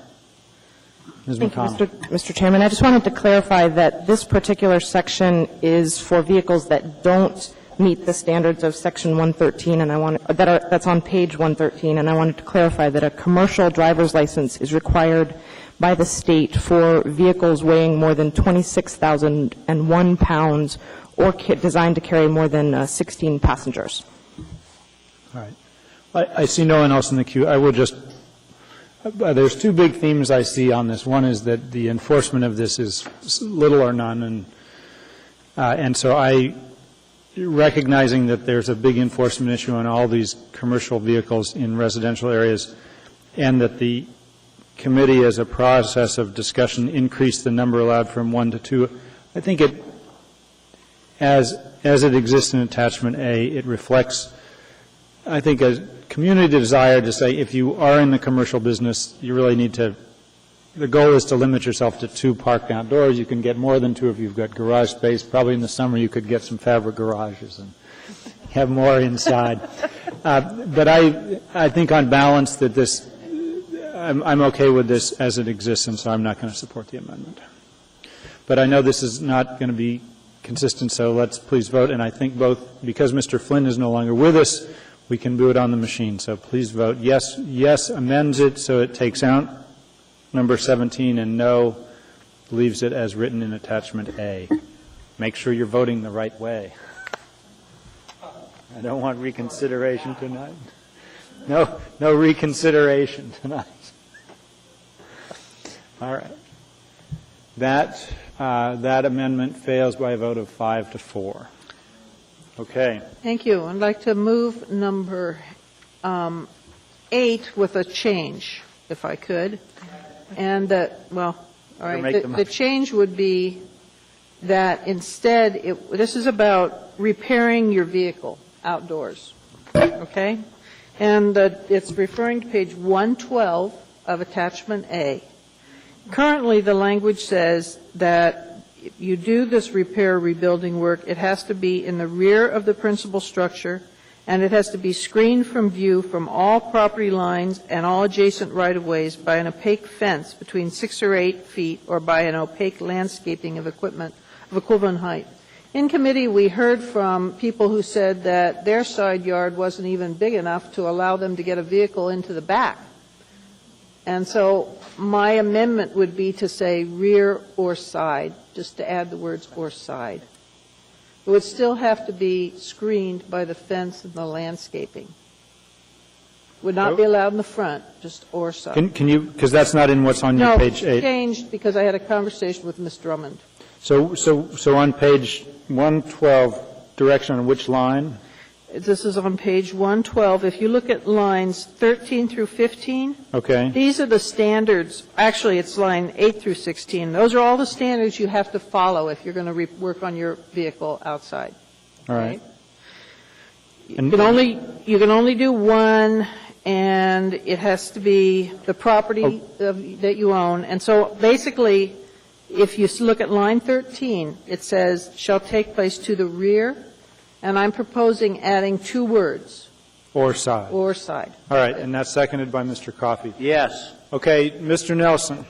Ms. McConnell. Thank you, Mr. Chairman. I just wanted to clarify that this particular section is for vehicles that don't meet the standards of Section 113, and that's on page 113, and I wanted to clarify that a commercial driver's license is required by the state for vehicles weighing more than 26,001 pounds or designed to carry more than 16 passengers. All right. I see no one else in the queue. I will just there's two big themes I see on this. One is that the enforcement of this is little or none, and so recognizing that there's a big enforcement issue on all these commercial vehicles in residential areas, and that the committee, as a process of discussion, increased the number allowed from 1 to 2. I think it, as it exists in Attachment A, it reflects, I think, a community desire to say if you are in the commercial business, you really need to, the goal is to limit yourself to 2 parked outdoors. You can get more than 2 if you've got garage space. Probably in the summer you could get some fabric garages and have more inside. But I think on balance that this, I'm okay with this as it exists, and so I'm not going to support the amendment. But I know this is not going to be consistent, so let's please vote. And I think both, because Mr. Flynn is no longer with us, we can do it on the machine. So please vote yes. Yes amends it so it takes out number 17, and no leaves it as written in Attachment A. Make sure you're voting the right way. I don't want reconsideration tonight. No reconsideration tonight. All right. That amendment fails by a vote of 5 to 4. Okay. Thank you. I'd like to move number 8 with a change, if I could. And all right, the change would be that instead, this is about repairing your vehicle outdoors, okay? And it's referring to page 112 of Attachment A. Currently, the language says that if you do this repair rebuilding work, it has to be in the rear of the principal structure and it has to be screened from view from all property lines and all adjacent right-of-ways by an opaque fence between 6 or 8 feet or by an opaque landscaping of equivalent height. In committee, we heard from people who said that their side yard wasn't even big enough to allow them to get a vehicle into the back. And so my amendment would be to say rear or side, just to add the words or side. It would still have to be screened by the fence and the landscaping. Would not be allowed in the front, just or side. Can you, because that's not in what's on your page 8. No, it's changed because I had a conversation with Ms. Drummond. So on page 112, direction on which line? This is on page 112. If you look at lines 13 through 15, okay, these are the standards. Actually, it's line 8 through 16. Those are all the standards you have to follow if you're going to work on your vehicle outside. All right. You can only do one, and it has to be the property that you own. And so basically, if you look at line 13, it says, shall take place to the rear, and I'm proposing adding 2 words. Or side. Or side. All right, and that's seconded by Mr. Coffey. Yes. Okay, Mr. Nelson.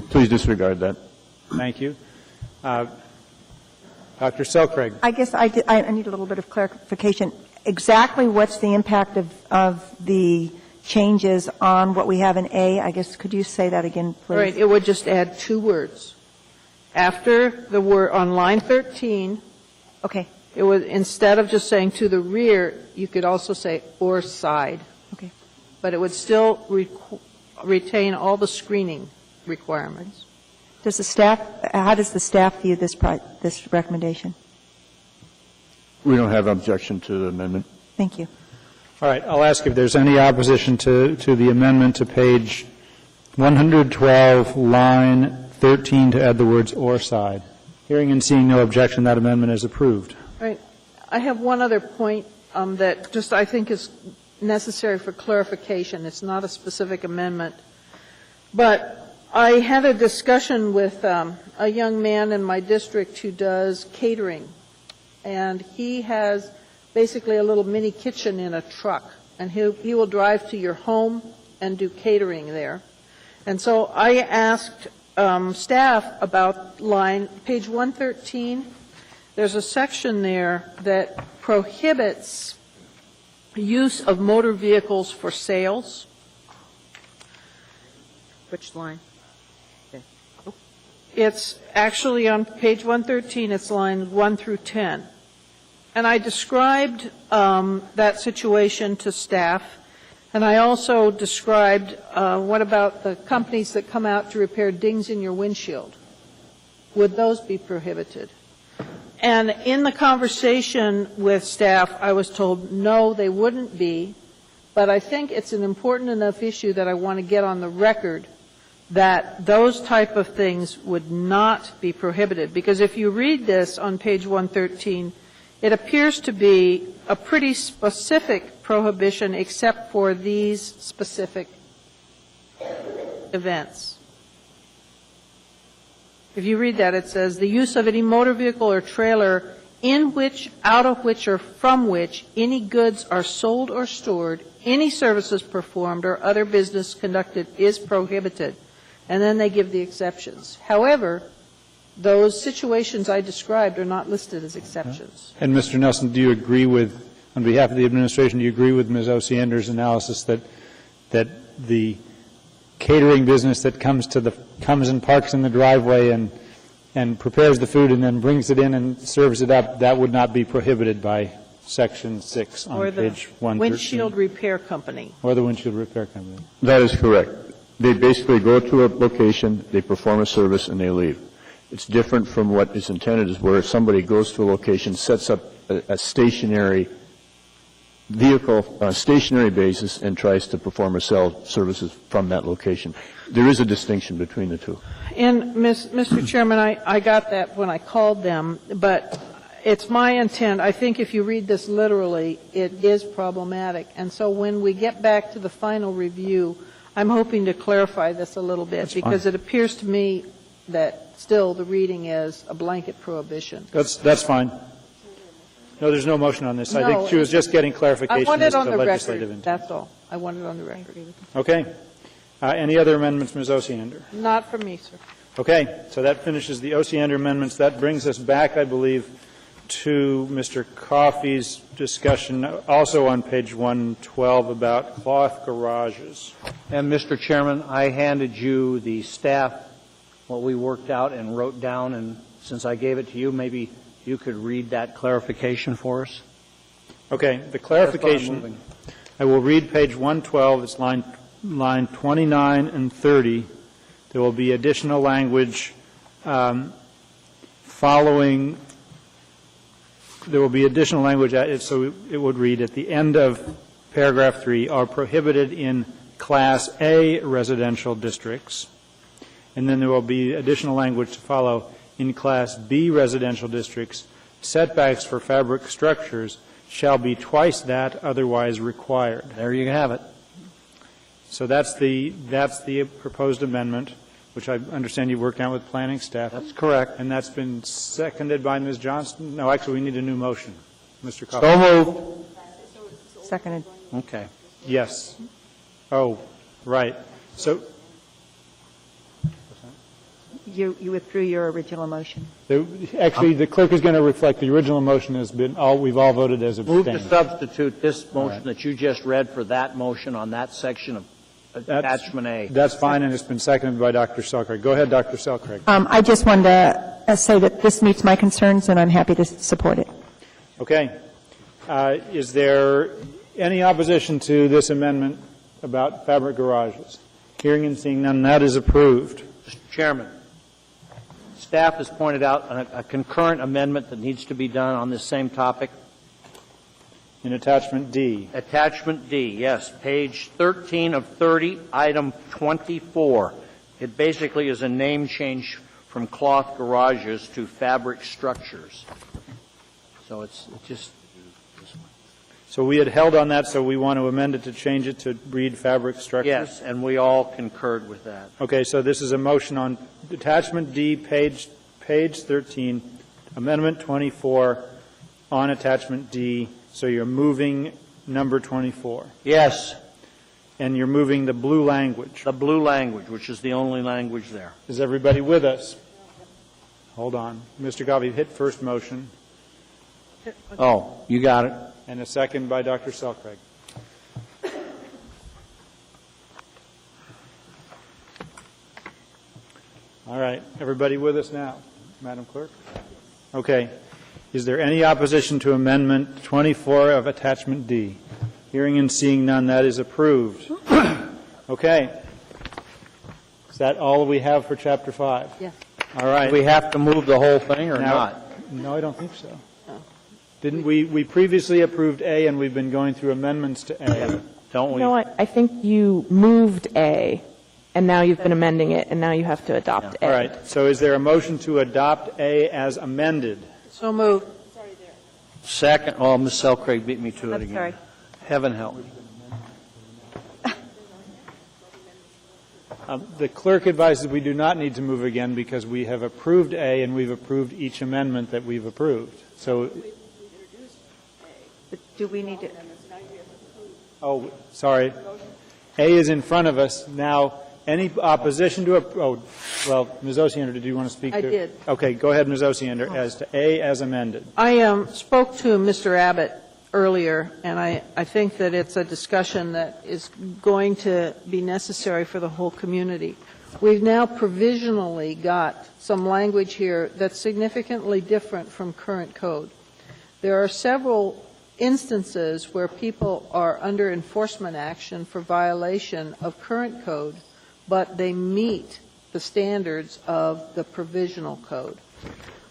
Please disregard that. Thank you. Dr. Selcraig. I guess I need a little bit of clarification. Exactly what's the impact of the changes on what we have in A? I guess, could you say that again, please? All right, it would just add 2 words. After the word, on line 13, okay, it would, instead of just saying to the rear, you could also say or side. Okay. But it would still retain all the screening requirements. Does the staff, how does the staff view this recommendation? We don't have objection to the amendment. Thank you. All right, I'll ask if there's any opposition to the amendment to page 112, line 13, to add the words or side. Hearing and seeing no objection, that amendment is approved. All right. I have one other point that just I think is necessary for clarification. It's not a specific amendment. But I had a discussion with a young man in my district who does catering. And he has basically a little mini kitchen in a truck. And he will drive to your home and do catering there. And so I asked staff about page 113. There's a section there that prohibits use of motor vehicles for sales. Which line? Okay. Oh. It's actually on page 113, it's lines 1 through 10. And I described that situation to staff, and I also described what about the companies that come out to repair dings in your windshield? Would those be prohibited? And in the conversation with staff, I was told, no, they wouldn't be, but I think it's an important enough issue that I want to get on the record that those type of things would not be prohibited. Because if you read this on page 113, it appears to be a pretty specific prohibition except for these specific events. If you read that, it says, the use of any motor vehicle or trailer in which, out of which, or from which any goods are sold or stored, any services performed, or other business conducted is prohibited. And then they give the exceptions. However, those situations I described are not listed as exceptions. And Mr. Nelson, do you agree with, on behalf of the administration, do you agree with Ms. Osiander's analysis that the catering business that comes and parks in the driveway and prepares the food and then brings it in and serves it up, that would not be prohibited by Section 6 on page 113? Or the windshield repair company. Or the windshield repair company. That is correct. They basically go to a location, they perform a service, and they leave. It's different from what is intended, is where somebody goes to a location, sets up a stationary vehicle on a stationary basis and tries to perform or sell services from that location. There is a distinction between the two. And, Mr. Chairman, I got that when I called them, but it's my intent, I think if you read this literally, it is problematic. And so when we get back to the final review, I'm hoping to clarify this a little bit, because it appears to me that still the reading is a blanket prohibition. That's fine. No, there's no motion on this. I No, think she was just getting I clarification want as it to on the legislative record, intent. that's all. I want it on the record. Okay. Any other amendments, Ms. Osiander? Not from me, sir. Okay, so that finishes the Osiander amendments. That brings us back, I believe, to Mr. Coffey's discussion, also on page 112, about cloth garages. And, Mr. Chairman, I handed you the staff, what we worked out and wrote down, and since I gave it to you, maybe you could read that clarification for us? Okay, the clarification, I will read page 112, it's line 29 and 30. There will be additional language following, there will be additional language, so it would read, at the end of paragraph 3, are prohibited in Class A residential districts. And then there will be additional language to follow in Class B residential districts. Setbacks for fabric structures shall be twice that otherwise required. There you have it. So that's the proposed amendment, which I understand you worked out with planning staff. That's correct. And that's been seconded by Ms. Johnston? No, actually, we need a new motion. Mr. Coffey. So moved. Seconded. Okay. Yes. Oh, right. So You withdrew your original motion. actually, the clerk is going to reflect the original motion has been, we've all voted as Move abstain. to substitute this motion that you just read for that motion on that section of attachment A. That's fine, and it's been seconded by Dr. Selcraig. Go ahead, Dr. Selcraig. I just wanted to say that this meets my concerns, and I'm happy to support it. Okay. Is there any opposition to this amendment about fabric garages? Hearing and seeing none, that is approved. Mr. Chairman, staff has pointed out a concurrent amendment that needs to be done on this same topic. In attachment D. Attachment D, yes, page 13 of 30, item 24. It basically is a name change from cloth garages to fabric structures. So it's just... So we had held on that, so we want to amend it to change it to read fabric structures? Yes, and we all concurred with that. Okay, so this is a motion on attachment D, page 13, amendment 24 on attachment D. So you're moving number 24. Yes. And you're moving the blue language. The blue language, which is the only language there. Is everybody with us? Hold on. Mr. Coffey, hit first motion. Oh, you got it. And a second by Dr. Selcraig. All right. Everybody with us now, Madam Clerk? Okay. Is there any opposition to Amendment 24 of Attachment D? Hearing and seeing none, that is approved. Okay. Is that all we have for Chapter 5? Yes. All right. Do we have to move the whole thing or Now, not? No, I don't think so. Didn't we previously approved A, and we've been going through amendments to A. Don't we? No, I think you moved A, and now you've been amending it, and now you have to adopt A. All right. So is there a motion to adopt A as amended? So moved. Second. Oh, Ms. Selcraig beat me to it I'm again. sorry. Heaven help me. The clerk advises we do not need to move again because we have approved A and we've approved each amendment that we've approved. So, But do we need to? oh, sorry. A is in front of us. Now, any opposition to well, Ms. Osiander, did you want to speak? I did. Okay, go ahead, Ms. Osiander, as to A as amended. I spoke to Mr. Abbott earlier, and I think that it's a discussion that is going to be necessary for the whole community. We've now provisionally got some language here that's significantly different from current code. There are several instances where people are under enforcement action for violation of current code, but they meet the standards of the provisional code.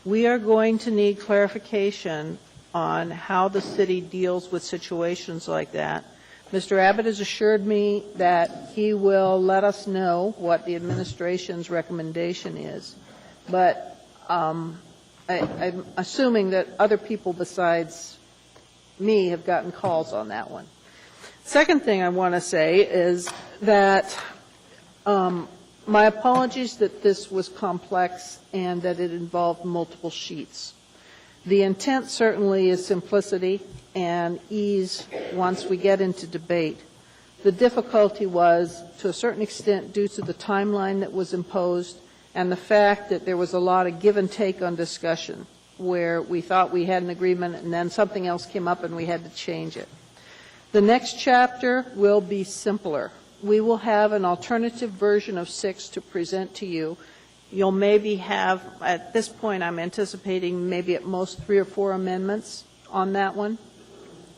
We are going to need clarification on how the city deals with situations like that. Mr. Abbott has assured me that he will let us know what the administration's recommendation is, but I'm assuming that other people besides me have gotten calls on that one. Second thing I want to say is that my apologies that this was complex and that it involved multiple sheets. The intent certainly is simplicity and ease once we get into debate. The difficulty was, to a certain extent, due to the timeline that was imposed and the fact that there was a lot of give and take on discussion, where we thought we had an agreement and then something else came up and we had to change it. The next chapter will be simpler. We will have an alternative version of 6 to present to you. You'll maybe have, at this point I'm anticipating maybe at most 3 or 4 amendments on that one.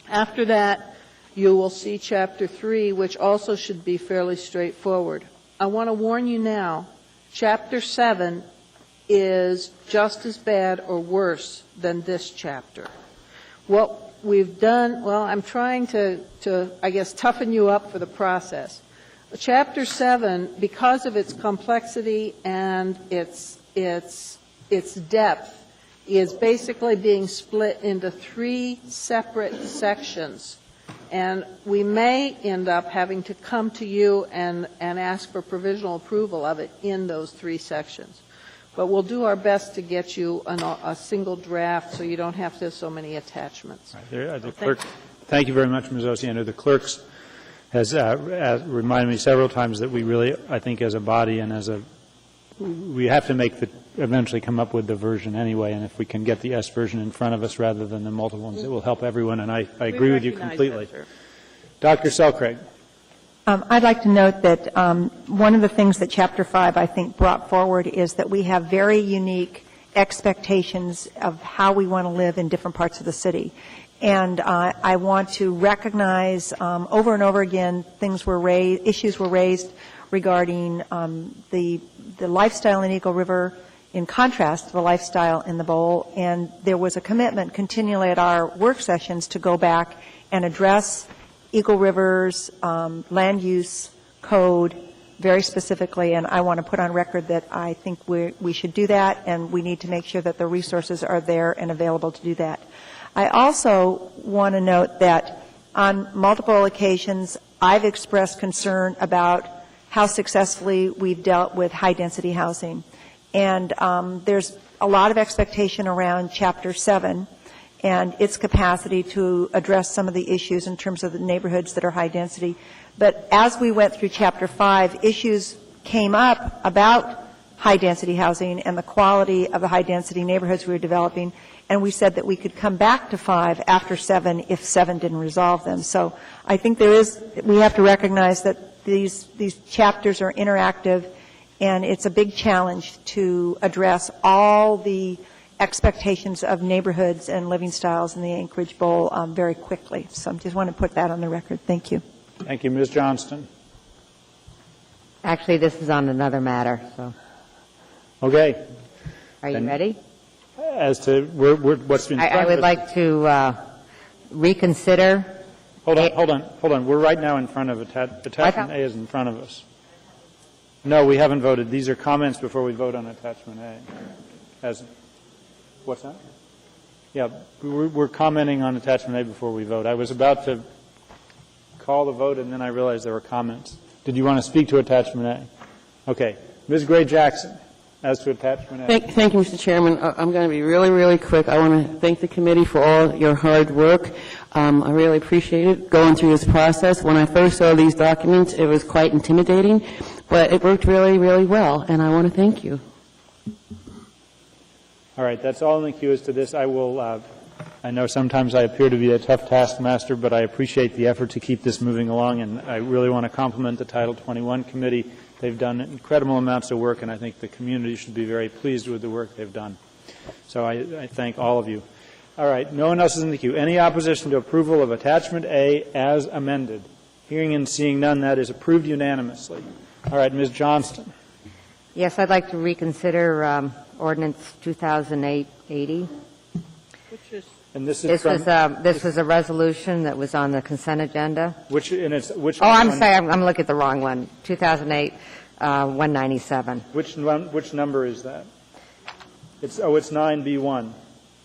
After that, you will see Chapter 3, which also should be fairly straightforward. I want to warn you now, Chapter 7 is just as bad or worse than this chapter. What we've done, well, I'm trying to I guess, toughen you up for the process. Chapter 7, because of its complexity and its depth, is basically being split into 3 separate sections. And we may end up having to come to you and ask for provisional approval of it in those 3 sections. But we'll do our best to get you a single draft so you don't have to have so many attachments. Thank you very much, Ms. Osiander. The clerks has reminded me several times that we really, I think, as a body and we have to eventually come up with the version anyway, and if we can get the S version in front of us rather than the multiple ones, it will help everyone, and I agree with you completely. Dr. Selcraig. I'd like to note that one of the things that Chapter 5, I think, brought forward is that we have very unique expectations of how we want to live in different parts of the city. And I want to recognize over and over again issues were raised regarding the lifestyle in Eagle River in contrast to the lifestyle in the Bowl. And there was a commitment continually at our work sessions to go back and address Eagle River's land use code very specifically, and I want to put on record that I think we should do that, and we need to make sure that the resources are there and available to do that. I also want to note that on multiple occasions I've expressed concern about how successfully we've dealt with high-density housing, and there's a lot of expectation around Chapter 7 and its capacity to address some of the issues in terms of the neighborhoods that are high density. But as we went through Chapter 5, issues came up about high-density housing and the quality of the high-density neighborhoods we were developing, and we said that we could come back to 5 after 7 if 7 didn't resolve them. So I think we have to recognize that these chapters are interactive, and it's a big challenge to address all the expectations of neighborhoods and living styles in the Anchorage Bowl very quickly. So I just want to put that on the record. Thank you. Thank you. Ms. Johnston. Actually, this is on another matter, so. Okay. Are you ready? As to what's been I would like to reconsider. Hold on. We're right now in front of attachment A is in front of us. No, we haven't voted. These are comments before we vote on attachment A. What's that? Yeah, we're commenting on attachment A before we vote. I was about to call the vote, and then I realized there were comments. Did you want to speak to attachment A? Okay. Ms. Gray-Jackson, as to attachment A. Thank you, Mr. Chairman. I'm going to be really, really quick. I want to thank the committee for all your hard work. I really appreciate it going through this process. When I first saw these documents, it was quite intimidating, but it worked really, really well, and I want to thank you. All right, that's all in the queue as to this. I know sometimes I appear to be a tough taskmaster, but I appreciate the effort to keep this moving along, and I really want to compliment the Title 21 committee. They've done incredible amounts of work, and I think the community should be very pleased with the work they've done. So I thank all of you. All right, no one else is in the queue. Any opposition to approval of attachment A as amended? Hearing and seeing none, that is approved unanimously. All right, Ms. Johnston. Yes, I'd like to reconsider Ordinance 2008-80. And this was a resolution that was on the consent agenda. Which I'm sorry, I'm looking at the wrong one. 2008-197. Which number is that? It's 9B1.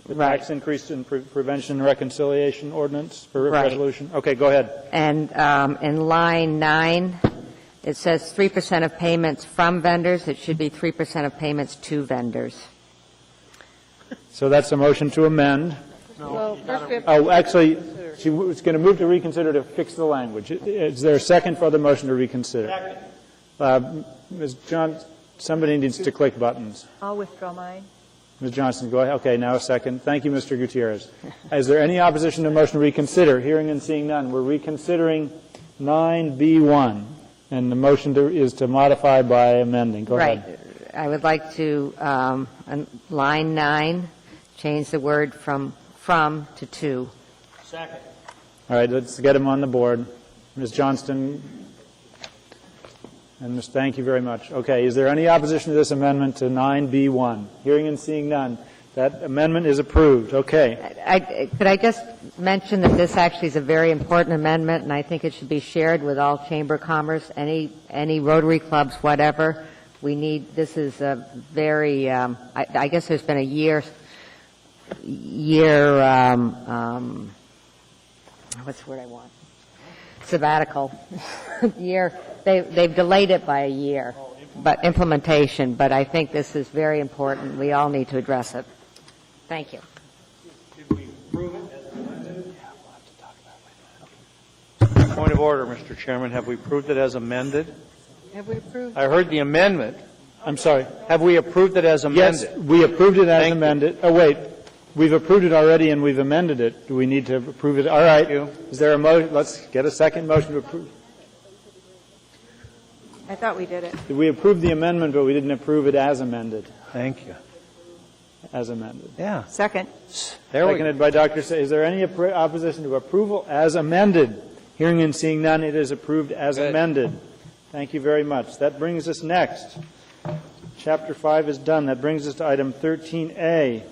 The tax increase in prevention and reconciliation ordinance for resolution. Okay, go ahead. And in line 9, it says 3% of payments from vendors. It should be 3% of payments to vendors. So that's a motion to amend. Well, first we have to Oh, actually, reconsider. she was going to move to reconsider to fix the language. Is there a second for the motion to reconsider? Ms. Johnson, somebody needs to click buttons. I'll withdraw mine. Ms. Johnson, go ahead. Okay, now a second. Thank you, Mr. Gutierrez. Is there any opposition to the motion to reconsider? Hearing and seeing none. We're reconsidering 9B1, and the motion is to modify by amending. Go ahead. Right. I would like to, on line 9, change the word from to to. Second. All right, let's get them on the board. Ms. Johnston, and thank you very much. Okay, is there any opposition to this amendment to 9B1? Hearing and seeing none. That amendment is approved. Okay. Could I just mention that this actually is a very important amendment, and I think it should be shared with all Chamber of Commerce, any Rotary clubs, whatever. We need, this is a very, I guess there's been a year, what's the word I want? Sabbatical year. They've delayed it by a year, but implementation. But I think this is very important. We all need to address it. Thank you. Did we approve it as amended? Point of order, Mr. Chairman. Have we approved it as amended? Have we approved? I heard the amendment. I'm sorry. Have we approved it as amended? Yes, we approved it as Thank amended. Oh, wait. We've approved it already and we've amended it. Do we need to approve it? All right. Is there a motion? Let's get a second motion to approve. I thought we did it. We approved the amendment, but we didn't approve it as amended. Thank you. As amended. Yeah. Second. Seconded by Dr. Say. Is there any opposition to approval as amended? Hearing and seeing none, it is approved as amended. Thank you very much. That brings us next. Chapter 5 is done. That brings us to item 13A.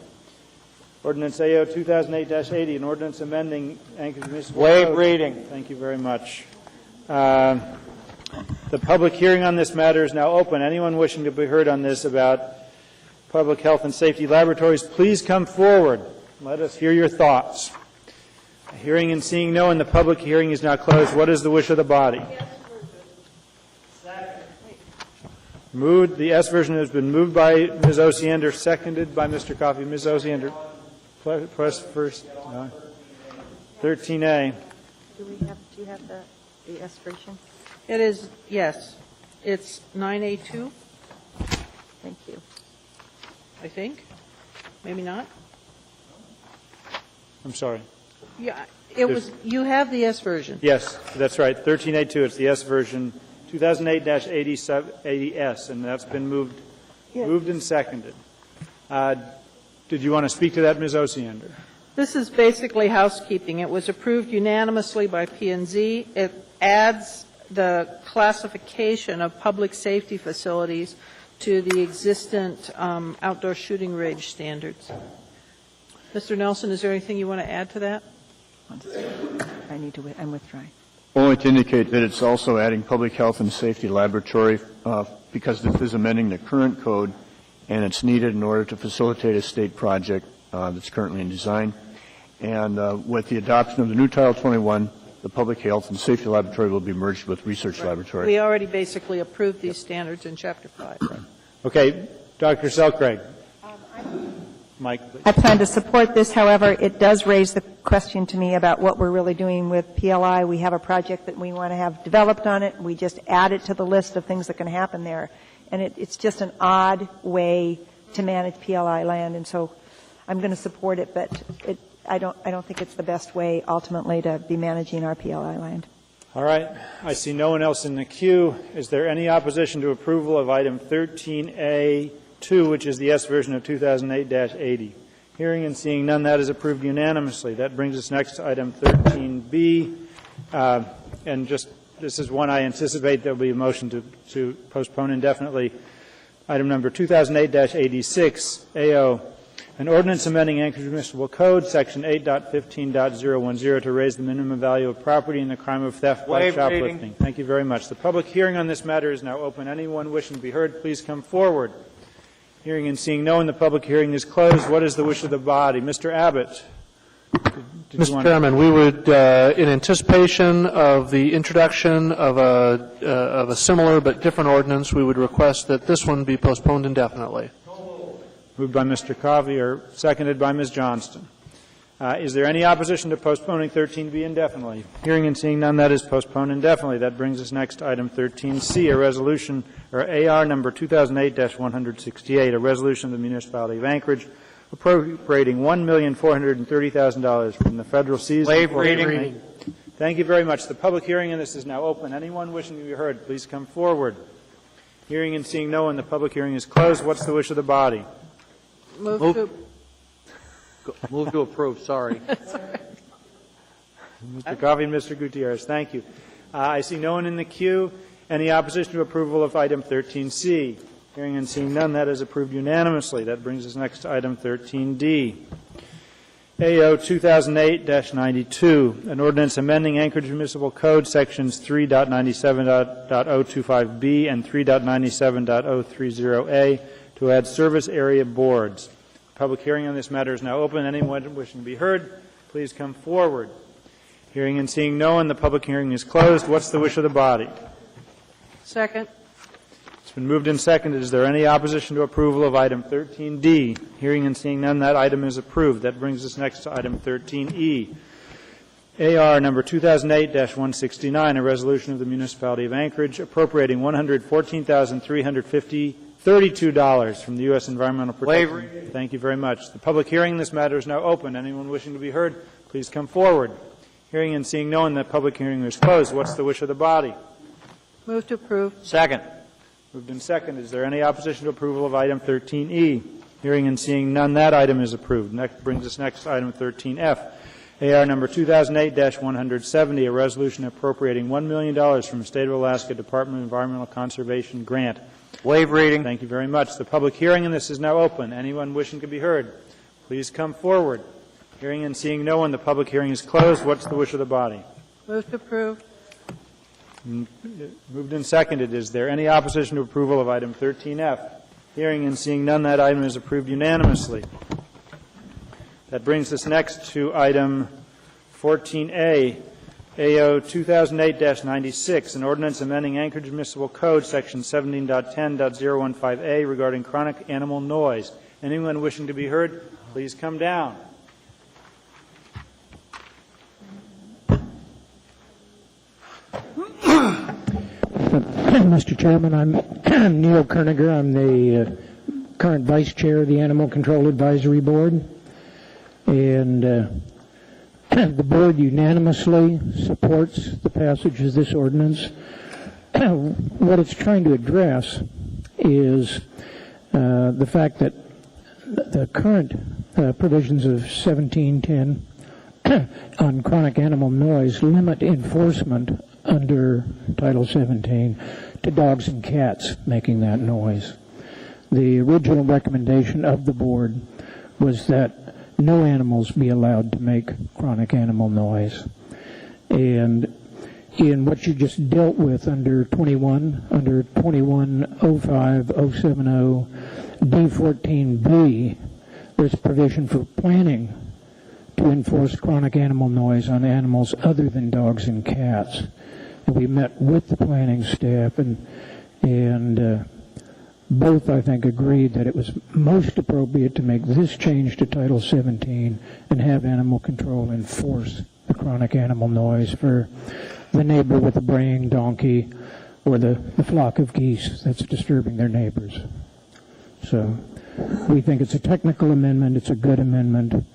Ordinance AO 2008-80, an ordinance amending Anchorage Municipal Code. Waive reading. Thank you very much. The public hearing on this matter is now open. Anyone wishing to be heard on this about public health and safety laboratories, please come forward. Let us hear your thoughts. Hearing and seeing no one, the public hearing is now closed. What is the wish of the body? Moved. The S version has been moved by Ms. Osiander, seconded by Mr. Coffey. Ms. Osiander, press first. 13A. Do you have the S version? It is, yes. It's 9A2, Thank you. I think. Maybe not. I'm sorry. Yeah, it was, you have the S version. Yes, that's right. 13A2, it's the S version, 2008-80S, and that's been moved and seconded. Did you want to speak to that, Ms. Osiander? This is basically housekeeping. It was approved unanimously by P&Z. It adds the classification of public safety facilities to the existent outdoor shooting range standards. Mr. Nelson, is there anything you want to add to that? I'm withdrawing. Only to indicate that it's also adding public health and safety laboratory because this is amending the current code and it's needed in order to facilitate a state project that's currently in design. And with the adoption of the new Title 21, the public health and safety laboratory will be merged with research laboratory. We already basically approved these standards in Chapter 5. Okay. Dr. Selcraig. Mike, please. I plan to support this. However, it does raise the question to me about what we're really doing with PLI. We have a project that we want to have developed on it. We just add it to the list of things that can happen there. And it's just an odd way to manage PLI land. And so I'm going to support it, but I don't think it's the best way ultimately to be managing our PLI land. All right. I see no one else in the queue. Is there any opposition to approval of item 13A2, which is the S version of 2008-80? Hearing and seeing none, that is approved unanimously. That brings us next to item 13B. And just this is one I anticipate there will be a motion to postpone indefinitely. Item number 2008-86, AO, an ordinance amending Anchorage Municipal Code, Section 8.15.010, to raise the minimum value of property in the crime of theft by shoplifting. Thank you very much. The public hearing on this matter is now open. Anyone wishing to be heard, please come forward. Hearing and seeing no one, the public hearing is closed. What is the wish of the body? Mr. Abbott. Mr. Chairman, we would, in anticipation of the introduction of a similar but different ordinance, we would request that this one be postponed indefinitely. Moved by Mr. Coffey or seconded by Ms. Johnston. Is there any opposition to postponing 13B indefinitely? Hearing and seeing none, that is postponed indefinitely. That brings us next to item 13C, a resolution, or AR number 2008-168, a resolution of the Municipality of Anchorage appropriating $1,430,000 from the federal season. Waive reading. Thank you very much. The public hearing on this is now open. Anyone wishing to be heard, please come forward. Hearing and seeing no one, the public hearing is closed. What's the wish of the body? Move to approve, sorry. Mr. Coffey and Mr. Gutierrez, thank you. I see no one in the queue. Any opposition to approval of item 13C? Hearing and seeing none, that is approved unanimously. That brings us next to item 13D. AO 2008-92, an ordinance amending Anchorage Municipal Code sections 3.97.025B and 3.97.030A to add service area boards. Public hearing on this matter is now open. Anyone wishing to be heard, please come forward. Hearing and seeing no one, the public hearing is closed. What's the wish of the body? Second. It's been moved and seconded. Is there any opposition to approval of item 13D? Hearing and seeing none, that item is approved. That brings us next to item 13E. AR number 2008-169, a resolution of the Municipality of Anchorage appropriating $114,332 from the U.S. Environmental Protection. Waiver. Thank you very much. The public hearing in this matter is now open. Anyone wishing to be heard, please come forward. Hearing and seeing no one, the public hearing is closed. What's the wish of the body? Move to approve. Second. Moved and seconded. Is there any opposition to approval of item 13E? Hearing and seeing none, that item is approved. Next brings us next to item 13F. AR number 2008-170, a resolution appropriating $1 million from the State of Alaska Department of Environmental Conservation grant. Waive reading. Thank you very much. The public hearing on this is now open. Anyone wishing to be heard, please come forward. Hearing and seeing no one, the public hearing is closed. What's the wish of the body? Move to approve. Moved and seconded. Is there any opposition to approval of item 13F? Hearing and seeing none, that item is approved unanimously. That brings us next to item 14A, AO 2008-96, an ordinance amending Anchorage Municipal Code, section 17.10.015A regarding chronic animal noise. Anyone wishing to be heard, please come down. Mr. Chairman, I'm Neil Kerniger. I'm the current Vice Chair of the Animal Control Advisory Board. And the Board unanimously supports the passage of this ordinance. What it's trying to address is the fact that the current provisions of 1710 on chronic animal noise limit enforcement under Title 17 to dogs and cats making that noise. The original recommendation of the board was that no animals be allowed to make chronic animal noise. And in what you just dealt with under 2105-070 D14B, there's a provision for planning to enforce chronic animal noise on animals other than dogs and cats. And we met with the planning staff, and both, I think, agreed that it was most appropriate to make this change to Title 17 and have animal control enforce the chronic animal noise for the neighbor with the braying donkey or the flock of geese that's disturbing their neighbors. So we think it's a technical amendment, it's a good amendment,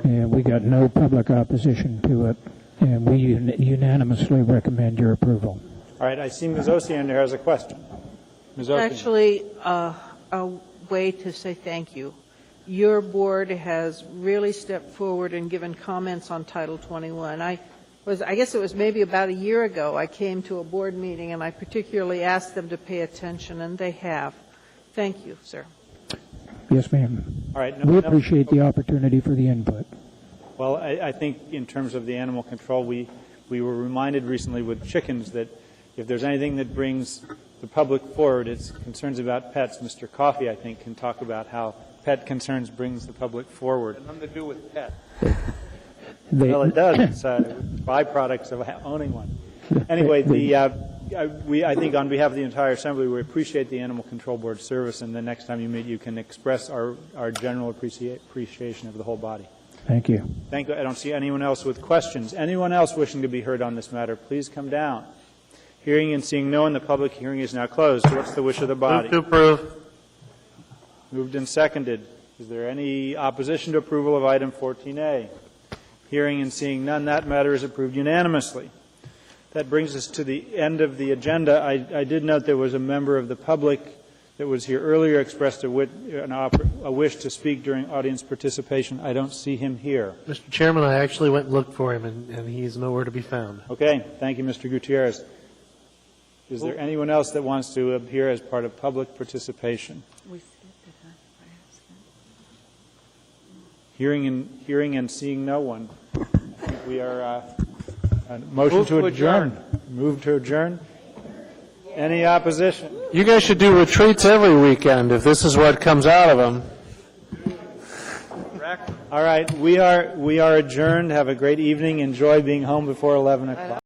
and we got no public opposition to it, and we unanimously recommend your approval. All right, I see Ms. Osiander has a question. Ms. Osiander. Actually, a way to say thank you. Your board has really stepped forward and given comments on Title 21. I guess it was maybe about a year ago, I came to a board meeting and I particularly asked them to pay attention, and they have. Thank you, sir. Yes, ma'am. All right. We appreciate the opportunity for the input. Well, I think in terms of the animal control, we were reminded recently with chickens that if there's anything that brings the public forward, it's concerns about pets. Mr. Coffey, I think, can talk about how pet concerns brings the public forward. Nothing to do with pets. Well, it does. It's byproducts of owning one. Anyway, I think on behalf of the entire Assembly, we appreciate the Animal Control Board's service, and the next time you meet, you can express our general appreciation of the whole body. Thank you. Thank you. I don't see anyone else with questions. Anyone else wishing to be heard on this matter, please come down. Hearing and seeing no one, the public hearing is now closed. What's the wish of the body? Move to approve. Moved and seconded. Is there any opposition to approval of item 14A? Hearing and seeing none, that matter is approved unanimously. That brings us to the end of the agenda. I did note there was a member of the public that was here earlier expressed a wish to speak during audience participation. I don't see him here. Mr. Chairman, I actually went and looked for him, and he's nowhere to be found. Okay. Thank you, Mr. Gutierrez. Is there anyone else that wants to appear as part of public participation? Hearing and seeing no one, I think we are motion to adjourn. Move to adjourn. Any opposition? You guys should do retreats every weekend if this is what comes out of them. All right, we are adjourned. Have a great evening. Enjoy being home before 11 o'clock.